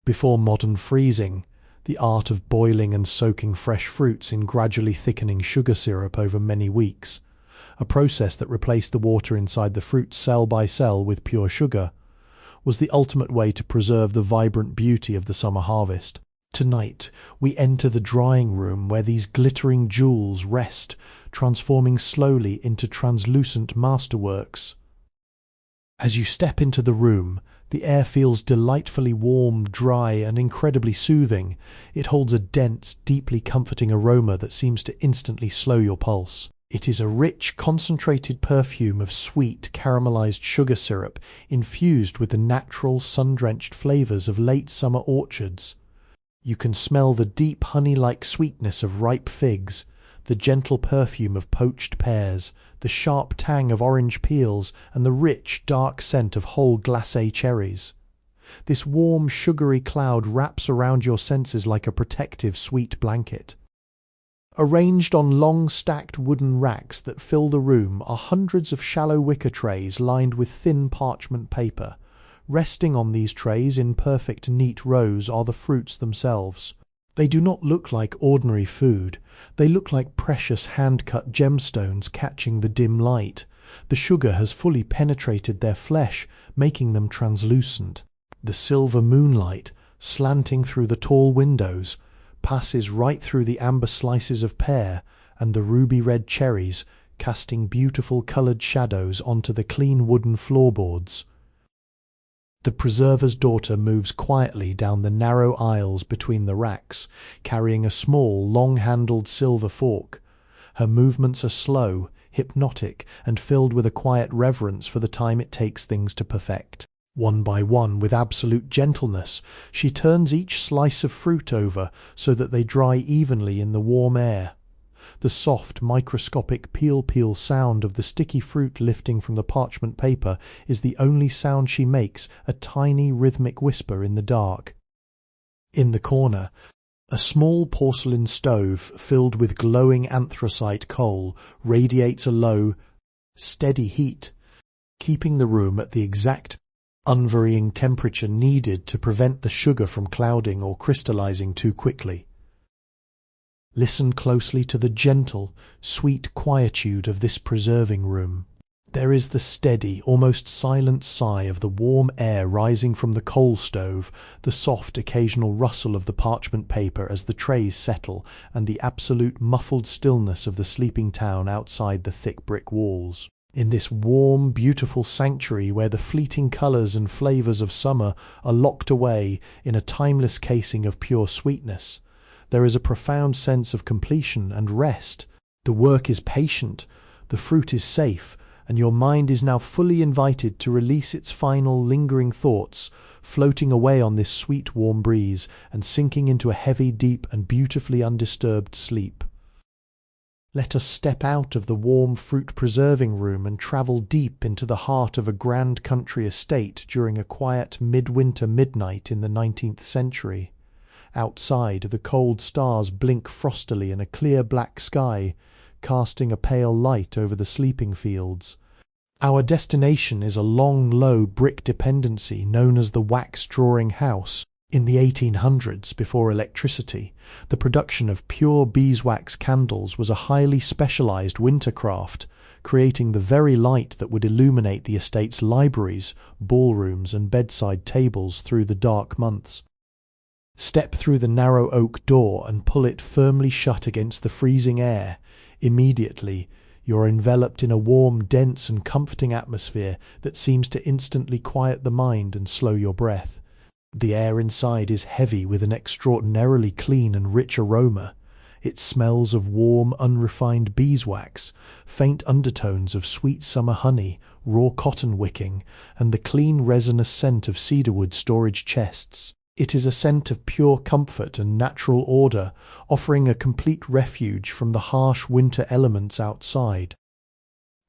Before modern freezing, the art of boiling and soaking fresh fruits in gradually thickening sugar syrup over many weeks, a process that replaced the water inside the fruit cell by cell with pure sugar. was the ultimate way to preserve the vibrant beauty of the summer harvest. Tonight, we enter the drying room where these glittering jewels rest, transforming slowly into translucent masterworks. As you step into the room, the air feels delightfully warm, dry, and incredibly soothing. It holds a dense, deeply comforting aroma that seems to instantly slow your pulse. It is a rich, concentrated perfume of sweet, caramelized sugar syrup infused with the natural, sun-drenched flavors of late summer orchards. You can smell the deep honey-like sweetness of ripe figs, the gentle perfume of poached pears, the sharp tang of orange peels, and the rich, dark scent of whole glacé cherries. This warm, sugary cloud wraps around your senses like a protective, sweet blanket. Arranged on long, stacked wooden racks that fill the room are hundreds of shallow wicker trays lined with thin parchment paper. Resting on these trays in perfect, neat rows are the fruits themselves. They do not look like ordinary food. They look like precious hand-cut gemstones catching the dim light. The sugar has fully penetrated their flesh, making them translucent. The silver moonlight, slanting through the tall windows, passes right through the amber slices of pear and the ruby-red cherries, casting beautiful coloured shadows onto the clean wooden floorboards. The preserver's daughter moves quietly down the narrow aisles between the racks, carrying a small, long-handled silver fork. Her movements are slow, hypnotic, and filled with a quiet reverence for the time it takes things to perfect. One by one, with absolute gentleness, she turns each slice of fruit over so that they dry evenly in the warm air. The soft, microscopic peel sound of the sticky fruit lifting from the parchment paper is the only sound she makes, a tiny rhythmic whisper in the dark. In the corner, a small porcelain stove filled with glowing anthracite coal radiates a low, steady heat, keeping the room at the exact, unvarying temperature needed to prevent the sugar from clouding or crystallizing too quickly. Listen closely to the gentle, sweet quietude of this preserving room. There is the steady, almost silent sigh of the warm air rising from the coal stove, the soft occasional rustle of the parchment paper as the trays settle, and the absolute muffled stillness of the sleeping town outside the thick brick walls. In this warm, beautiful sanctuary where the fleeting colours and flavours of summer are locked away in a timeless casing of pure sweetness, there is a profound sense of completion and rest. The work is patient, the fruit is safe, and your mind is now fully invited to release its final lingering thoughts, floating away on this sweet warm breeze and sinking into a heavy, deep and beautifully undisturbed sleep. Let us step out of the warm fruit-preserving room and travel deep into the heart of a grand country estate during a quiet midwinter midnight in the 19th century. Outside, the cold stars blink frostily in a clear black sky, casting a pale light over the sleeping fields. Our destination is a long, low brick dependency known as the wax-drawing house. In the 1800s, before electricity, the production of pure beeswax candles was a highly specialized winter craft, creating the very light that would illuminate the estate's libraries, ballrooms, and bedside tables through the dark months. Step through the narrow oak door and pull it firmly shut against the freezing air. Immediately, you're enveloped in a warm, dense, and comforting atmosphere that seems to instantly quiet the mind and slow your breath. The air inside is heavy with an extraordinarily clean and rich aroma. It smells of warm, unrefined beeswax, faint undertones of sweet summer honey, raw cotton wicking, and the clean resinous scent of cedarwood storage chests. It is a scent of pure comfort and natural order, offering a complete refuge from the harsh winter elements outside.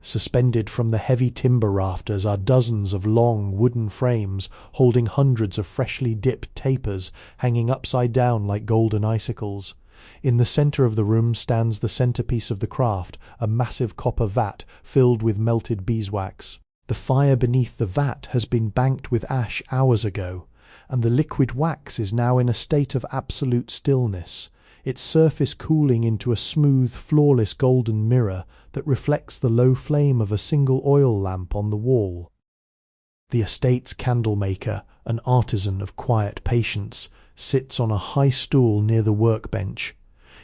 Suspended from the heavy timber rafters are dozens of long wooden frames holding hundreds of freshly dipped tapers hanging upside down like golden icicles. In the centre of the room stands the centrepiece of the craft, a massive copper vat filled with melted beeswax. The fire beneath the vat has been banked with ash hours ago, and the liquid wax is now in a state of absolute stillness, its surface cooling into a smooth, flawless golden mirror that reflects the low flame of a single oil lamp on the wall. The estate's candlemaker, an artisan of quiet patience, sits on a high stool near the workbench.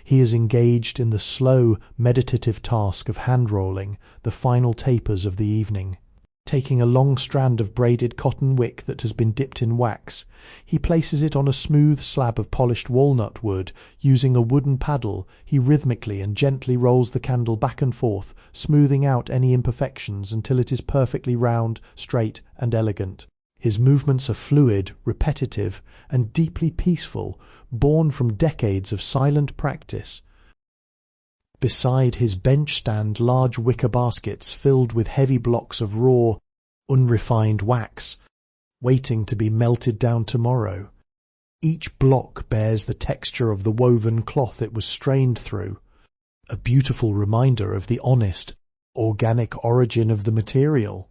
He is engaged in the slow, meditative task of hand-rolling the final tapers of the evening. Taking a long strand of braided cotton wick that has been dipped in wax, he places it on a smooth slab of polished walnut wood. Using a wooden paddle, he rhythmically and gently rolls the candle back and forth, smoothing out any imperfections until it is perfectly round, straight, and elegant. His movements are fluid, repetitive, and deeply peaceful, born from decades of silent practice. Beside his bench stand large wicker baskets filled with heavy blocks of raw, unrefined wax, waiting to be melted down tomorrow. Each block bears the texture of the woven cloth it was strained through, a beautiful reminder of the honest, organic origin of the material.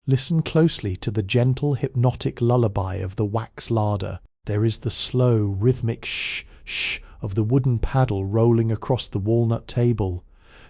Listen closely to the gentle, hypnotic lullaby of the wax larder. There is the slow, rhythmic shh of the wooden paddle rolling across the walnut table,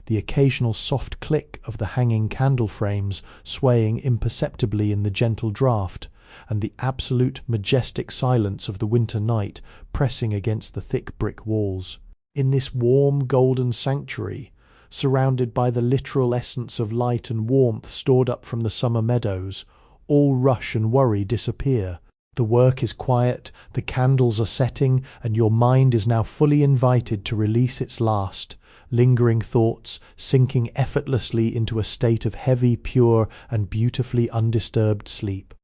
the occasional soft click of the hanging candle frames swaying imperceptibly in the gentle draught, and the absolute majestic silence of the winter night pressing against the thick brick walls. In this warm, golden sanctuary, surrounded by the literal essence of light and warmth stored up from the summer meadows, all rush and worry disappear. The work is quiet, the candles are setting, and your mind is now fully invited to release its last, lingering thoughts, sinking effortlessly into a state of heavy, pure, and beautifully undisturbed sleep.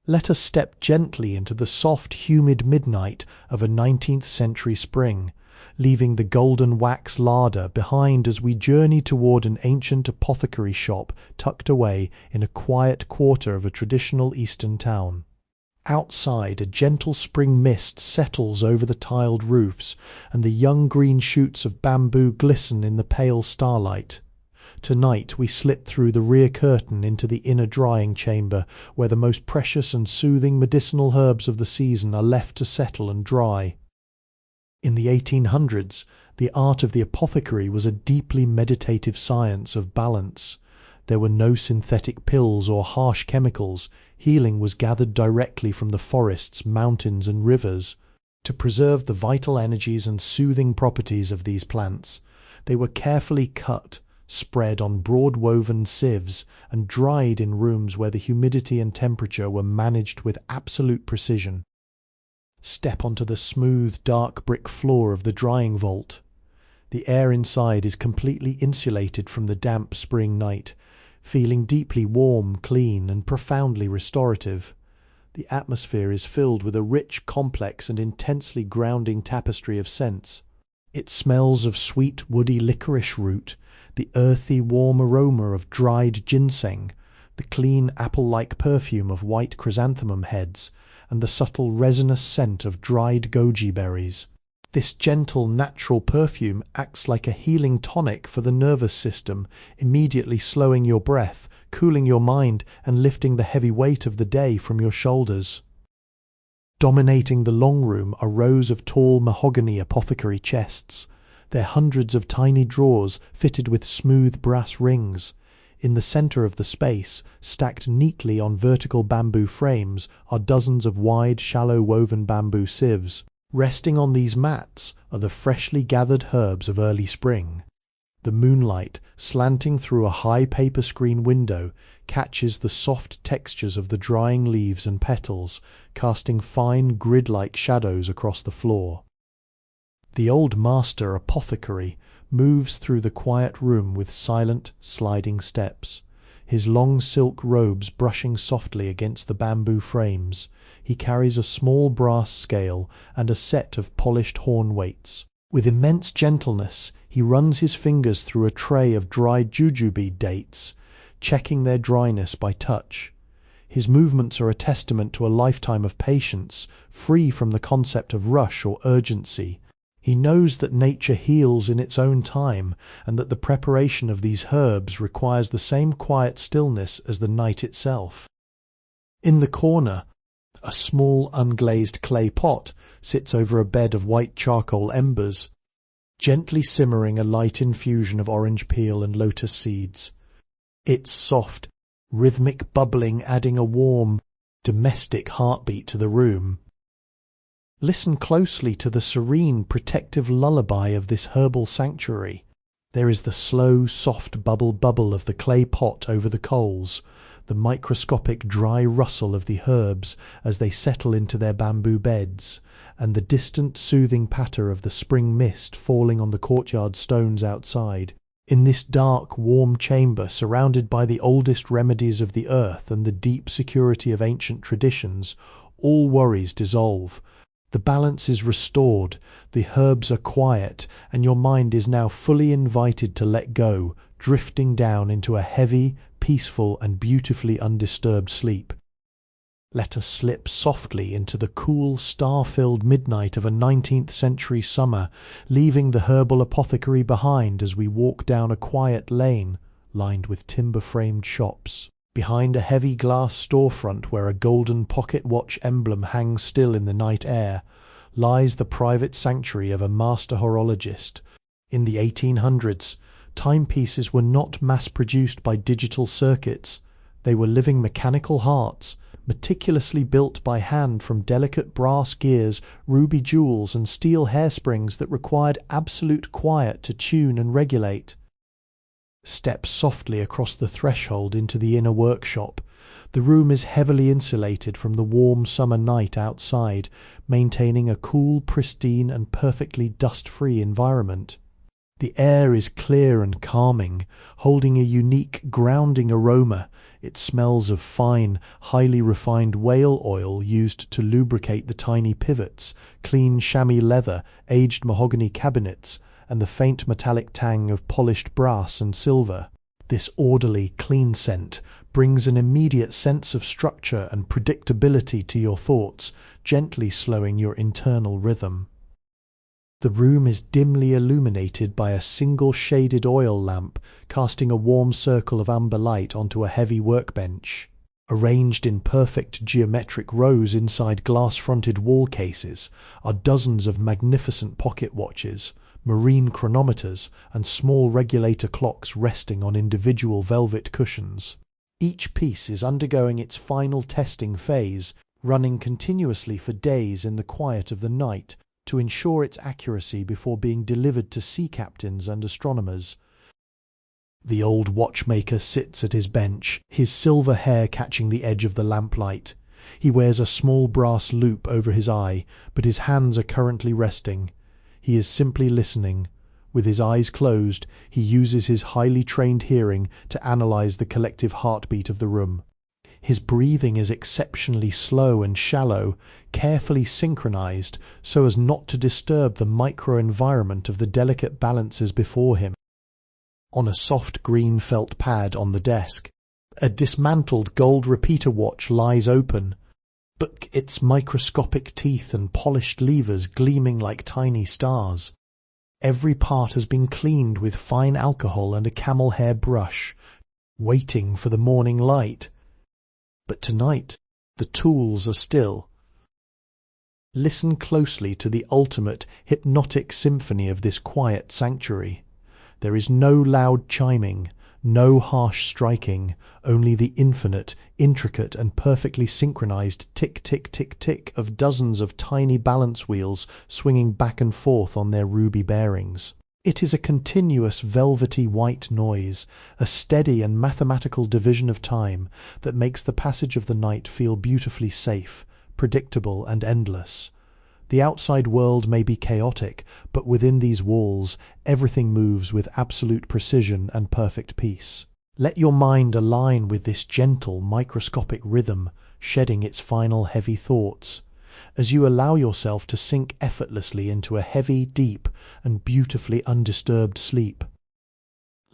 Let us step gently into the soft, humid midnight of a 19th century spring, leaving the golden wax larder behind as we journey toward an ancient apothecary shop tucked away in a quiet quarter of a traditional eastern town. Outside, a gentle spring mist settles over the tiled roofs, and the young green shoots of bamboo glisten in the pale starlight. Tonight we slip through the rear curtain into the inner drying chamber, where the most precious and soothing medicinal herbs of the season are left to settle and dry. In the 1800s, the art of the apothecary was a deeply meditative science of balance. There were no synthetic pills or harsh chemicals. Healing was gathered directly from the forests, mountains, and rivers. To preserve the vital energies and soothing properties of these plants, they were carefully cut, spread on broad-woven sieves, and dried in rooms where the humidity and temperature were managed with absolute precision. Step onto the smooth, dark brick floor of the drying vault. The air inside is completely insulated from the damp spring night, feeling deeply warm, clean, and profoundly restorative. The atmosphere is filled with a rich, complex, and intensely grounding tapestry of scents. It smells of sweet, woody licorice root, the earthy, warm aroma of dried ginseng, the clean, apple-like perfume of white chrysanthemum heads, and the subtle, resinous scent of dried goji berries. This gentle, natural perfume acts like a healing tonic for the nervous system, immediately slowing your breath, cooling your mind, and lifting the heavy weight of the day from your shoulders. Dominating the long room are rows of tall mahogany apothecary chests, their hundreds of tiny drawers fitted with smooth brass rings. In the center of the space, stacked neatly on vertical bamboo frames, are dozens of wide, shallow woven bamboo sieves. Resting on these mats are the freshly gathered herbs of early spring. The moonlight, slanting through a high paper screen window, catches the soft textures of the drying leaves and petals, casting fine grid-like shadows across the floor. The old master apothecary moves through the quiet room with silent, sliding steps, his long silk robes brushing softly against the bamboo frames. He carries a small brass scale and a set of polished horn weights. With immense gentleness, he runs his fingers through a tray of dried jujube dates, checking their dryness by touch. His movements are a testament to a lifetime of patience, free from the concept of rush or urgency. He knows that nature heals in its own time, and that the preparation of these herbs requires the same quiet stillness as the night itself. In the corner, a small unglazed clay pot sits over a bed of white charcoal embers, gently simmering a light infusion of orange peel and lotus seeds. Its soft, rhythmic bubbling adding a warm, domestic heartbeat to the room. Listen closely to the serene, protective lullaby of this herbal sanctuary. There is the slow, soft bubble of the clay pot over the coals, the microscopic dry rustle of the herbs as they settle into their bamboo beds, and the distant soothing patter of the spring mist falling on the courtyard stones outside. In this dark, warm chamber, surrounded by the oldest remedies of the earth and the deep security of ancient traditions, all worries dissolve. The balance is restored, the herbs are quiet, and your mind is now fully invited to let go, drifting down into a heavy, peaceful, and beautifully undisturbed sleep. Let us slip softly into the cool, star-filled midnight of a 19th century summer, leaving the herbal apothecary behind as we walk down a quiet lane lined with timber-framed shops. Behind a heavy glass storefront where a golden pocket watch emblem hangs still in the night air, lies the private sanctuary of a master horologist. In the 1800s, timepieces were not mass-produced by digital circuits. They were living mechanical hearts, meticulously built by hand from delicate brass gears, ruby jewels, and steel hairsprings that required absolute quiet to tune and regulate. Step softly across the threshold into the inner workshop. The room is heavily insulated from the warm summer night outside, maintaining a cool, pristine, and perfectly dust-free environment. The air is clear and calming, holding a unique, grounding aroma. It smells of fine, highly refined whale oil used to lubricate the tiny pivots, clean chamois leather, aged mahogany cabinets, and the faint metallic tang of polished brass and silver. This orderly, clean scent brings an immediate sense of structure and predictability to your thoughts, gently slowing your internal rhythm. The room is dimly illuminated by a single shaded oil lamp, casting a warm circle of amber light onto a heavy workbench. Arranged in perfect geometric rows inside glass-fronted wall cases are dozens of magnificent pocket watches, marine chronometers, and small regulator clocks resting on individual velvet cushions. Each piece is undergoing its final testing phase, running continuously for days in the quiet of the night to ensure its accuracy before being delivered to sea captains and astronomers. The old watchmaker sits at his bench, his silver hair catching the edge of the lamplight. He wears a small brass loop over his eye, but his hands are currently resting. He is simply listening. With his eyes closed, he uses his highly trained hearing to analyze the collective heartbeat of the room. His breathing is exceptionally slow and shallow, carefully synchronized so as not to disturb the microenvironment of the delicate balances before him. On a soft green felt pad on the desk, a dismantled gold repeater watch lies open, but its microscopic teeth and polished levers gleaming like tiny stars. Every part has been cleaned with fine alcohol and a camel hair brush, waiting for the morning light. But tonight, the tools are still. Listen closely to the ultimate hypnotic symphony of this quiet sanctuary. There is no loud chiming, no harsh striking, only the infinite, intricate, and perfectly synchronized tick-tick-tick-tick of dozens of tiny balance wheels swinging back and forth on their ruby bearings. It is a continuous velvety white noise, a steady and mathematical division of time that makes the passage of the night feel beautifully safe, predictable, and endless. The outside world may be chaotic, but within these walls, everything moves with absolute precision and perfect peace. Let your mind align with this gentle, microscopic rhythm, shedding its final heavy thoughts, as you allow yourself to sink effortlessly into a heavy, deep, and beautifully undisturbed sleep.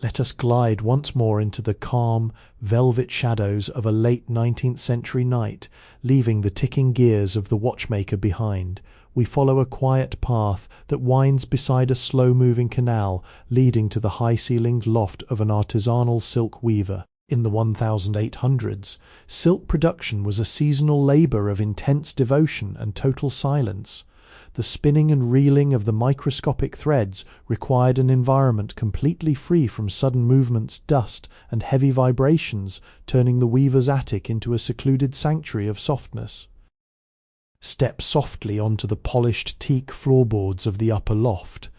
Let us glide once more into the calm, velvet shadows of a late 19th century night, leaving the ticking gears of the watchmaker behind. We follow a quiet path that winds beside a slow-moving canal leading to the high-ceilinged loft of an artisanal silk weaver. In the 1800s, silk production was a seasonal labor of intense devotion and total silence. the spinning and reeling of the microscopic threads required an environment completely free from sudden movements, dust, and heavy vibrations, turning the weaver's attic into a secluded sanctuary of softness. Step softly onto the polished teak floorboards of the upper loft.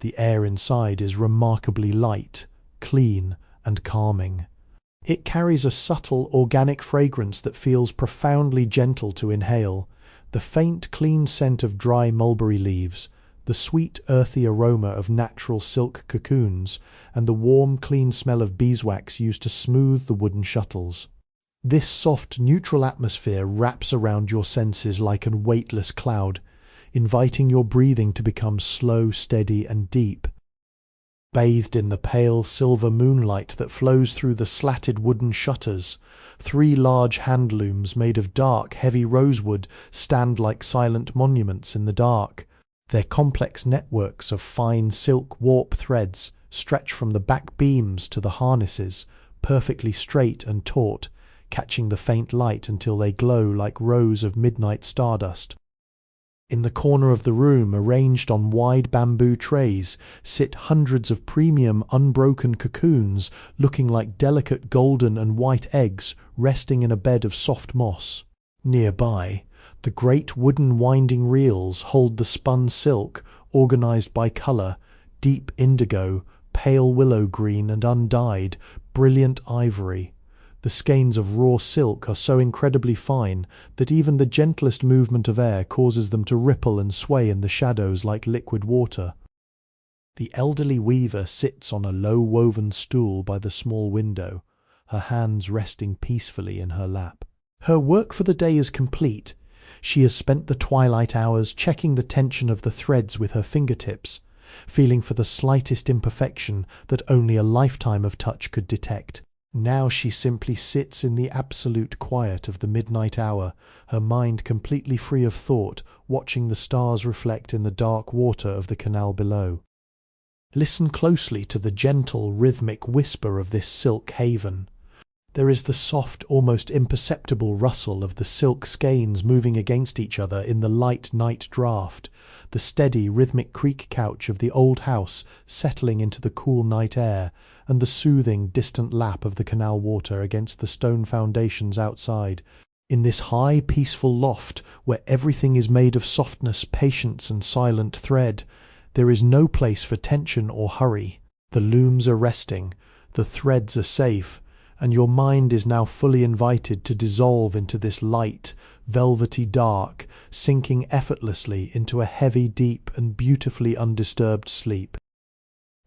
The air inside is remarkably light, clean, and calming. It carries a subtle, organic fragrance that feels profoundly gentle to inhale. The faint, clean scent of dry mulberry leaves, the sweet, earthy aroma of natural silk cocoons, and the warm, clean smell of beeswax used to smooth the wooden shuttles. This soft, neutral atmosphere wraps around your senses like a weightless cloud, inviting your breathing to become slow, steady, and deep. Bathed in the pale silver moonlight that flows through the slatted wooden shutters, 3 large hand looms made of dark, heavy rosewood stand like silent monuments in the dark. Their complex networks of fine silk warp threads stretch from the back beams to the harnesses, perfectly straight and taut, catching the faint light until they glow like rows of midnight stardust. In the corner of the room, arranged on wide bamboo trays, sit hundreds of premium unbroken cocoons looking like delicate golden and white eggs resting in a bed of soft moss. Nearby, the great wooden winding reels hold the spun silk, organized by color: deep indigo, pale willow green and undyed, brilliant ivory. The skeins of raw silk are so incredibly fine that even the gentlest movement of air causes them to ripple and sway in the shadows like liquid water. The elderly weaver sits on a low-woven stool by the small window, her hands resting peacefully in her lap. Her work for the day is complete. She has spent the twilight hours checking the tension of the threads with her fingertips, feeling for the slightest imperfection that only a lifetime of touch could detect. Now she simply sits in the absolute quiet of the midnight hour, her mind completely free of thought, watching the stars reflect in the dark water of the canal below. Listen closely to the gentle, rhythmic whisper of this silk haven. There is the soft, almost imperceptible rustle of the silk skeins moving against each other in the light night draught, the steady, rhythmic creak couch of the old house settling into the cool night air, and the soothing, distant lap of the canal water against the stone foundations outside. In this high, peaceful loft, where everything is made of softness, patience, and silent thread, there is no place for tension or hurry. The looms are resting, the threads are safe, and your mind is now fully invited to dissolve into this light, velvety dark, sinking effortlessly into a heavy, deep, and beautifully undisturbed sleep.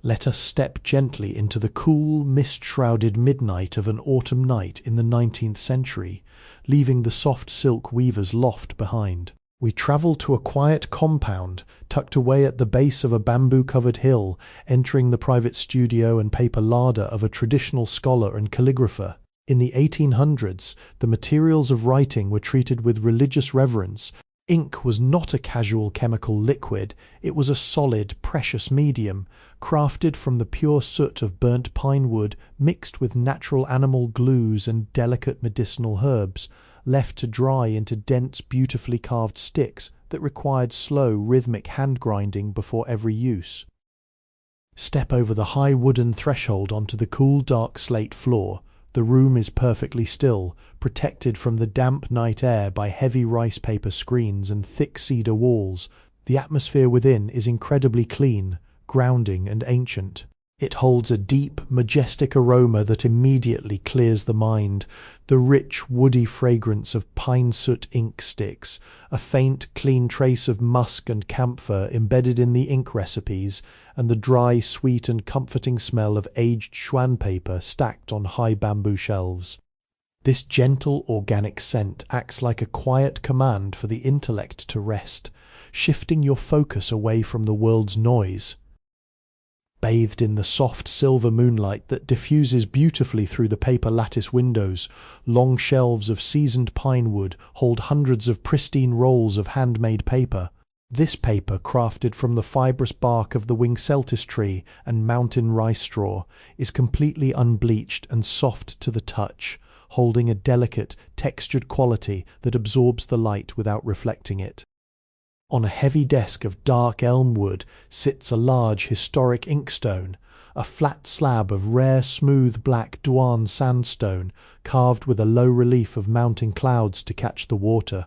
Let us step gently into the cool, mist-shrouded midnight of an autumn night in the 19th century, leaving the soft silk weaver's loft behind. We travel to a quiet compound tucked away at the base of a bamboo-covered hill, entering the private studio and paper larder of a traditional scholar and calligrapher. In the 1800s, the materials of writing were treated with religious reverence. Ink was not a casual chemical liquid, it was a solid, precious medium, crafted from the pure soot of burnt pine wood mixed with natural animal glues and delicate medicinal herbs, left to dry into dense, beautifully carved sticks that required slow, rhythmic hand-grinding before every use. Step over the high wooden threshold onto the cool, dark slate floor. The room is perfectly still, protected from the damp night air by heavy rice paper screens and thick cedar walls. The atmosphere within is incredibly clean, grounding, and ancient. It holds a deep, majestic aroma that immediately clears the mind. The rich, woody fragrance of pine soot ink sticks, a faint, clean trace of musk and camphor embedded in the ink recipes, and the dry, sweet, and comforting smell of aged Schwan paper stacked on high bamboo shelves. This gentle, organic scent acts like a quiet command for the intellect to rest, shifting your focus away from the world's noise. Bathed in the soft silver moonlight that diffuses beautifully through the paper lattice windows, long shelves of seasoned pine wood hold hundreds of pristine rolls of handmade paper. This paper, crafted from the fibrous bark of the wingseltis tree and mountain rice straw, is completely unbleached and soft to the touch, holding a delicate, textured quality that absorbs the light without reflecting it. On a heavy desk of dark elm wood sits a large historic inkstone, a flat slab of rare smooth black Douan sandstone carved with a low relief of mounting clouds to catch the water.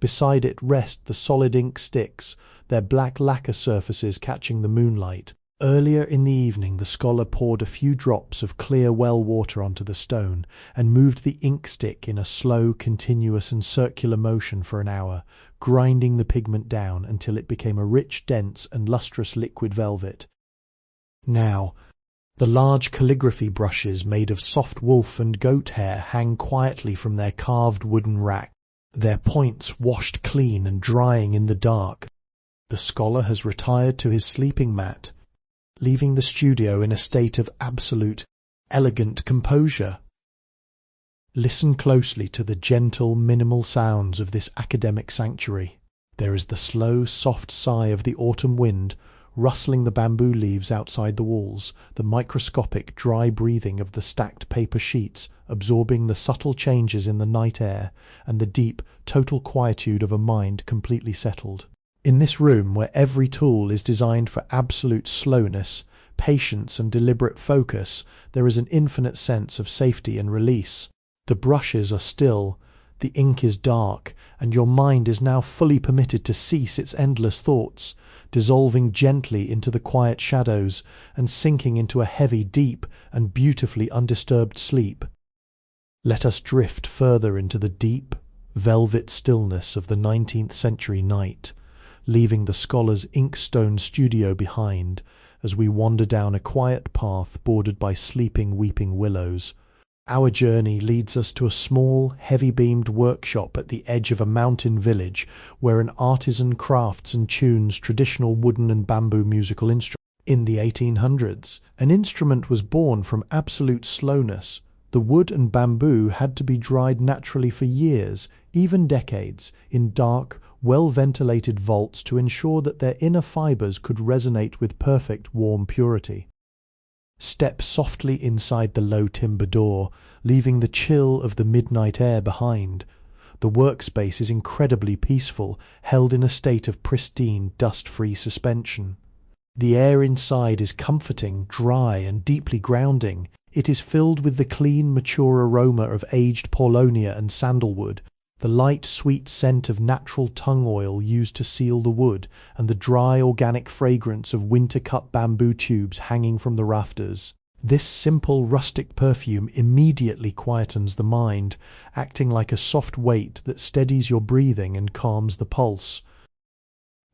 Beside it rest the solid ink sticks, their black lacquer surfaces catching the moonlight. Earlier in the evening the scholar poured a few drops of clear well water onto the stone and moved the ink stick in a slow, continuous and circular motion for an hour, grinding the pigment down until it became a rich, dense and lustrous liquid velvet. Now, the large calligraphy brushes made of soft wolf and goat hair hang quietly from their carved wooden rack, their points washed clean and drying in the dark. The scholar has retired to his sleeping mat, leaving the studio in a state of absolute, elegant composure. Listen closely to the gentle, minimal sounds of this academic sanctuary. There is the slow, soft sigh of the autumn wind, rustling the bamboo leaves outside the walls, the microscopic, dry breathing of the stacked paper sheets, absorbing the subtle changes in the night air, and the deep, total quietude of a mind completely settled. In this room, where every tool is designed for absolute slowness, patience and deliberate focus, there is an infinite sense of safety and release. The brushes are still, the ink is dark, and your mind is now fully permitted to cease its endless thoughts, dissolving gently into the quiet shadows and sinking into a heavy, deep and beautifully undisturbed sleep. Let us drift further into the deep, velvet stillness of the 19th century night, leaving the scholar's inkstone studio behind as we wander down a quiet path bordered by sleeping, weeping willows. Our journey leads us to a small, heavy-beamed workshop at the edge of a mountain village where an artisan crafts and tunes traditional wooden and bamboo musical instruments. In the 1800s, an instrument was born from absolute slowness. The wood and bamboo had to be dried naturally for years, even decades, in dark, well-ventilated vaults to ensure that their inner fibers could resonate with perfect warm purity. Step softly inside the low timber door, leaving the chill of the midnight air behind. The workspace is incredibly peaceful, held in a state of pristine, dust-free suspension. The air inside is comforting, dry, and deeply grounding. It is filled with the clean, mature aroma of aged paulownia and sandalwood, the light, sweet scent of natural tung oil used to seal the wood, and the dry, organic fragrance of winter-cut bamboo tubes hanging from the rafters. This simple, rustic perfume immediately quietens the mind, acting like a soft weight that steadies your breathing and calms the pulse.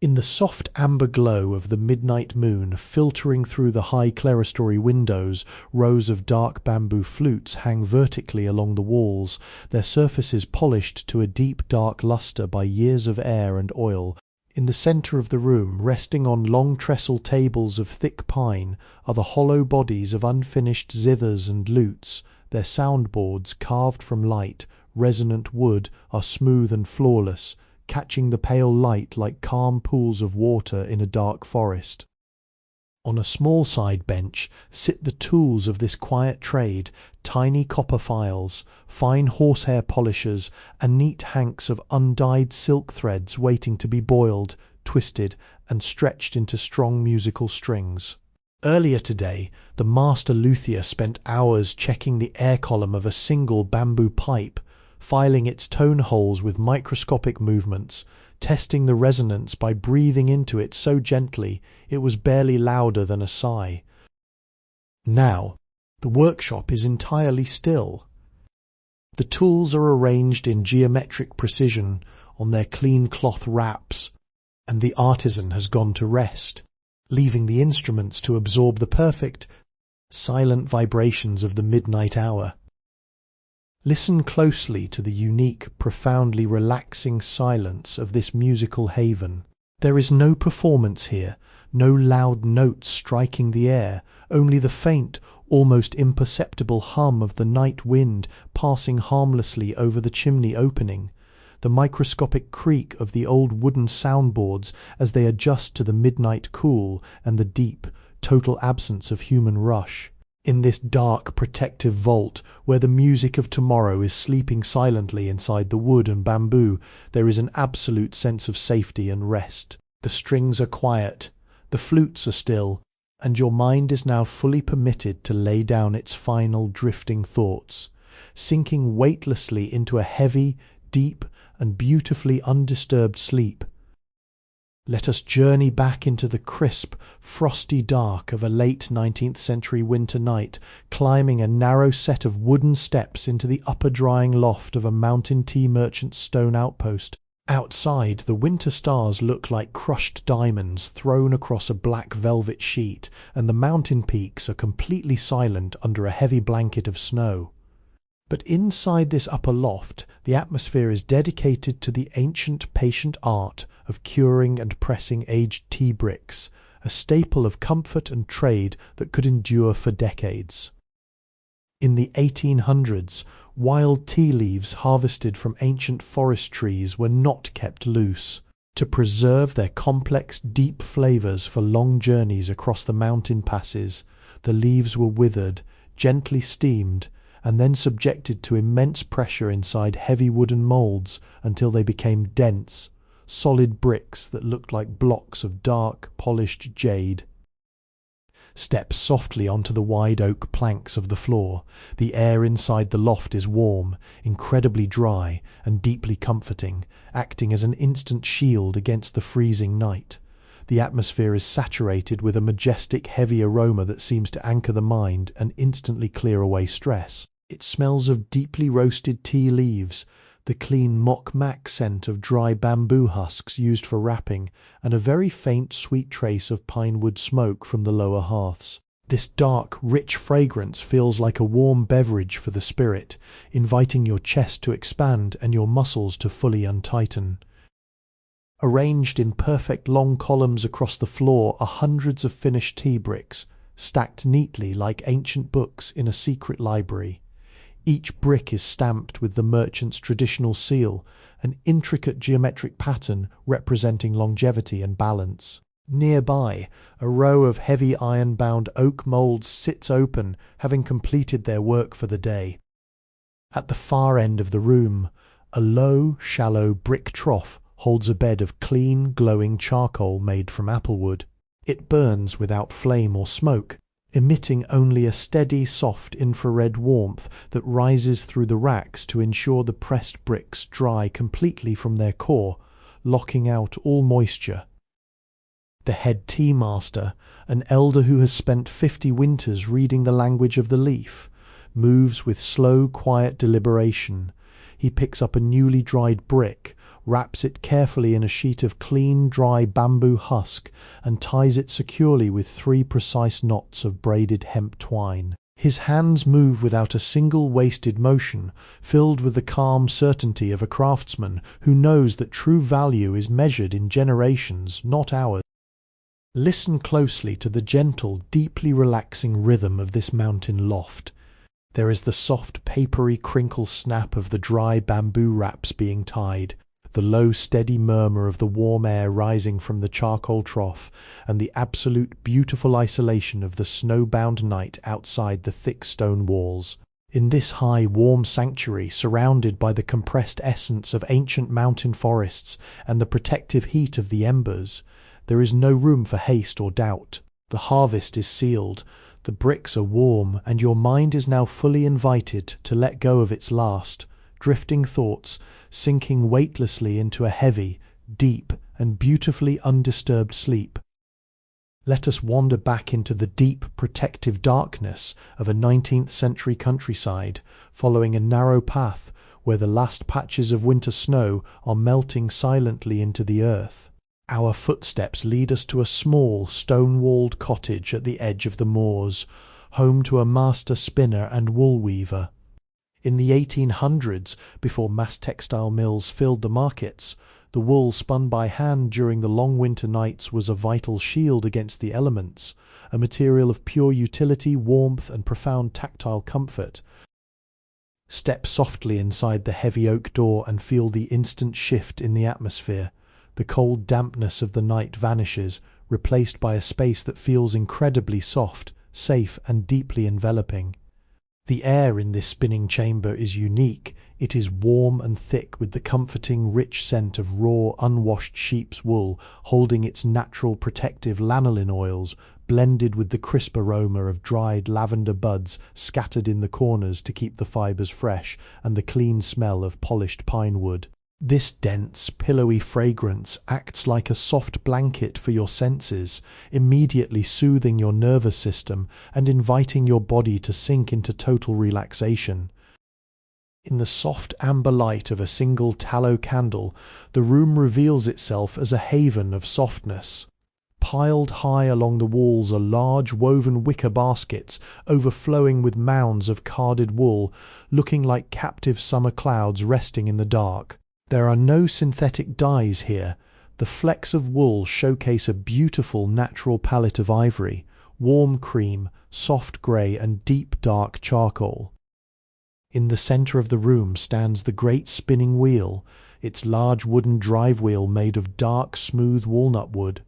In the soft amber glow of the midnight moon filtering through the high clerestory windows, rows of dark bamboo flutes hang vertically along the walls, their surfaces polished to a deep dark lustre by years of air and oil. In the centre of the room, resting on long trestle tables of thick pine, are the hollow bodies of unfinished zithers and lutes. Their soundboards, carved from light, resonant wood, are smooth and flawless, catching the pale light like calm pools of water in a dark forest. On a small side bench sit the tools of this quiet trade, tiny copper files, fine horsehair polishers, and neat hanks of undyed silk threads waiting to be boiled, twisted, and stretched into strong musical strings. Earlier today, the master luthier spent hours checking the air column of a single bamboo pipe, filing its tone holes with microscopic movements, testing the resonance by breathing into it so gently it was barely louder than a sigh. Now, the workshop is entirely still. The tools are arranged in geometric precision on their clean cloth wraps, and the artisan has gone to rest, leaving the instruments to absorb the perfect, silent vibrations of the midnight hour. Listen closely to the unique, profoundly relaxing silence of this musical haven. There is no performance here, no loud notes striking the air, only the faint, almost imperceptible hum of the night wind passing harmlessly over the chimney opening, the microscopic creak of the old wooden soundboards as they adjust to the midnight cool, and the deep, total absence of human rush. In this dark, protective vault, where the music of tomorrow is sleeping silently inside the wood and bamboo, there is an absolute sense of safety and rest. The strings are quiet, the flutes are still, and your mind is now fully permitted to lay down its final drifting thoughts, sinking weightlessly into a heavy, deep, and beautifully undisturbed sleep. Let us journey back into the crisp, frosty dark of a late 19th century winter night, climbing a narrow set of wooden steps into the upper drying loft of a mountain tea merchant's stone outpost. Outside, the winter stars look like crushed diamonds thrown across a black velvet sheet, and the mountain peaks are completely silent under a heavy blanket of snow. But inside this upper loft, the atmosphere is dedicated to the ancient, patient art of curing and pressing aged tea bricks, a staple of comfort and trade that could endure for decades. In the 1800s, wild tea leaves harvested from ancient forest trees were not kept loose. To preserve their complex, deep flavours for long journeys across the mountain passes, the leaves were withered, gently steamed, and then subjected to immense pressure inside heavy wooden moulds until they became dense, solid bricks that looked like blocks of dark, polished jade. Step softly onto the wide oak planks of the floor. The air inside the loft is warm, incredibly dry, and deeply comforting, acting as an instant shield against the freezing night. The atmosphere is saturated with a majestic, heavy aroma that seems to anchor the mind and instantly clear away stress. It smells of deeply roasted tea leaves, the clean mok-mak scent of dry bamboo husks used for wrapping, and a very faint sweet trace of pine wood smoke from the lower hearths. This dark, rich fragrance feels like a warm beverage for the spirit, inviting your chest to expand and your muscles to fully untighten. Arranged in perfect long columns across the floor are hundreds of finished tea bricks, stacked neatly like ancient books in a secret library. Each brick is stamped with the merchant's traditional seal, an intricate geometric pattern representing longevity and balance. Nearby, a row of heavy iron-bound oak moulds sits open, having completed their work for the day. At the far end of the room, a low, shallow brick trough holds a bed of clean, glowing charcoal made from applewood. It burns without flame or smoke, emitting only a steady, soft infrared warmth that rises through the racks to ensure the pressed bricks dry completely from their core, locking out all moisture. The head tea master, an elder who has spent 50 winters reading the language of the leaf, moves with slow, quiet deliberation. He picks up a newly dried brick, wraps it carefully in a sheet of clean, dry bamboo husk, and ties it securely with 3 precise knots of braided hemp twine. His hands move without a single wasted motion, filled with the calm certainty of a craftsman who knows that true value is measured in generations, not hours. Listen closely to the gentle, deeply relaxing rhythm of this mountain loft. There is the soft, papery crinkle snap of the dry bamboo wraps being tied, the low steady murmur of the warm air rising from the charcoal trough, and the absolute beautiful isolation of the snow-bound night outside the thick stone walls. In this high, warm sanctuary, surrounded by the compressed essence of ancient mountain forests and the protective heat of the embers, there is no room for haste or doubt. The harvest is sealed, the bricks are warm, and your mind is now fully invited to let go of its last, drifting thoughts, sinking weightlessly into a heavy, deep, and beautifully undisturbed sleep. Let us wander back into the deep, protective darkness of a 19th century countryside, following a narrow path where the last patches of winter snow are melting silently into the earth. Our footsteps lead us to a small, stone-walled cottage at the edge of the moors, home to a master spinner and wool weaver. In the 1800s, before mass textile mills filled the markets, the wool spun by hand during the long winter nights was a vital shield against the elements, a material of pure utility, warmth, and profound tactile comfort. Step softly inside the heavy oak door and feel the instant shift in the atmosphere. The cold dampness of the night vanishes, replaced by a space that feels incredibly soft, safe and deeply enveloping. The air in this spinning chamber is unique. It is warm and thick with the comforting, rich scent of raw, unwashed sheep's wool holding its natural protective lanolin oils, blended with the crisp aroma of dried lavender buds scattered in the corners to keep the fibers fresh, and the clean smell of polished pine wood. This dense, pillowy fragrance acts like a soft blanket for your senses, immediately soothing your nervous system and inviting your body to sink into total relaxation. In the soft amber light of a single tallow candle, the room reveals itself as a haven of softness. Piled high along the walls are large woven wicker baskets overflowing with mounds of carded wool, looking like captive summer clouds resting in the dark. There are no synthetic dyes here. The flecks of wool showcase a beautiful natural palette of ivory, warm cream, soft grey and deep dark charcoal. In the centre of the room stands the great spinning wheel, its large wooden drive wheel made of dark, smooth walnut wood.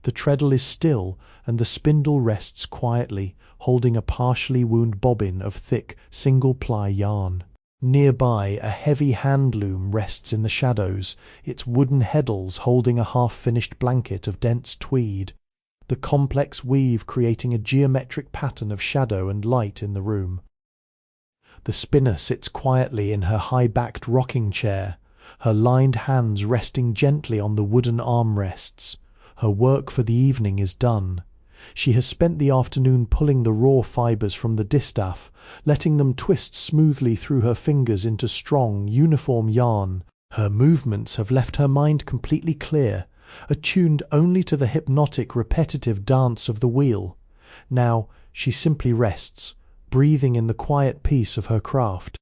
The treadle is still, and the spindle rests quietly, holding a partially wound bobbin of thick, single-ply yarn. Nearby, a heavy hand loom rests in the shadows, its wooden heddles holding a half-finished blanket of dense tweed, the complex weave creating a geometric pattern of shadow and light in the room. The spinner sits quietly in her high-backed rocking chair, her lined hands resting gently on the wooden armrests. Her work for the evening is done. She has spent the afternoon pulling the raw fibers from the distaff, letting them twist smoothly through her fingers into strong, uniform yarn. Her movements have left her mind completely clear, attuned only to the hypnotic, repetitive dance of the wheel. Now she simply rests, breathing in the quiet peace of her craft.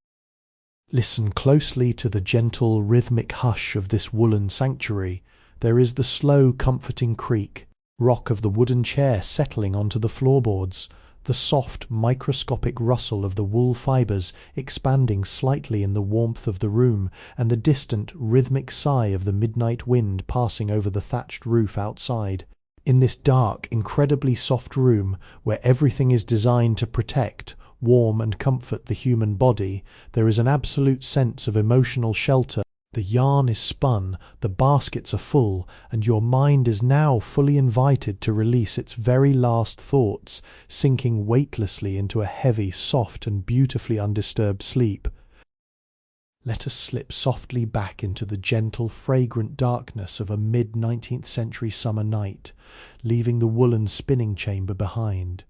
Listen closely to the gentle, rhythmic hush of this woolen sanctuary. There is the slow, comforting creak, rock of the wooden chair settling onto the floorboards, the soft, microscopic rustle of the wool fibers expanding slightly in the warmth of the room, and the distant, rhythmic sigh of the midnight wind passing over the thatched roof outside. In this dark, incredibly soft room, where everything is designed to protect, warm and comfort the human body, there is an absolute sense of emotional shelter. The yarn is spun, the baskets are full, and your mind is now fully invited to release its very last thoughts, sinking weightlessly into a heavy, soft, and beautifully undisturbed sleep. Let us slip softly back into the gentle, fragrant darkness of a mid-19th century summer night, leaving the woolen spinning chamber behind.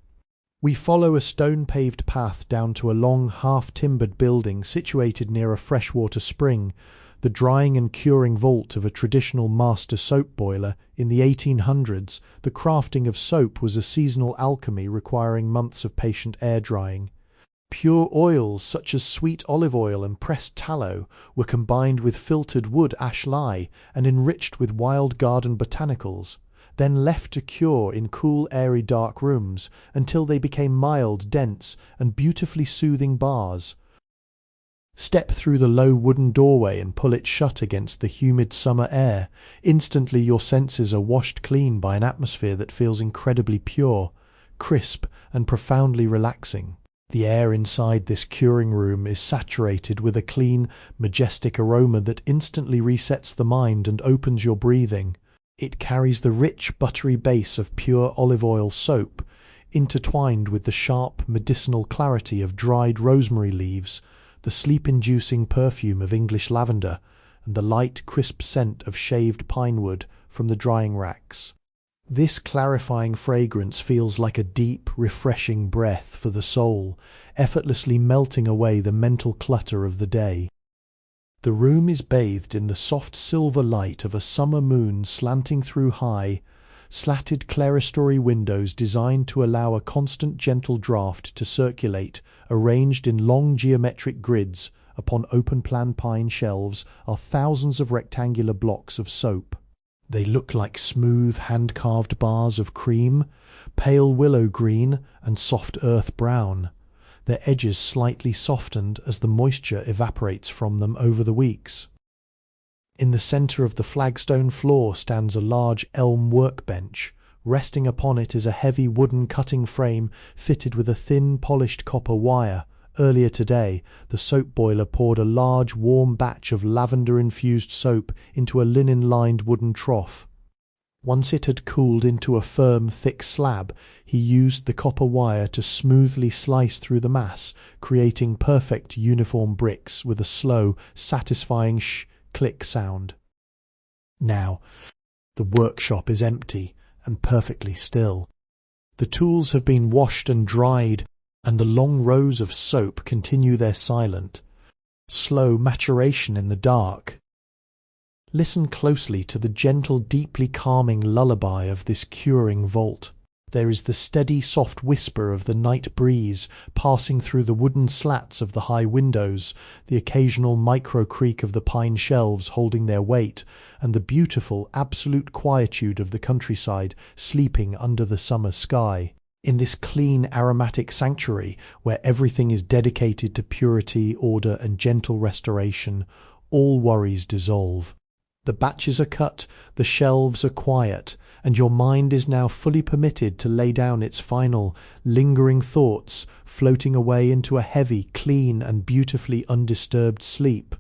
We follow a stone-paved path down to a long, half-timbered building situated near a freshwater spring, the drying and curing vault of a traditional master soap boiler. In the 1800s, the crafting of soap was a seasonal alchemy requiring months of patient air drying. Pure oils such as sweet olive oil and pressed tallow were combined with filtered wood ash lye and enriched with wild garden botanicals, then left to cure in cool, airy, dark rooms until they became mild, dense, and beautifully soothing bars. Step through the low wooden doorway and pull it shut against the humid summer air. Instantly your senses are washed clean by an atmosphere that feels incredibly pure, crisp, and profoundly relaxing. The air inside this curing room is saturated with a clean, majestic aroma that instantly resets the mind and opens your breathing. It carries the rich, buttery base of pure olive oil soap, intertwined with the sharp, medicinal clarity of dried rosemary leaves, the sleep-inducing perfume of English lavender, and the light, crisp scent of shaved pine wood from the drying racks. This clarifying fragrance feels like a deep, refreshing breath for the soul, effortlessly melting away the mental clutter of the day. The room is bathed in the soft silver light of a summer moon slanting through high, slatted clerestory windows designed to allow a constant gentle draft to circulate. Arranged in long geometric grids upon open-plan pine shelves are thousands of rectangular blocks of soap. They look like smooth, hand-carved bars of cream, pale willow green and soft earth brown, their edges slightly softened as the moisture evaporates from them over the weeks. In the centre of the flagstone floor stands a large elm workbench, Resting upon it is a heavy wooden cutting frame fitted with a thin polished copper wire. Earlier today, the soap boiler poured a large warm batch of lavender-infused soap into a linen-lined wooden trough. Once it had cooled into a firm, thick slab, he used the copper wire to smoothly slice through the mass, creating perfect uniform bricks with a slow, satisfying click sound. Now, the workshop is empty and perfectly still. The tools have been washed and dried, and the long rows of soap continue their silent, slow maturation in the dark. Listen closely to the gentle, deeply calming lullaby of this curing vault. There is the steady, soft whisper of the night breeze passing through the wooden slats of the high windows, the occasional micro-creak of the pine shelves holding their weight, and the beautiful, absolute quietude of the countryside sleeping under the summer sky. In this clean, aromatic sanctuary, where everything is dedicated to purity, order, and gentle restoration, all worries dissolve. The batches are cut, the shelves are quiet, and your mind is now fully permitted to lay down its final, lingering thoughts, floating away into a heavy, clean, and beautifully undisturbed sleep.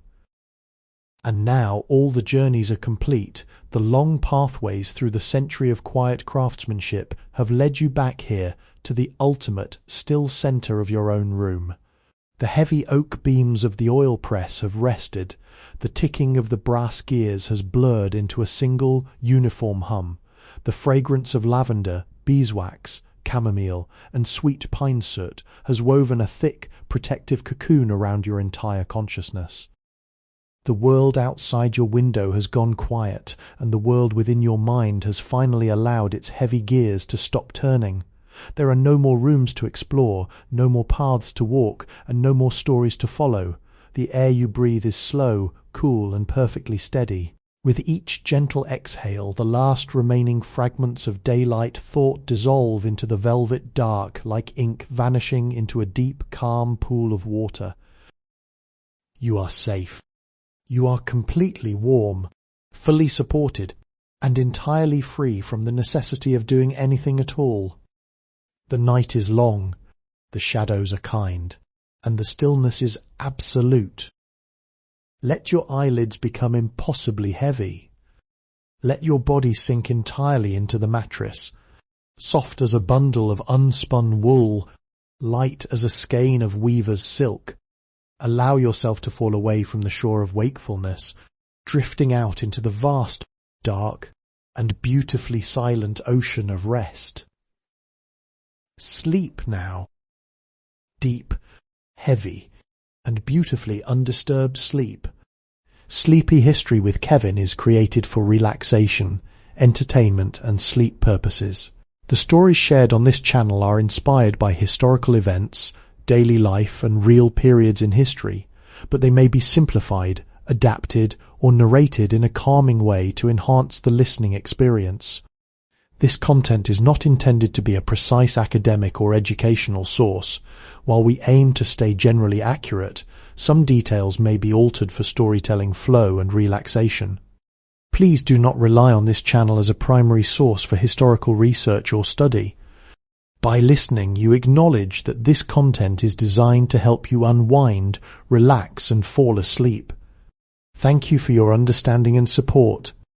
And now all the journeys are complete. The long pathways through the century of quiet craftsmanship have led you back here to the ultimate, still centre of your own room. The heavy oak beams of the oil press have rested. The ticking of the brass gears has blurred into a single, uniform hum. The fragrance of lavender, beeswax, chamomile, and sweet pine soot has woven a thick, protective cocoon around your entire consciousness. The world outside your window has gone quiet, and the world within your mind has finally allowed its heavy gears to stop turning. There are no more rooms to explore, no more paths to walk, and no more stories to follow. The air you breathe is slow, cool, and perfectly steady. With each gentle exhale, the last remaining fragments of daylight thought dissolve into the velvet dark, like ink vanishing into a deep, calm pool of water. You are safe. You are completely warm, fully supported, and entirely free from the necessity of doing anything at all. The night is long, the shadows are kind, and the stillness is absolute. Let your eyelids become impossibly heavy. Let your body sink entirely into the mattress, soft as a bundle of unspun wool, light as a skein of weaver's silk. Allow yourself to fall away from the shore of wakefulness, drifting out into the vast, dark, and beautifully silent ocean of rest. Sleep now. Deep, heavy, and beautifully undisturbed sleep. Sleepy History with Kevin is created for relaxation, entertainment, and sleep purposes. The stories shared on this channel are inspired by historical events, daily life, and real periods in history, but they may be simplified, adapted, or narrated in a calming way to enhance the listening experience. This content is not intended to be a precise academic or educational source. While we aim to stay generally accurate, some details may be altered for storytelling flow and relaxation. Please do not rely on this channel as a primary source for historical research or study. By listening, you acknowledge that this content is designed to help you unwind, relax, and fall asleep. Thank you for your understanding and support.